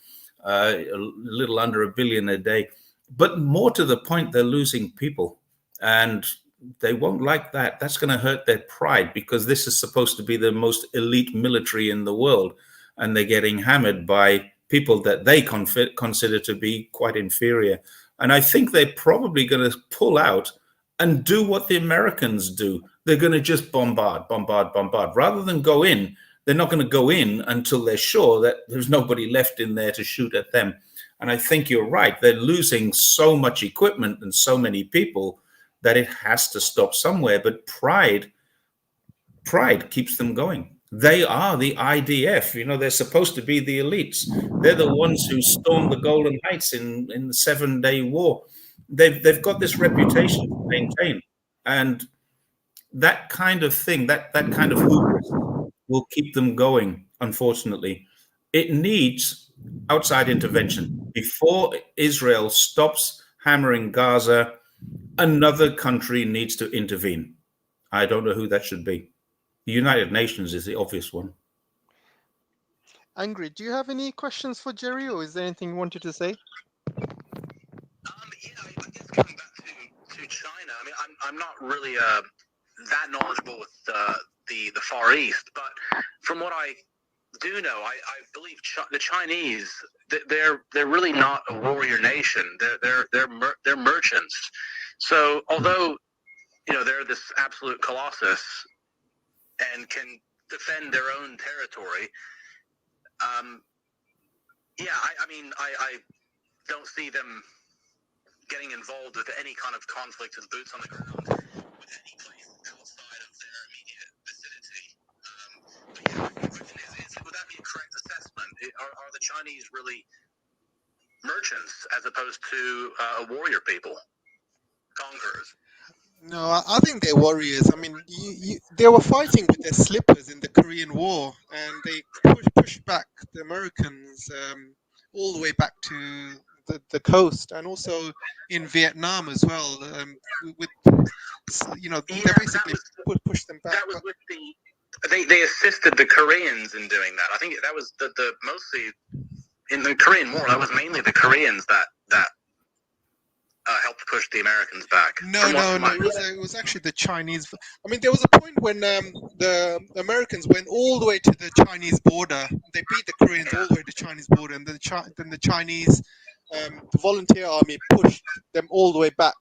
a little under 1 billion a day. But more to the point, they're losing people, and they won't like that. That's going to hurt their pride, because this is supposed to be the most elite military in the world, and they're getting hammered by people that they consider to be quite inferior. And I think they're probably going to pull out and do what the Americans do. They're going to just bombard, bombard, bombard. Rather than go in, they're not going to go in until they're sure that there's nobody left in there to shoot at them. And I think you're right. They're losing so much equipment and so many people that it has to stop somewhere. But pride keeps them going. They are the IDF. They're supposed to be the elites. They're the ones who stormed the Golden Heights in the 7-day war. They've got this reputation to maintain, and that kind of thing, that kind of hubris, will keep them going. Unfortunately, it needs outside intervention before Israel stops hammering Gaza. Another country needs to intervene. I don't know who that should be. The United Nations is the obvious one.
Angry, do you have any questions for Jerry, or is there anything you wanted to say?
Yeah, I guess coming back to China, I mean, I'm not really that knowledgeable with the Far East, but from what I do know, I believe the Chinese, they're really not a warrior nation. They're merchants. So although they're this absolute colossus and can defend their own territory, I don't see them getting involved with any kind of conflict with boots on the ground with any place outside of their immediate vicinity. But yeah, my question is would that be a correct assessment? Are the Chinese really merchants as opposed to a warrior people, conquerors?
No, I think they're warriors. I mean, they were fighting with their slippers in the Korean War, and they pushed back the Americans all the way back to the coast, and also in Vietnam as well. With they basically pushed them back.
That was with they assisted the Koreans in doing that. I think that was the mostly in the Korean War. That was mainly the Koreans that helped push the Americans back.
No. It was actually the Chinese. I mean, there was a point when the Americans went all the way to the Chinese border. They beat the Koreans all the way to the Chinese border, and then the Chinese, the volunteer army, pushed them all the way back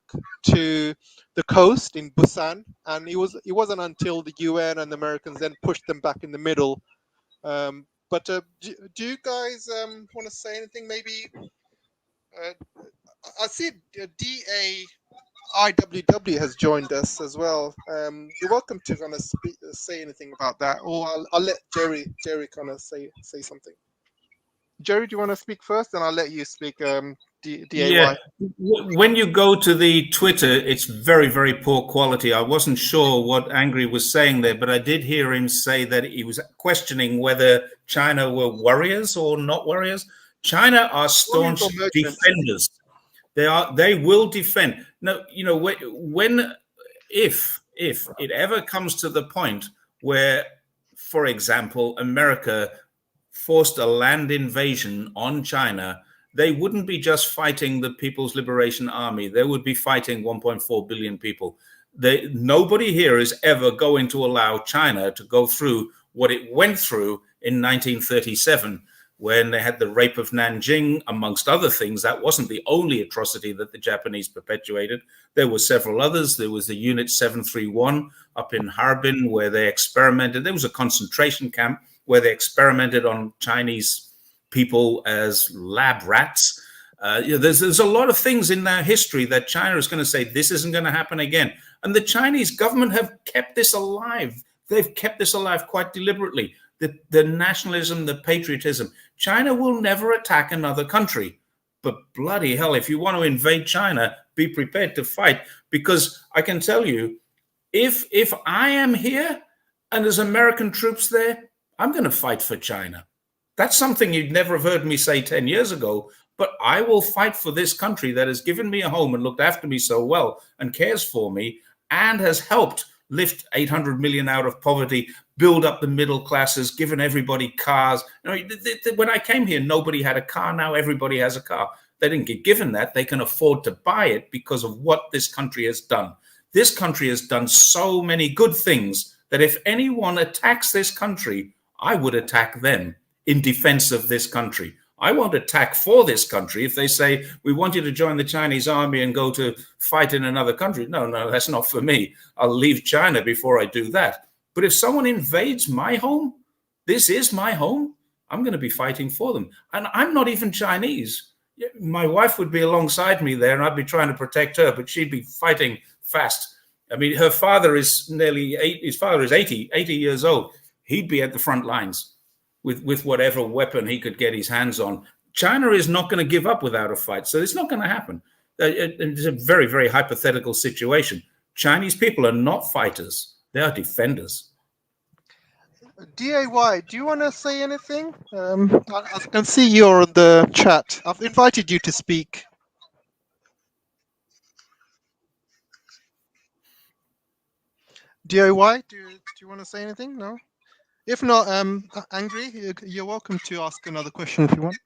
to the coast in Busan. And it wasn't until the UN and the Americans then pushed them back in the middle. But do you guys want to say anything? Maybe. I see DAIWW has joined us as well. You're welcome to kind of say anything about that, or I'll let Jerry kind of say something. Jerry, do you want to speak first, and I'll let you speak. DAY.
Yeah. When you go to the Twitter, it's very, very poor quality. I wasn't sure what Angry was saying there, but I did hear him say that he was questioning whether China were warriors or not warriors. China are staunch defenders. They will defend. No, if it ever comes to the point where, for example, America forced a land invasion on China, they wouldn't be just fighting the People's Liberation Army. They would be fighting 1.4 billion people. Nobody here is ever going to allow China to go through what it went through in 1937, when they had the rape of Nanjing, amongst other things. That wasn't the only atrocity that the Japanese perpetuated. There were several others. There was the Unit 731 up in Harbin, where they experimented. There was a concentration camp where they experimented on Chinese people as lab rats. There's a lot of things in their history that China is going to say, this isn't going to happen again. And the Chinese government have kept this alive. They've kept this alive quite deliberately. The nationalism, the patriotism. China will never attack another country, But bloody hell, if you want to invade China, be prepared to fight, because I can tell you, if I am here and there's American troops there, I'm going to fight for China. That's something you'd never have heard me say 10 years ago, but I will fight for this country that has given me a home and looked after me so well and cares for me and has helped lift 800 million out of poverty, build up the middle classes, given everybody cars. When I came here, nobody had a car. Now everybody has a car. They didn't get given that. They can afford to buy it because of what this country has done. This country has done so many good things that if anyone attacks this country, I would attack them in defense of this country. I won't attack for this country if they say, we want you to join the Chinese army and go to fight in another country. No, that's not for me. I'll leave China before I do that. But if someone invades my home, this is my home, I'm going to be fighting for them. And I'm not even Chinese. My wife would be alongside me there and I'd be trying to protect her, but she'd be fighting fast. I mean, her father is his father is 80 years old. He'd be at the front lines with whatever weapon he could get his hands on. China is not going to give up without a fight. So it's not going to happen. It's a very, very hypothetical situation. Chinese people are not fighters. They are defenders.
DAY, do you want to say anything? I can see you're in the chat. I've invited you to speak. DAY, do you want to say anything? No? If not, Angry, you're welcome to ask another question if you want.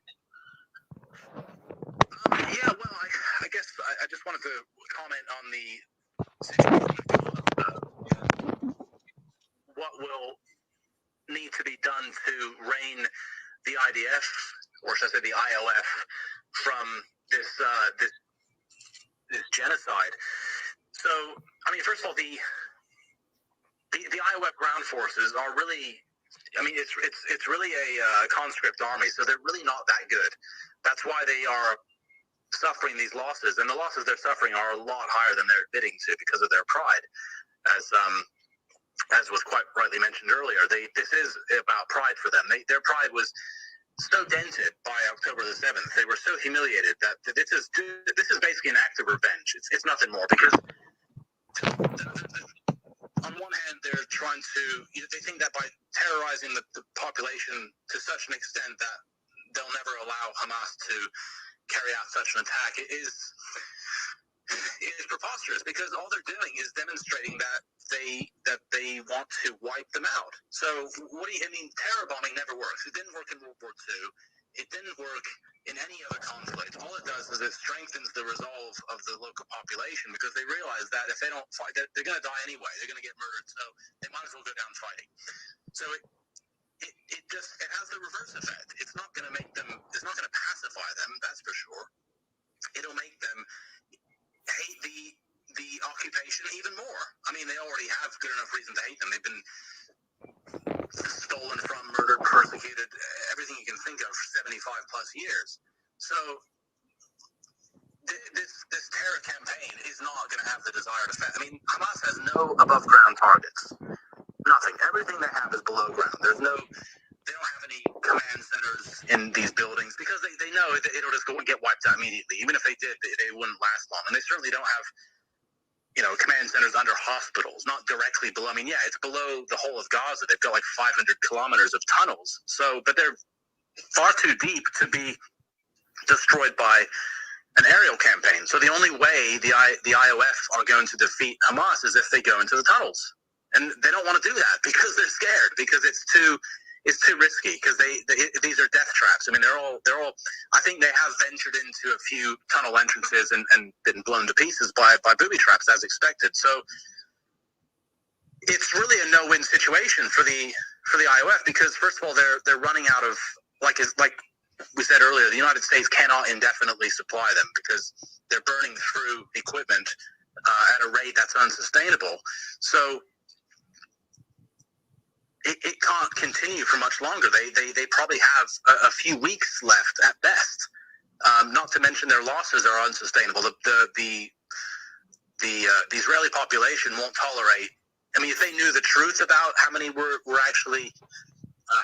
Yeah, well, I guess I just wanted to comment on the situation. What will need to be done to rein the IDF, or should I say the IOF, from this genocide? So, I mean, first of all, the IOF ground forces are really, I mean, it's really a conscript army, so they're really not that good. That's why they are suffering these losses, and the losses they're suffering are a lot higher than they're admitting to because of their pride, as was quite rightly mentioned earlier. This is about pride for them. Their pride was so dented by October the 7th. They were so humiliated that this is basically an act of revenge. It's nothing more, because on one hand, they're trying to, they think that by terrorizing the population to such an extent that they'll never allow Hamas to carry out such an attack. It is preposterous, because all they're doing is demonstrating that they want to wipe them out. So terror bombing never works. It didn't work in World War II. It didn't work in any other conflict. All it does is it strengthens the resolve of the local population, because they realize that if they don't fight, they're going to die anyway. They're going to get murdered, so they might as well go down fighting. So it has the reverse effect. It's not going to pacify them, that's for sure. It'll make them hate the occupation even more. I mean, they already have good enough reason to hate them. They've been stolen from, murdered, persecuted, everything you can think of for 75 plus years. So this terror campaign is not going to have the desired effect. I mean, Hamas has no above ground targets. Nothing. Everything they have is below ground. They don't have any command centers in these buildings, because they know it'll just go and get wiped out immediately. Even if they did, they wouldn't last long. And they certainly don't have, command centers under hospitals, not directly below. I mean, yeah, it's below the whole of Gaza. They've got like 500 kilometers of tunnels. So, but they're far too deep to be destroyed by an aerial campaign. So the only way the IOF are going to defeat Hamas is if they go into the tunnels. And they don't want to do that because they're scared, because it's too risky, because these are death traps. I mean, they're all. I think they have ventured into a few tunnel entrances and been blown to pieces by booby traps, as expected. So it's really a no-win situation for the IOF, because first of all, they're running out of, like we said earlier, the United States cannot indefinitely supply them, because they're burning through equipment at a rate that's unsustainable. So it can't continue for much longer. They probably have a few weeks left at best. Not to mention their losses are unsustainable. The Israeli population won't tolerate. I mean, if they knew the truth about how many were actually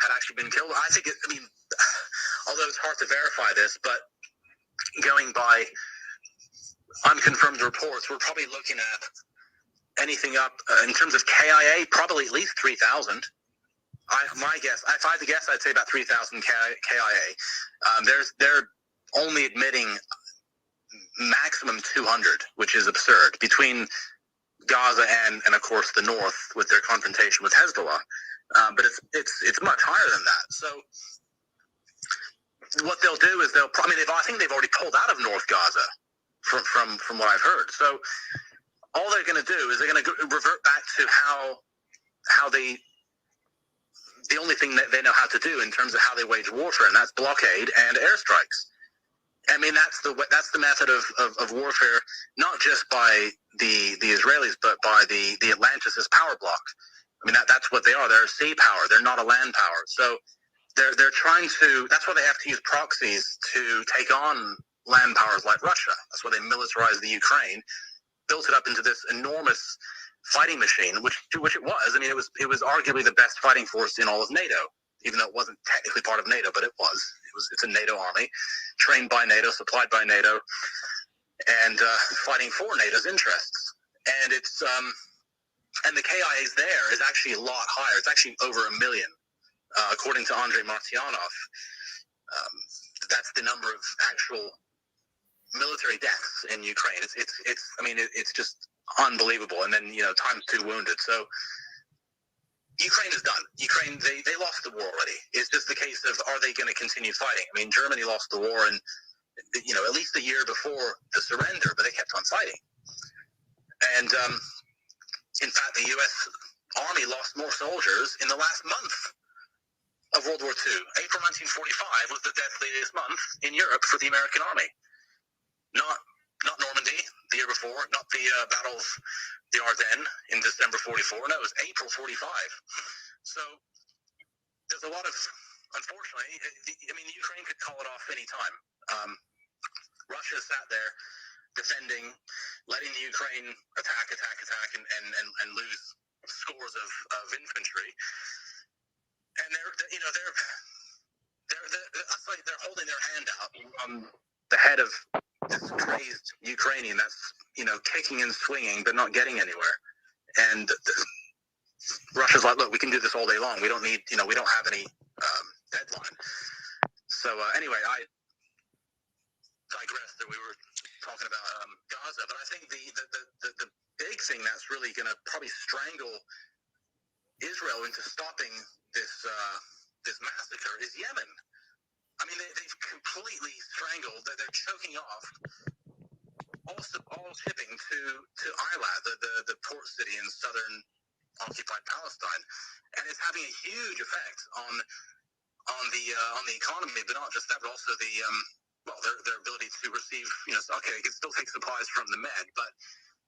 had actually been killed, I think. Although it's hard to verify this, but going by unconfirmed reports, we're probably looking at anything up in terms of KIA, probably at least 3,000. My guess, if I had to guess, I'd say about 3,000 KIA. They're only admitting maximum 200, which is absurd, between Gaza and of course the north with their confrontation with Hezbollah. But it's much higher than that. So what they'll do is I think they've already pulled out of North Gaza from what I've heard. So all they're going to do is they're going to revert back to how the only thing that they know how to do in terms of how they wage warfare, and that's blockade and airstrikes. I mean, that's the method of warfare, not just by the Israelis, but by the Atlantis' power bloc. I mean, that's what they are. They're a sea power. They're not a land power. So they're trying to. That's why they have to use proxies to take on land powers like Russia. That's why they militarized the Ukraine, built it up into this enormous fighting machine, which it was. I mean, it was arguably the best fighting force in all of NATO, even though it wasn't technically part of NATO, but it was. It's a NATO army, trained by NATO, supplied by NATO, and fighting for NATO's interests. And it's and the KIAs there is actually a lot higher. It's actually over 1 million, according to Andrei Martyanov. That's the number of actual military deaths in Ukraine. It's just unbelievable. And then times 2 wounded. So Ukraine is done. Ukraine, they lost the war already. It's just the case of, are they going to continue fighting? I mean, Germany lost the war and at least a year before the surrender, but they kept on fighting. And in fact, the U.S. Army lost more soldiers in the last month of World War II. April 1945 was the deadliest month in Europe for the American Army. Not Normandy the year before, not the Battle of the Ardennes in December 44. No, it was April 45. So there's a lot of, unfortunately, Ukraine could call it off any time. Russia sat there defending, letting the Ukraine attack, and lose scores of infantry. And they're holding their hand out on the head of this crazed Ukrainian that's kicking and swinging but not getting anywhere. And Russia's like, look, we can do this all day long. We don't need, we don't have any deadline. So anyway, I digressed that we were talking about Gaza, but I think the big thing that's really going to probably strangle Israel into stopping this massacre is Yemen. I mean, they've completely strangled. They're choking off all shipping to Eilat, the port city in southern occupied Palestine, and it's having a huge effect on the economy. But not just that, but also their ability to receive. Okay, they can still take supplies from the Med, but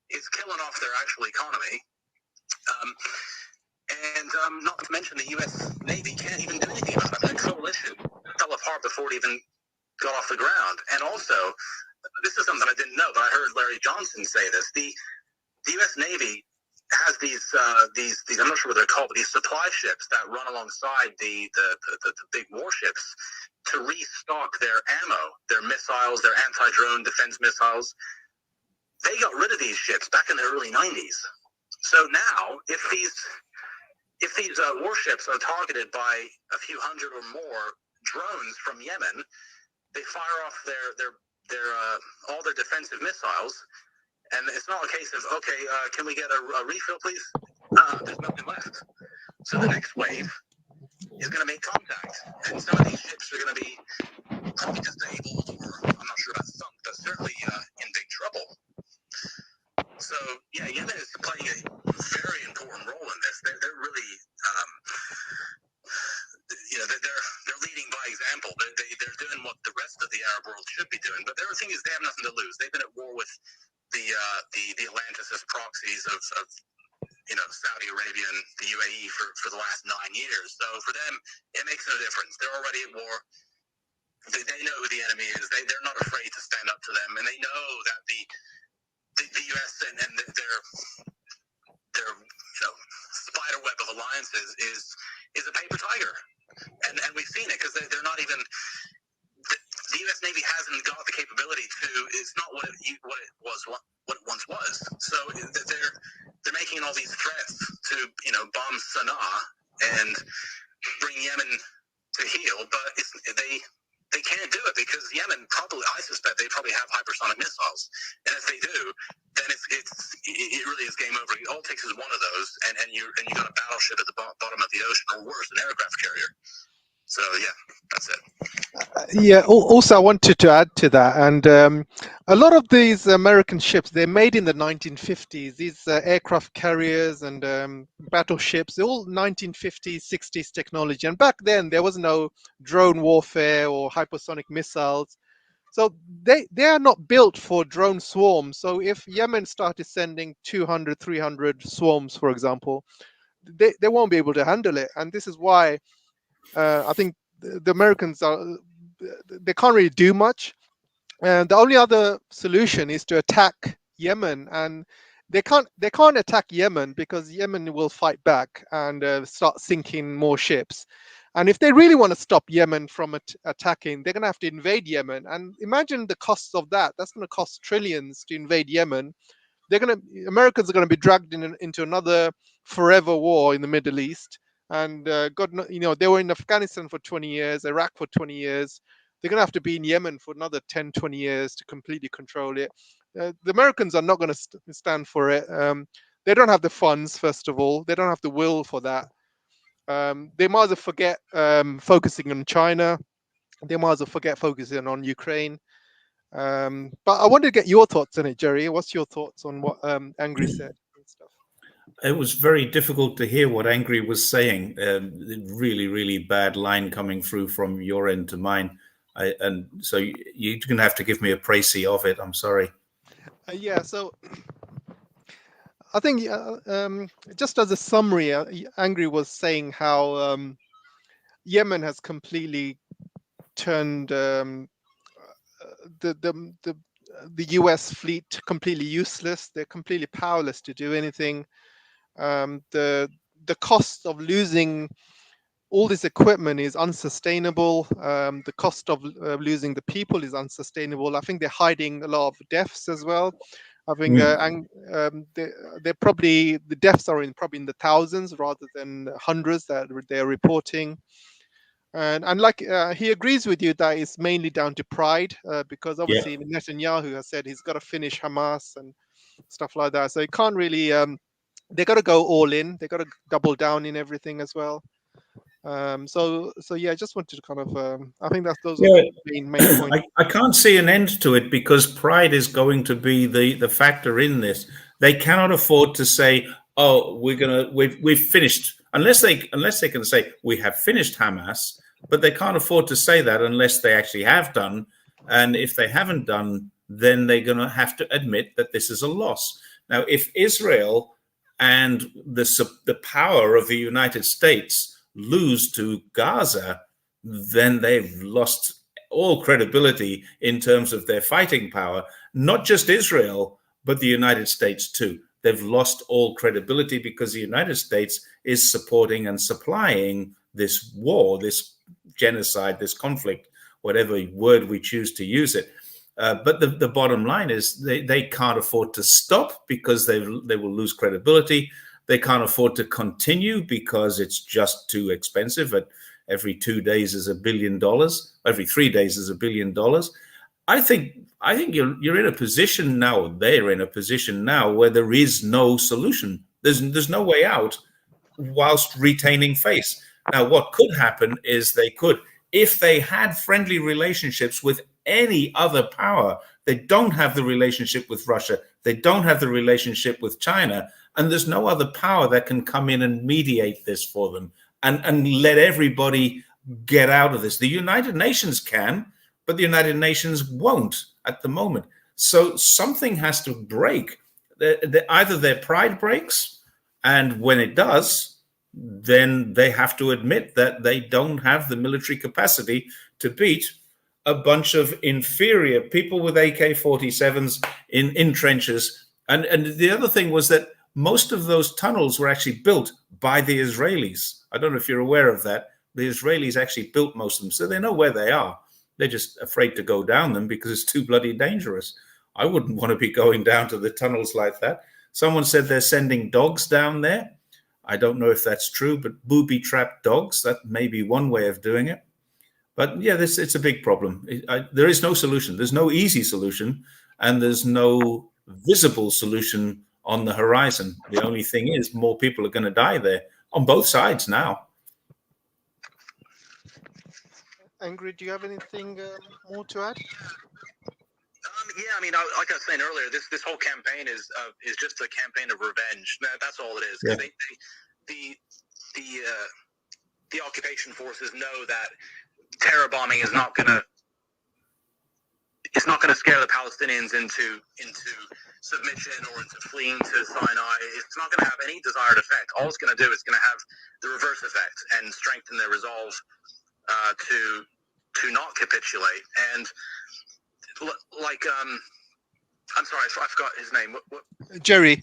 it's killing off their actual economy. And not to mention the U.S. Navy can't even do anything about it. I mean, the coalition fell apart before it even got off the ground. And also, this is something I didn't know, but I heard Larry Johnson say this. The U.S. Navy has these I'm not sure what they're called, but these supply ships that run alongside the big warships to restock their ammo, their missiles, their anti-drone defense missiles. They got rid of these ships back in the early 90s. So now, if these warships are targeted by a few hundred or more drones from Yemen, they fire off their all their defensive missiles, and it's not a case of, okay, can we get a refill, please? There's nothing left. So the next wave is going to make contact, and some of these ships are going to be probably disabled, or I'm not sure about sunk, but certainly in big trouble. So yeah, Yemen is playing a very important role in this. They're really, they're leading by example. They're doing what the rest of the Arab world should be doing. But the other thing is they have nothing to lose. They've been at war with the Atlantis proxies of Saudi Arabia and the UAE for the last 9 years. So for them, it makes no difference. They're already at war. They know who the enemy is. They're not afraid to stand up to them, and they know that the U.S. and their spider web of alliances is a paper tiger, and we've seen it because they're not even. The U.S. Navy has hasn't got the capability to. It's not what it once was. So they're making all these threats to bomb Sana'a and bring Yemen to heel, but they can't do it because Yemen I suspect they probably have hypersonic missiles, and if they do, then it really is game over. All it takes is one of those, and you got a battleship at the bottom of the ocean, or worse, an aircraft carrier. So yeah, that's it.
Yeah. Also, I wanted to add to that, and a lot of these American ships, they're made in the 1950s. These aircraft carriers and battleships, they're all 1950s, 60s technology. And back then, there was no drone warfare or hypersonic missiles. So they are not built for drone swarms. So if Yemen started sending 200, 300 swarms, for example, they won't be able to handle it. And this is why I think the Americans they can't really do much. And the only other solution is to attack Yemen, and they can't attack Yemen because Yemen will fight back and start sinking more ships. And if they really want to stop Yemen from attacking, they're going to have to invade Yemen. And imagine the costs of that. That's going to cost trillions to invade Yemen. Americans are going to be dragged into another forever war in the Middle East. And they were in Afghanistan for 20 years, Iraq for 20 years. They're going to have to be in Yemen for another 10, 20 years to completely control it. The Americans are not going to stand for it. They don't have the funds, first of all. They don't have the will for that. They might as well forget focusing on China. They might as well forget focusing on Ukraine. But I wanted to get your thoughts on it, Jerry. What's your thoughts on what Angry said and stuff?
It was very difficult to hear what Angry was saying. Really, really bad line coming through from your end to mine. And so you're going to have to give me a précis of it. I'm sorry.
Yeah, so I think just as a summary, Angry was saying how Yemen has completely turned the US fleet completely useless. They're completely powerless to do anything. The cost of losing all this equipment is unsustainable. The cost of losing the people is unsustainable. I think they're hiding a lot of deaths as well. I think they're probably, the deaths are probably in the thousands rather than hundreds that they're reporting. And like he agrees with you that it's mainly down to pride, because obviously Netanyahu has said he's got to finish Hamas and stuff like that. So he can't really. They got to go all in. They got to double down in everything as well. So yeah, I just wanted to kind of. I think those are the main points.
I can't see an end to it because pride is going to be the factor in this. They cannot afford to say, "Oh, we've finished," unless they can say we have finished Hamas. But they can't afford to say that unless they actually have done. And if they haven't done, then they're going to have to admit that this is a loss. Now, if Israel and the power of the United States lose to Gaza, then they've lost all credibility in terms of their fighting power. Not just Israel, but the United States too. They've lost all credibility because the United States is supporting and supplying this war, this genocide, this conflict, whatever word we choose to use it. But the bottom line is they can't afford to stop because they will lose credibility. They can't afford to continue because it's just too expensive. At every 2 days is $1 billion. Every 3 days is $1 billion. I think you're in a position now. They're in a position now where there is no solution. There's no way out whilst retaining face. Now, what could happen is they could, if they had friendly relationships with any other power. They don't have the relationship with Russia. They don't have the relationship with China. And there's no other power that can come in and mediate this for them and let everybody get out of this. The United Nations can, but the United Nations won't at the moment. So something has to break. Either their pride breaks, and when it does, then they have to admit that they don't have the military capacity to beat a bunch of inferior people with AK-47s in trenches. And the other thing was that most of those tunnels were actually built by the Israelis. I don't know if you're aware of that. The Israelis actually built most of them, so they know where they are. They're just afraid to go down them because it's too bloody dangerous. I wouldn't want to be going down to the tunnels like that. Someone said they're sending dogs down there. I don't know if that's true, but booby-trapped dogs, that may be one way of doing it. But yeah, it's a big problem. There is no solution. There's no easy solution, and there's no visible solution on the horizon. The only thing is more people are going to die there on both sides now.
Angry, do you have anything more to add?
Yeah, I mean, like I was saying earlier, this whole campaign is just a campaign of revenge. That's all it is.
Yeah.
The occupation forces know that terror bombing is not gonna scare the Palestinians into submission or into fleeing to Sinai. It's not going to have any desired effect. All it's going to do is going to have the reverse effect and strengthen their resolve to not capitulate. And like I'm sorry, I forgot his name. What
Jerry.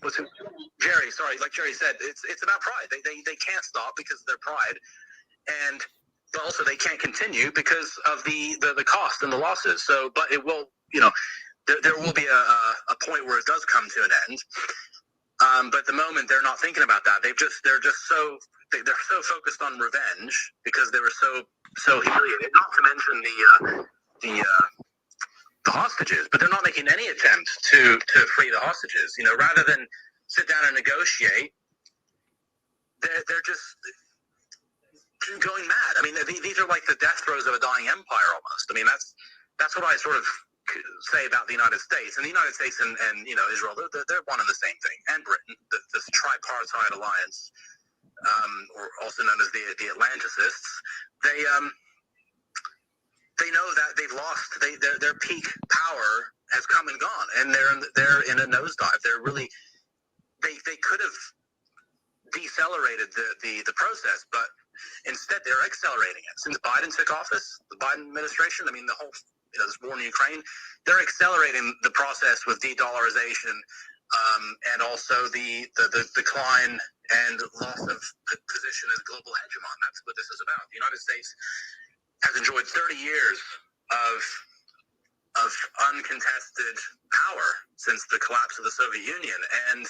Jerry, sorry. Like Jerry said, it's about pride. They can't stop because of their pride, but also they can't continue because of the cost and the losses. So, but it will, there will be a point where it does come to an end. But at the moment, they're not thinking about that. They're so focused on revenge because they were so humiliated. Not to mention the hostages, but they're not making any attempt to free the hostages. Rather than sit down and negotiate, they're just going mad. I mean, these are like the death throes of a dying empire almost. I mean, that's what I sort of say about the United States. And the United States and Israel, they're one and the same thing. And Britain, this tripartite alliance, or also known as the Atlanticists, they know that they've lost. Their peak power has come and gone, and they're in a nosedive. They could have decelerated the process, but instead they're accelerating it. Since Biden took office, the Biden administration, I mean, the whole this war in Ukraine, they're accelerating the process with de-dollarization, and also the decline and loss of position as global hegemon. That's what this is about. The United States has enjoyed 30 years of uncontested power since the collapse of the Soviet Union, and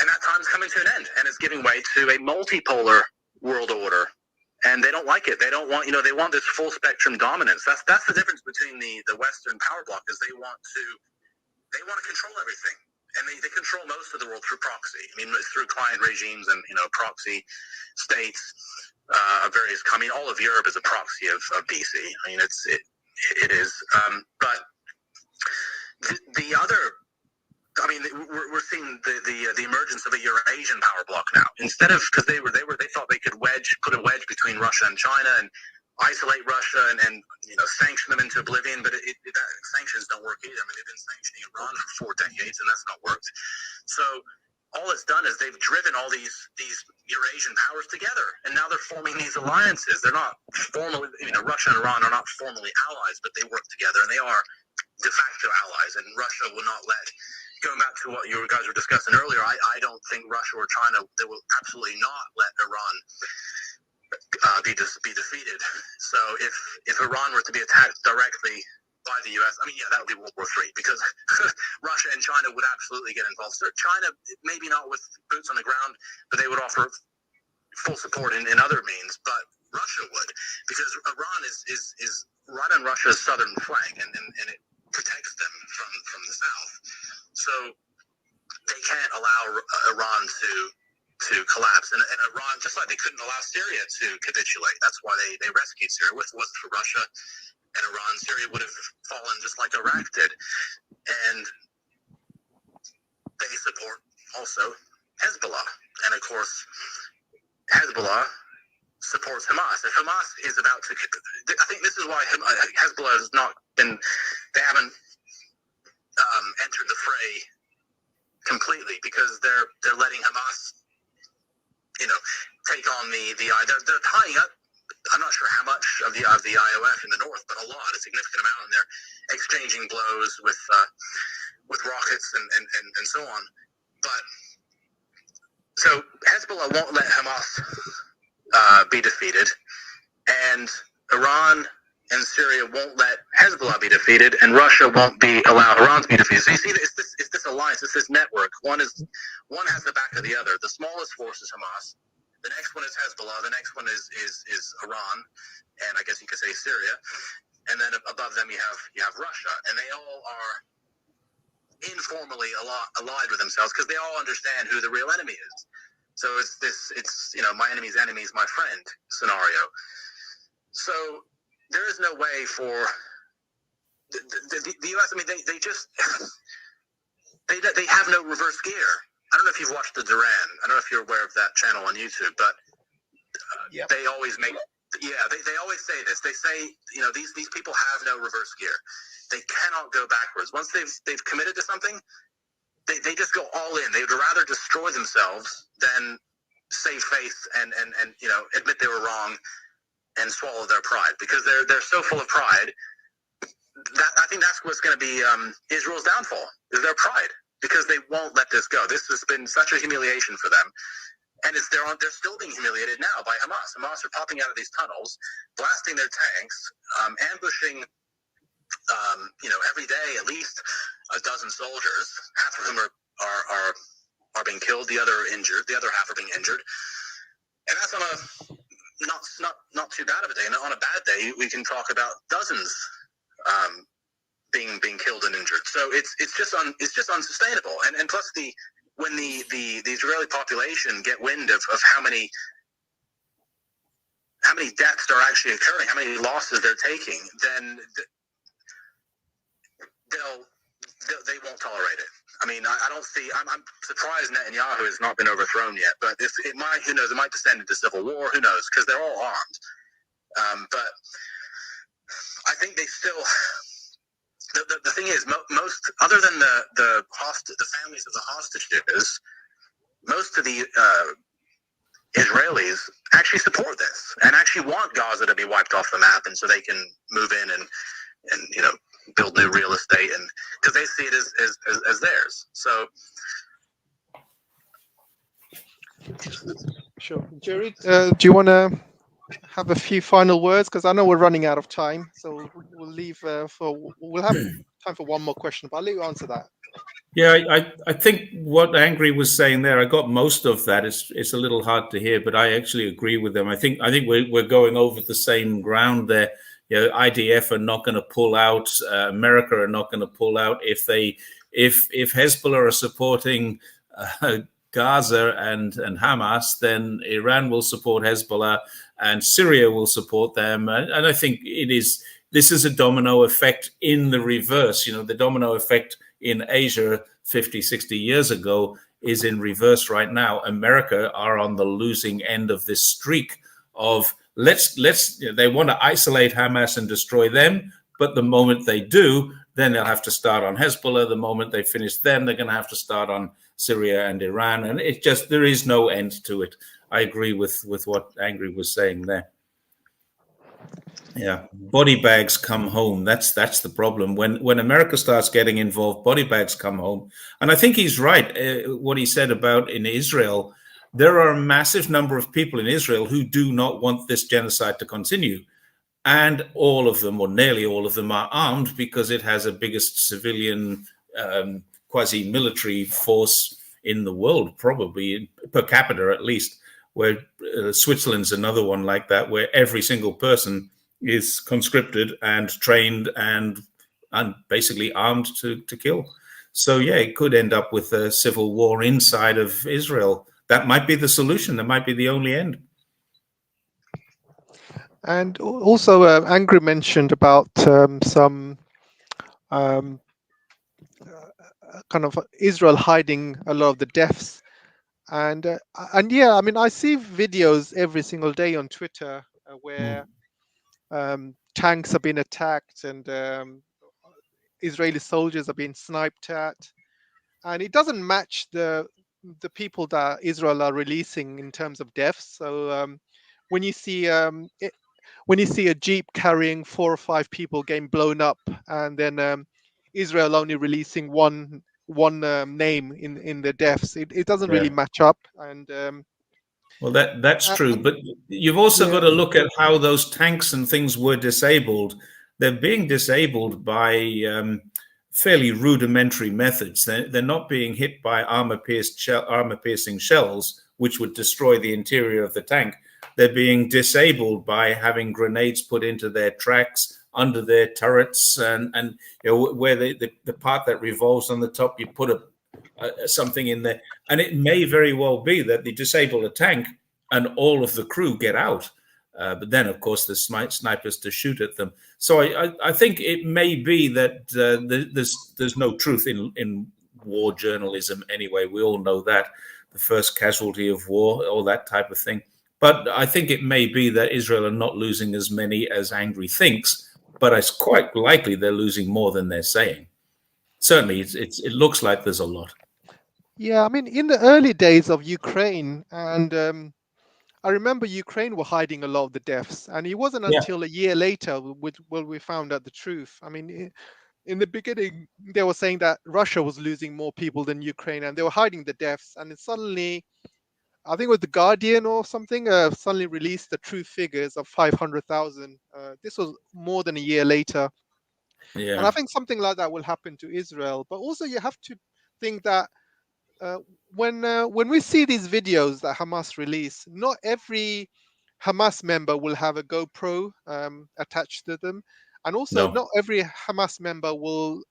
that time's coming to an end, and it's giving way to a multipolar world order. And they don't like it. They don't want, they want this full spectrum dominance. That's the difference between the Western power bloc, is they want to control everything, and they control most of the world through proxy. I mean, it's through client regimes and proxy states of various. I mean, all of Europe is a proxy of BC. I mean, it is. But the other. I mean, we're seeing the emergence of a Eurasian power bloc now. Instead of, because they thought they could put a wedge between Russia and China and isolate Russia and sanction them into oblivion. But that sanctions don't work either. I mean, they've been sanctioning Iran for 4 decades, and that's not worked. So all it's done is they've driven all these Eurasian powers together, and now they're forming these alliances. They're not formally, Russia and Iran are not formally allies, but they work together, and they are de facto allies. And Russia will not let. Going back to what you guys were discussing earlier, I don't think Russia or China, they will absolutely not let Iran be defeated. So if Iran were to be attacked directly by the U.S., I mean, yeah, that would be World War III, because Russia and China would absolutely get involved. So China, maybe not with boots on the ground, but they would offer full support in other means. But Russia would, because Iran is right on Russia's southern flank, and it protects them from the south. So they can't allow Iran to collapse, and Iran, just like they couldn't allow Syria to capitulate. That's why they rescued Syria. If it wasn't for Russia and Iran, Syria would have fallen just like Iraq did. And they support also Hezbollah, and of course Hezbollah supports Hamas. If Hamas is about to, I think this is why Hezbollah has not been. They haven't entered the fray completely, because they're letting Hamas, take on they're tying up. I'm not sure how much of the IOF in the north, but a significant amount, and they're exchanging blows with rockets and so on. But so Hezbollah won't let Hamas be defeated, and Iran and Syria won't let Hezbollah be defeated, and Russia won't allow Iran to be defeated. So you see, it's this alliance, it's this network. One has the back of the other. The smallest force is Hamas. The next one is Hezbollah. The next one is Iran, and I guess you could say Syria. And then above them you have Russia, and they all are informally allied with themselves because they all understand who the real enemy is. So it's my enemy's enemy is my friend scenario. So there is no way for the U.S. I mean, they just they have no reverse gear. I don't know if you've watched the Duran. I don't know if you're aware of that channel on YouTube, but yep. They always they always say this. They say these people have no reverse gear. They cannot go backwards. Once they've committed to something, they just go all in. They would rather destroy themselves than save face and admit they were wrong and swallow their pride, because they're so full of pride that I think that's what's going to be Israel's downfall, is their pride, because they won't let this go. This has been such a humiliation for them, and they're still being humiliated now by Hamas. Hamas are popping out of these tunnels, blasting their tanks, ambushing every day at least a dozen soldiers. Half of them are being killed, the other are injured, the other half are being injured, and that's on a not too bad of a day. And on a bad day, we can talk about dozens being killed and injured. So it's just unsustainable. And plus when the Israeli population get wind of how many deaths are actually occurring, how many losses they're taking, then they won't tolerate it. I mean, I don't see. I'm surprised Netanyahu has not been overthrown yet. But it might, who knows? It might descend into civil war. Who knows? Because they're all armed. But I think they still. The thing is, most other than the families of the hostages, most of the Israelis actually support this and actually want Gaza to be wiped off the map, and so they can move in and build new real estate, and because they see it as theirs. So
sure. Jerry, do you want to have a few final words, because I know we're running out of time, so we'll leave we'll have time for one more question, but I'll let you answer that.
Yeah, I think what Angry was saying there, I got most of that. It's a little hard to hear, but I actually agree with them. I think we're going over the same ground there. IDF are not going to pull out. America are not going to pull out. If Hezbollah are supporting Gaza and Hamas, then Iran will support Hezbollah and Syria will support them. And I think this is a domino effect in the reverse. The domino effect in Asia 50, 60 years ago is in reverse right now. America are on the losing end of this streak of they want to isolate Hamas and destroy them, but the moment they do, then they'll have to start on Hezbollah. The moment they finish them, they're going to have to start on Syria and Iran, and there is no end to it. I agree with what Angry was saying there. Yeah, body bags come home. That's the problem. When America starts getting involved, body bags come home. And I think he's right. What he said about in Israel, there are a massive number of people in Israel who do not want this genocide to continue. And all of them, or nearly all of them, are armed because it has the biggest civilian quasi-military force in the world, probably per capita at least, where Switzerland's another one like that, where every single person is conscripted and trained and basically armed to kill. So, yeah, it could end up with a civil war inside of Israel. That might be the solution. That might be the only end.
And also, Angry mentioned about some kind of Israel hiding a lot of the deaths. And yeah, I mean, I see videos every single day on Twitter where tanks are being attacked and Israeli soldiers are being sniped at, and it doesn't match the people that Israel are releasing in terms of deaths. So when you see a jeep carrying 4 or 5 people getting blown up, and then Israel only releasing one name in the deaths, it doesn't really match up. And
Well, that's true,
And
but you've also
yeah,
got to look at how those tanks and things were disabled. They're being disabled by fairly rudimentary methods. They're not being hit by armor-piercing shells, which would destroy the interior of the tank. They're being disabled by having grenades put into their tracks, under their turrets, and where the part that revolves on the top, you put something in there, and it may very well be that they disable a tank and all of the crew get out. But then, of course, there's snipers to shoot at them. So I think it may be that there's no truth in war journalism anyway. We all know that, the first casualty of war, all that type of thing. But I think it may be that Israel are not losing as many as Angry thinks, but it's quite likely they're losing more than they're saying. Certainly, it looks like there's a lot.
yeah, I mean, in the early days of Ukraine, and I remember Ukraine were hiding a lot of the deaths, and it wasn't
Yeah,
until a year later when we found out the truth. I mean, in the beginning, they were saying that Russia was losing more people than Ukraine, and they were hiding the deaths. And then suddenly, I think it was the Guardian or something, suddenly released the true figures of 500,000. This was more than a year later, and
yeah,
I think something like that will happen to Israel. But also, you have to think that uh, when we see these videos that Hamas release, not every Hamas member will have a GoPro attached to them, and also
no,
not every Hamas member will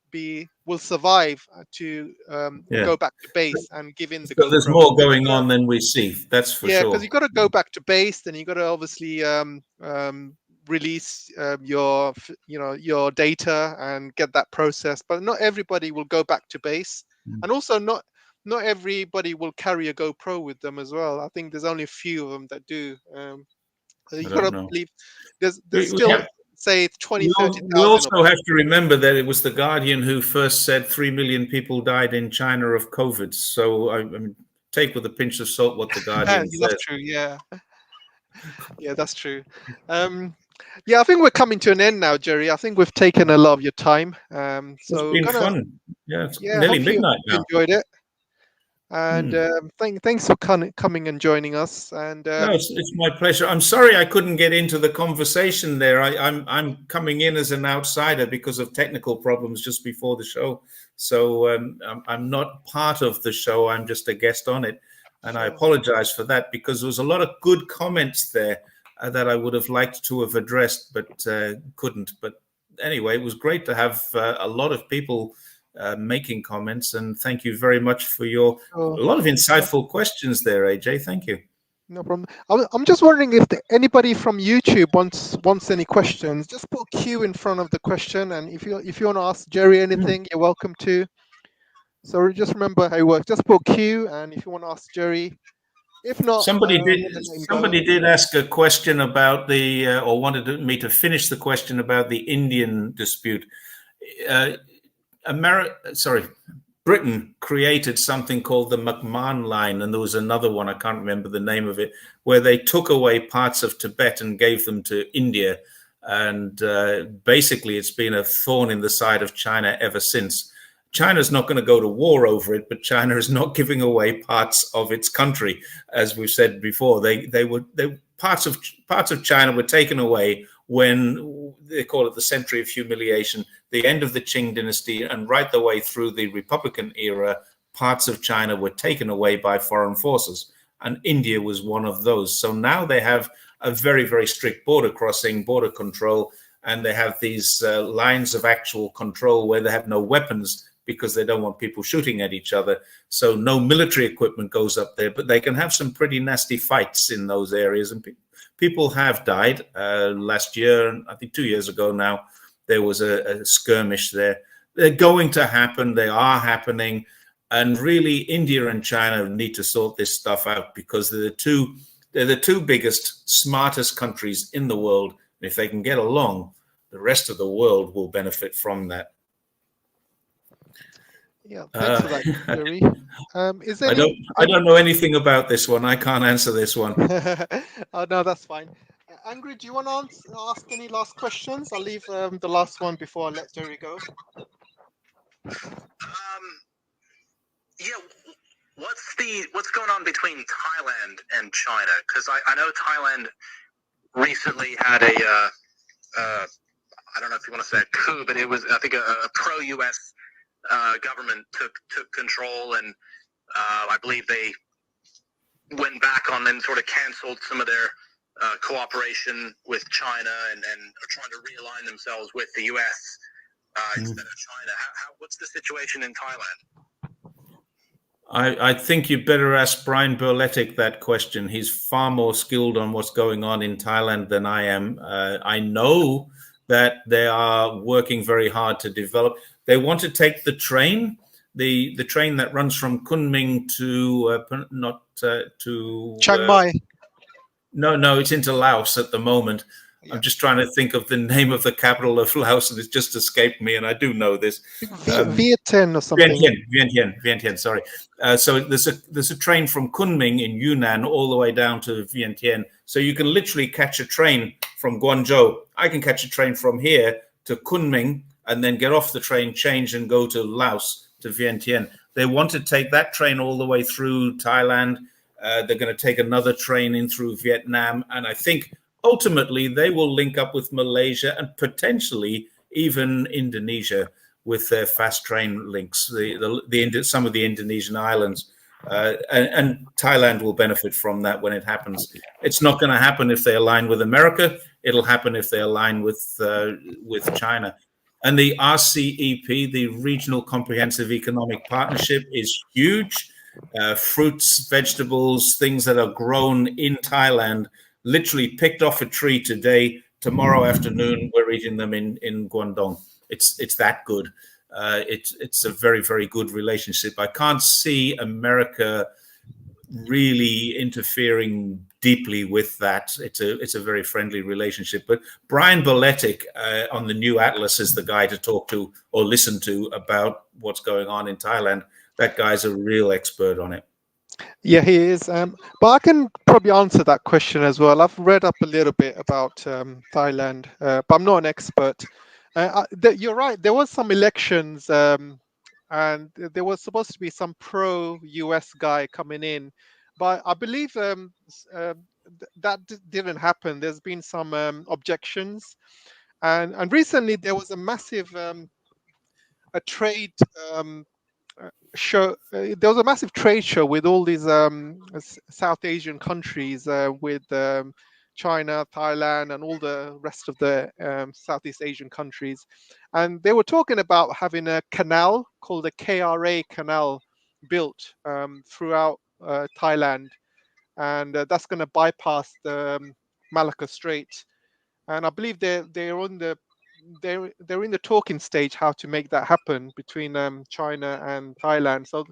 survive to
yeah.
go back to base and give in the
So there's
GoPro.
more
Because
going on than we see. That's for
yeah, because
sure.
you got to go back to base, then you got to obviously release your data and get that processed. But not everybody will go back to base, and also not everybody will carry a GoPro with them as well. I think there's only a few of them that do.
I
You got
don't
to
know.
believe there's
We
still
have
say 20,
we
30,000 of
also
them.
have to remember that it was the Guardian who first said 3 million people died in China of COVID. So I mean, take with a pinch of salt what the
Yeah,
Guardian
that's
says.
true. Yeah, yeah, that's true. Um, yeah, I think we're coming to an end now, Jerry. I think we've taken a lot of your time.
It's
So
been
gonna
fun. Yeah, it's
yeah,
nearly
hope you
midnight now.
enjoyed it, and
Hmm.
thanks for coming and joining us. And
No, it's my pleasure. I'm sorry I couldn't get into the conversation there. I'm coming in as an outsider because of technical problems just before the show, so I'm not part of the show. I'm just a guest on it, and I
sure,
apologize for that because there was a lot of good comments there that I would have liked to have addressed, but couldn't. But anyway, it was great to have a lot of people making comments, and thank you very much for your
sure.
a lot of insightful questions there, AJ. Thank you.
No problem. I'm just wondering if anybody from YouTube wants any questions. Just put Q in front of the question, and if you want to ask Jerry anything, you're welcome to. So just remember how it works. Just put Q, and if you want to ask Jerry, if not, I'm gonna let him go.
Somebody did ask a question about or wanted me to finish the question about the Indian dispute. Uh, Britain created something called the McMahon Line, and there was another one, I can't remember the name of it, where they took away parts of Tibet and gave them to India. And basically, it's been a thorn in the side of China ever since. China's not going to go to war over it, but China is not giving away parts of its country, as we've said before. Parts of China were taken away when they call it the century of humiliation, the end of the Qing dynasty, and right the way through the Republican era, parts of China were taken away by foreign forces, and India was one of those. So now they have a very, very strict border crossing, border control, and they have these lines of actual control where they have no weapons because they don't want people shooting at each other. So no military equipment goes up there, but they can have some pretty nasty fights in those areas. And people have died. Last year, I think 2 years ago now, there was a skirmish there. They're going to happen. They are happening. And really, India and China need to sort this stuff out because they're the two biggest, smartest countries in the world. And if they can get along, the rest of the world will benefit from that.
Yeah, thanks for that, Jerry. Is
I
any
don't know anything about this one. I can't answer this one.
oh no, that's fine. Angry, do you want to ask any last questions? I'll leave the last one before I let Jerry go.
Yeah. what's going on between Thailand and China? Because I know Thailand recently had I don't know if you want to say a coup, but it was, I think, a pro-U.S. Government took control, and I believe they went back on and sort of canceled some of their cooperation with China and are trying to realign themselves with the U.S. Instead of China. What's the situation in Thailand?
I think you better ask Brian Berletic that question. He's far more skilled on what's going on in Thailand than I am. I know that they are working very hard to develop. They want to take the train, the train that runs from Kunming to
Chiang Mai.
No, it's into Laos at the moment.
Yeah.
I'm just trying to think of the name of the capital of Laos, and it's just escaped me, and I do know this.
Vientiane or something.
Vientiane, sorry. So there's a train from Kunming in Yunnan all the way down to Vientiane. So you can literally catch a train from Guangzhou. I can catch a train from here to Kunming and then get off the train, change, and go to Laos, to Vientiane. They want to take that train all the way through Thailand. They're going to take another train in through Vietnam, and I think ultimately they will link up with Malaysia and potentially even Indonesia with their fast train links, some of the Indonesian islands, and Thailand will benefit from that when it happens. It's not going to happen if they align with America. It'll happen if they align with China. And the RCEP, the Regional Comprehensive Economic Partnership, is huge. Fruits, vegetables, things that are grown in Thailand, literally picked off a tree today. Tomorrow afternoon, we're eating them in Guangdong. It's that good. It's a very, very good relationship. I can't see America really interfering deeply with that. It's a very friendly relationship. But Brian Berletic on the New Atlas is the guy to talk to or listen to about what's going on in Thailand. That guy's a real expert on it.
Yeah, he is. But I can probably answer that question as well. I've read up a little bit about Thailand, but I'm not an expert. You're right. There was some elections, and there was supposed to be some pro-US guy coming in, but I believe that didn't happen. There's been some objections, and recently there was a massive trade show. There was a massive trade show with all these South Asian countries, with China, Thailand, and all the rest of the Southeast Asian countries, and they were talking about having a canal called the KRA canal built throughout Thailand, and that's going to bypass the Malacca Strait. And I believe they're in the talking stage how to make that happen between China and Thailand. So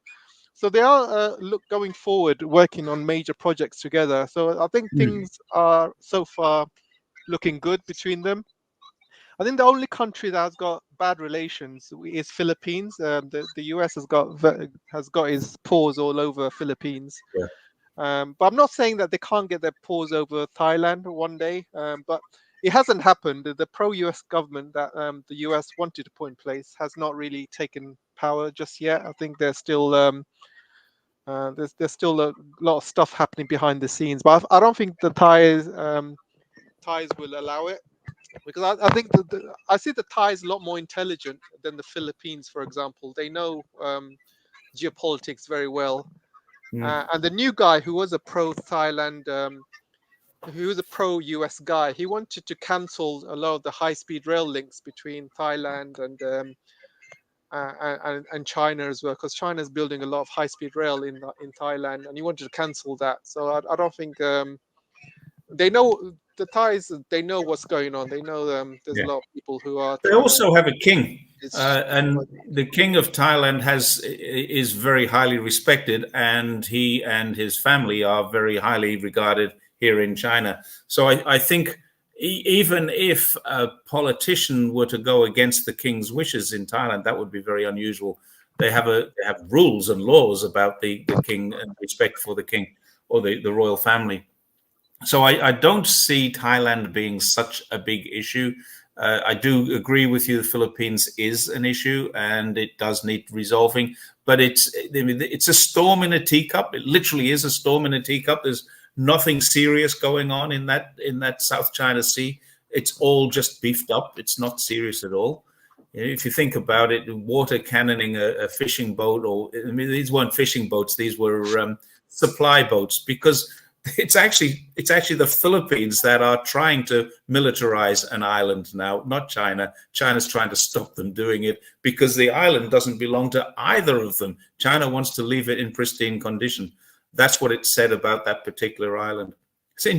they are going forward working on major projects together. So I think things are so far looking good between them. I think the only country that has got bad relations is Philippines. The US has got its paws all over Philippines.
Yeah.
But I'm not saying that they can't get their paws over Thailand one day. But it hasn't happened. The pro-US government that the US wanted to put in place has not really taken power just yet. I think there's still a lot of stuff happening behind the scenes. But I don't think the Thais will allow it, because I think I see the Thais a lot more intelligent than the Philippines, for example. They know geopolitics very well. And the new guy who was a pro-Thailand, who was a pro-US guy, he wanted to cancel a lot of the high-speed rail links between Thailand and China as well, because China is building a lot of high-speed rail in Thailand, and he wanted to cancel that. So I don't think they know, the Thais. They know what's going on. They know there's a lot of people who are.
They also have a king, and the king of Thailand is very highly respected, and he and his family are very highly regarded here in China. So I think even if a politician were to go against the king's wishes in Thailand, that would be very unusual. They have rules and laws about the king and respect for the king or the royal family. So I don't see Thailand being such a big issue. I do agree with you. The Philippines is an issue, and it does need resolving. But it's a storm in a teacup. It literally is a storm in a teacup. There's nothing serious going on in that South China Sea. It's all just beefed up. It's not serious at all. If you think about it, water cannoning a fishing boat, these weren't fishing boats. These were supply boats, because it's actually the Philippines that are trying to militarize an island now, not China. China's trying to stop them doing it because the island doesn't belong to either of them. China wants to leave it in pristine condition. That's what it said about that particular island. It's an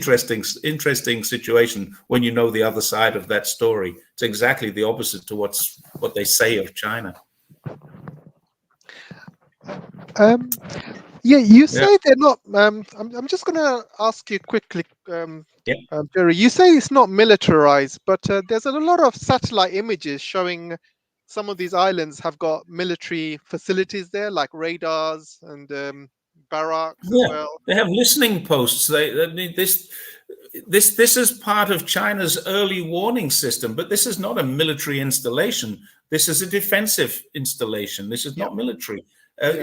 interesting situation when you know the other side of that story. It's exactly the opposite to what they say of China.
Yeah, you say they're not. I'm just going to ask you quickly, Jerry. You say it's not militarized, but there's a lot of satellite images showing some of these islands have got military facilities there, like radars and barracks as well.
They have listening posts. This is part of China's early warning system, but this is not a military installation. This is a defensive installation. This is not military.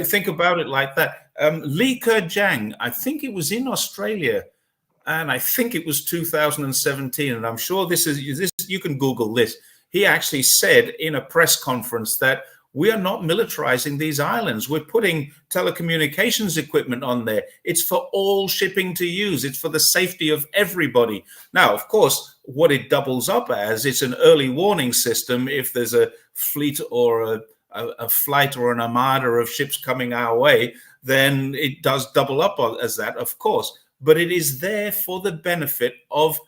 Think about it like that. Li Keqiang, I think it was in Australia, and I think it was 2017, and I'm sure this. You can Google this. He actually said in a press conference that we are not militarizing these islands. We're putting telecommunications equipment on there. It's for all shipping to use. It's for the safety of everybody. Now, of course, what it doubles up as, it's an early warning system. If there's a fleet or a flight or an armada of ships coming our way, then it does double up as that, of course. But it is there for the benefit of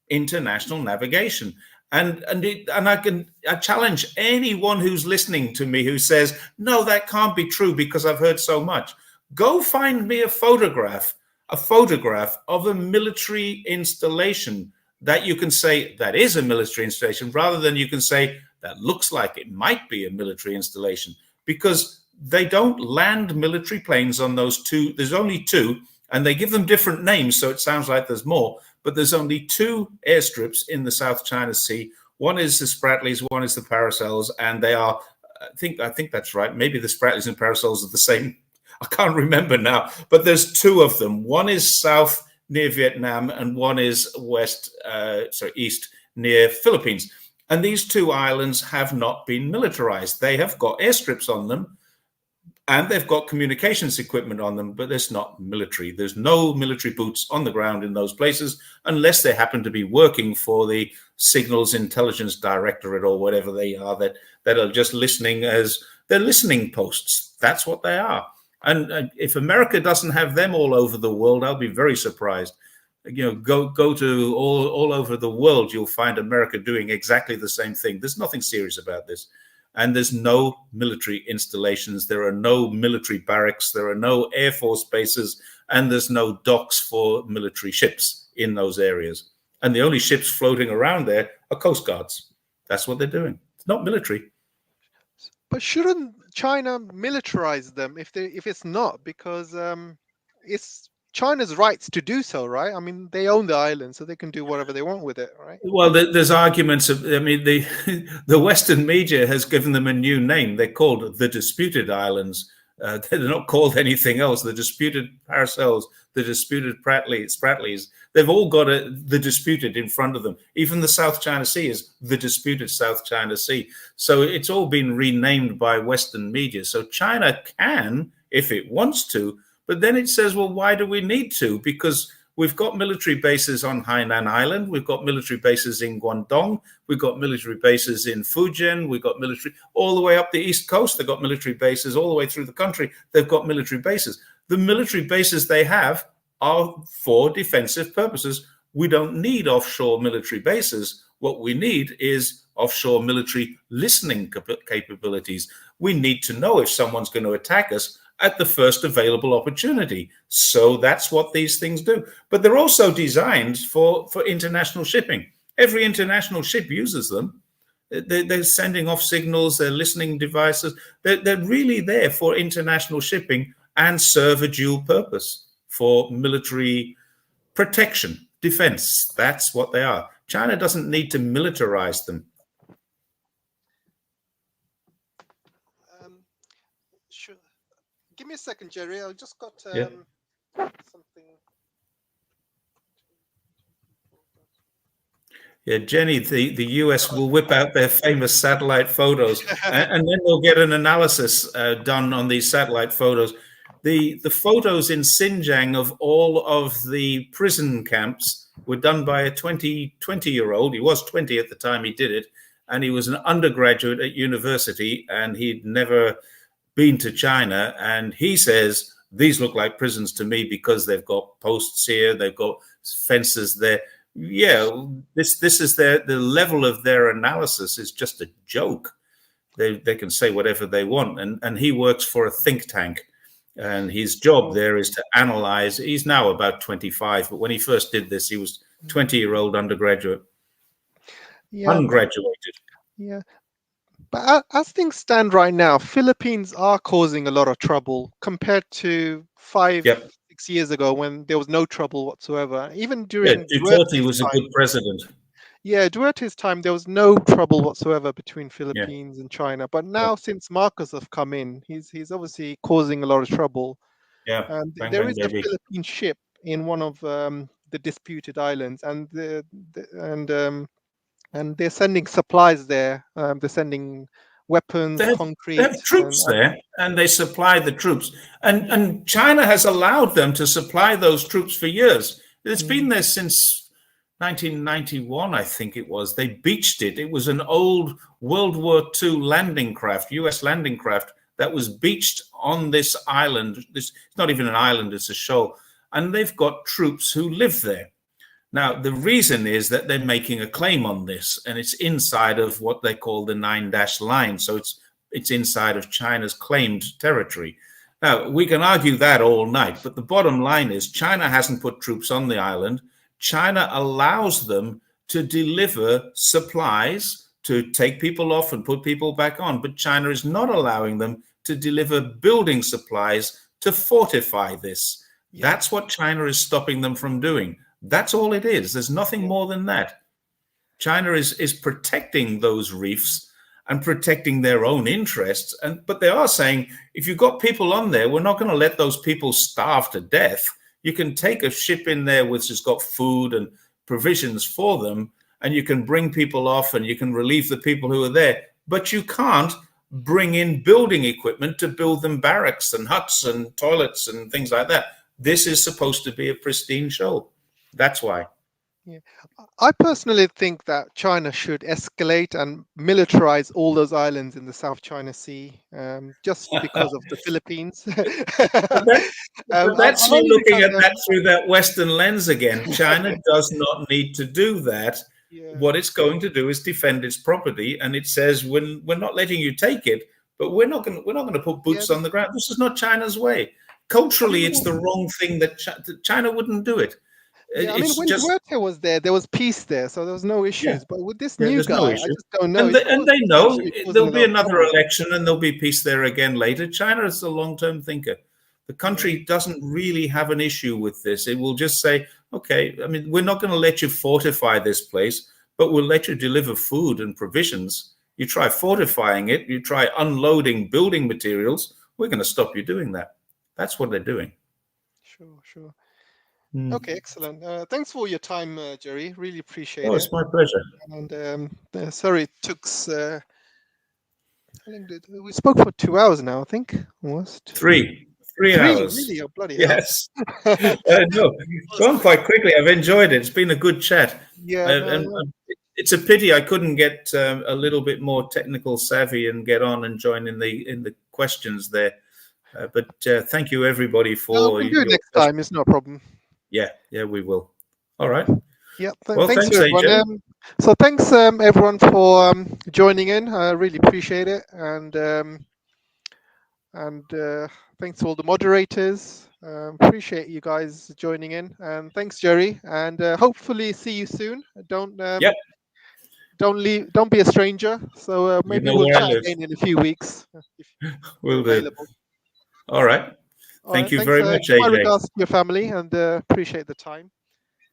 international navigation. And I challenge anyone who's listening to me who says, no, that can't be true because I've heard so much. Go find me a photograph of a military installation that you can say that is a military installation, rather than you can say that looks like it might be a military installation, because they don't land military planes on those two. There's only two, and they give them different names, so it sounds like there's more. But there's only two airstrips in the South China Sea. One is the Spratlys, one is the Paracels, and they are, I think that's right. Maybe the Spratlys and Paracels are the same. I can't remember now, but there's two of them. One is south near Vietnam, and one is east near Philippines. And these two islands have not been militarized. They have got airstrips on them, and they've got communications equipment on them, but it's not military. There's no military boots on the ground in those places, unless they happen to be working for the Signals Intelligence Directorate or whatever they are, that are just listening as they're listening posts. That's what they are. And if America doesn't have them all over the world, I'll be very surprised. Go to all over the world, you'll find America doing exactly the same thing. There's nothing serious about this. And there's no military installations. There are no military barracks. There are no Air Force bases. And there's no docks for military ships in those areas. And the only ships floating around there are Coast Guards. That's what they're doing. It's not military.
But shouldn't China militarize them if it's not? Because it's China's rights to do so, right? I mean, they own the island, so they can do whatever they want with it, right?
Well, there's arguments of, the Western media has given them a new name. They're called the Disputed Islands. They're not called anything else. The Disputed Paracels, the Disputed Spratlys. They've all got the Disputed in front of them. Even the South China Sea is the Disputed South China Sea. So it's all been renamed by Western media. So China can, if it wants to, but then it says, well, why do we need to? Because we've got military bases on Hainan Island. We've got military bases in Guangdong. We've got military bases in Fujian. We've got military all the way up the East Coast. They've got military bases all the way through the country. They've got military bases. The military bases they have are for defensive purposes. We don't need offshore military bases. What we need is offshore military listening capabilities. We need to know if someone's going to attack us at the first available opportunity. So that's what these things do. But they're also designed for international shipping. Every international ship uses them. They're sending off signals, they're listening devices. They're really there for international shipping and serve a dual purpose for military protection, defense. That's what they are. China doesn't need to militarize them.
Sure. Give me a second, Jerry. I just got
Yeah.
something.
Yeah, Jenny, the US will whip out their famous satellite photos, and then they'll get an analysis done on these satellite photos. The photos in Xinjiang of all of the prison camps were done by a 20-year-old. He was 20 at the time he did it, and he was an undergraduate at university, and he'd never been to China. And he says, these look like prisons to me because they've got posts here, they've got fences there. Yeah, this is the level of their analysis is just a joke. They can say whatever they want, and he works for a think tank, and his job there is to analyze. He's now about 25, but when he first did this, he was 20-year-old undergraduate, ungraduated.
Yeah, but as things stand right now, Philippines are causing a lot of trouble compared to 5,
Yep.
6 years ago when there was no trouble whatsoever. Even
Yeah,
during
Duterte was a good president.
Yeah, Duterte's time, there was no trouble whatsoever between Philippines and China. But now, since Marcos have come in, he's obviously causing a lot of trouble.
Yeah, bang,
There
bang,
is a
baby.
Philippine ship in one of the disputed islands, and and they're sending supplies there. They're sending weapons,
They
concrete,
have troops there, and they supply the troops. And China has allowed them to supply those troops for years. It's been there since 1991, I think it was. They beached it. It was an old World War II landing craft, US landing craft, that was beached on this island. It's not even an island, it's a shoal. And they've got troops who live there. Now, the reason is that they're making a claim on this, and it's inside of what they call the 9-dash line. So it's inside of China's claimed territory. Now, we can argue that all night, but the bottom line is China hasn't put troops on the island. China allows them to deliver supplies, to take people off and put people back on, but China is not allowing them to deliver building supplies to fortify this. That's what China is stopping them from doing. That's all it is. There's nothing more than that. China is protecting those reefs and protecting their own interests. But they are saying, if you've got people on there, we're not going to let those people starve to death. You can take a ship in there which has got food and provisions for them, and you can bring people off and you can relieve the people who are there. But you can't bring in building equipment to build them barracks and huts and toilets and things like that. This is supposed to be a pristine show. That's why.
Yeah, I personally think that China should escalate and militarize all those islands in the South China Sea, just because of the Philippines.
But that's you looking at that through that Western lens again. China does not need to do that. What it's going to do is defend its property, and it says, "When we're not letting you take it, but we're not going to put boots on the ground." This is not China's way. Culturally, it's the wrong thing. That China wouldn't do it.
Yeah, I mean, when Duerte was there was peace there, so there was no issues. But with this new guy, I just don't know.
And they know there'll be another election and there'll be peace there again later. China is a long-term thinker. The country doesn't really have an issue with this. It will just say, okay, I mean, we're not going to let you fortify this place, but we'll let you deliver food and provisions. You try fortifying it, you try unloading building materials, we're going to stop you doing that. That's what they're doing.
Sure. Okay, excellent. Thanks for your time, Jerry. Really appreciate it.
Oh, it's my pleasure.
And sorry, it took. We spoke for 2 hours now, I think. Almost.
3 hours.
Really? Oh, bloody
yes. No, gone quite quickly. I've enjoyed it. It's been a good chat.
Yeah.
It's a pity I couldn't get a little bit more technical savvy and get on and join in the questions there. But thank you, everybody, for.
We can do it next time. It's no problem.
Yeah, we will. All right.
Yeah.
Well, thanks
everyone. So thanks, everyone, for joining in. I really appreciate it, and thanks to all the moderators. Appreciate you guys joining in, and thanks, Jerry. And hopefully see you soon. Don't leave. Don't be a stranger. So maybe we'll chat again in a few weeks. If
we'll do. All right. Thank you very much,
AJ. My
AJ.
regards to your family, and appreciate the time.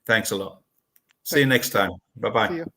Thanks a lot. See you next time. Bye-bye.
See you.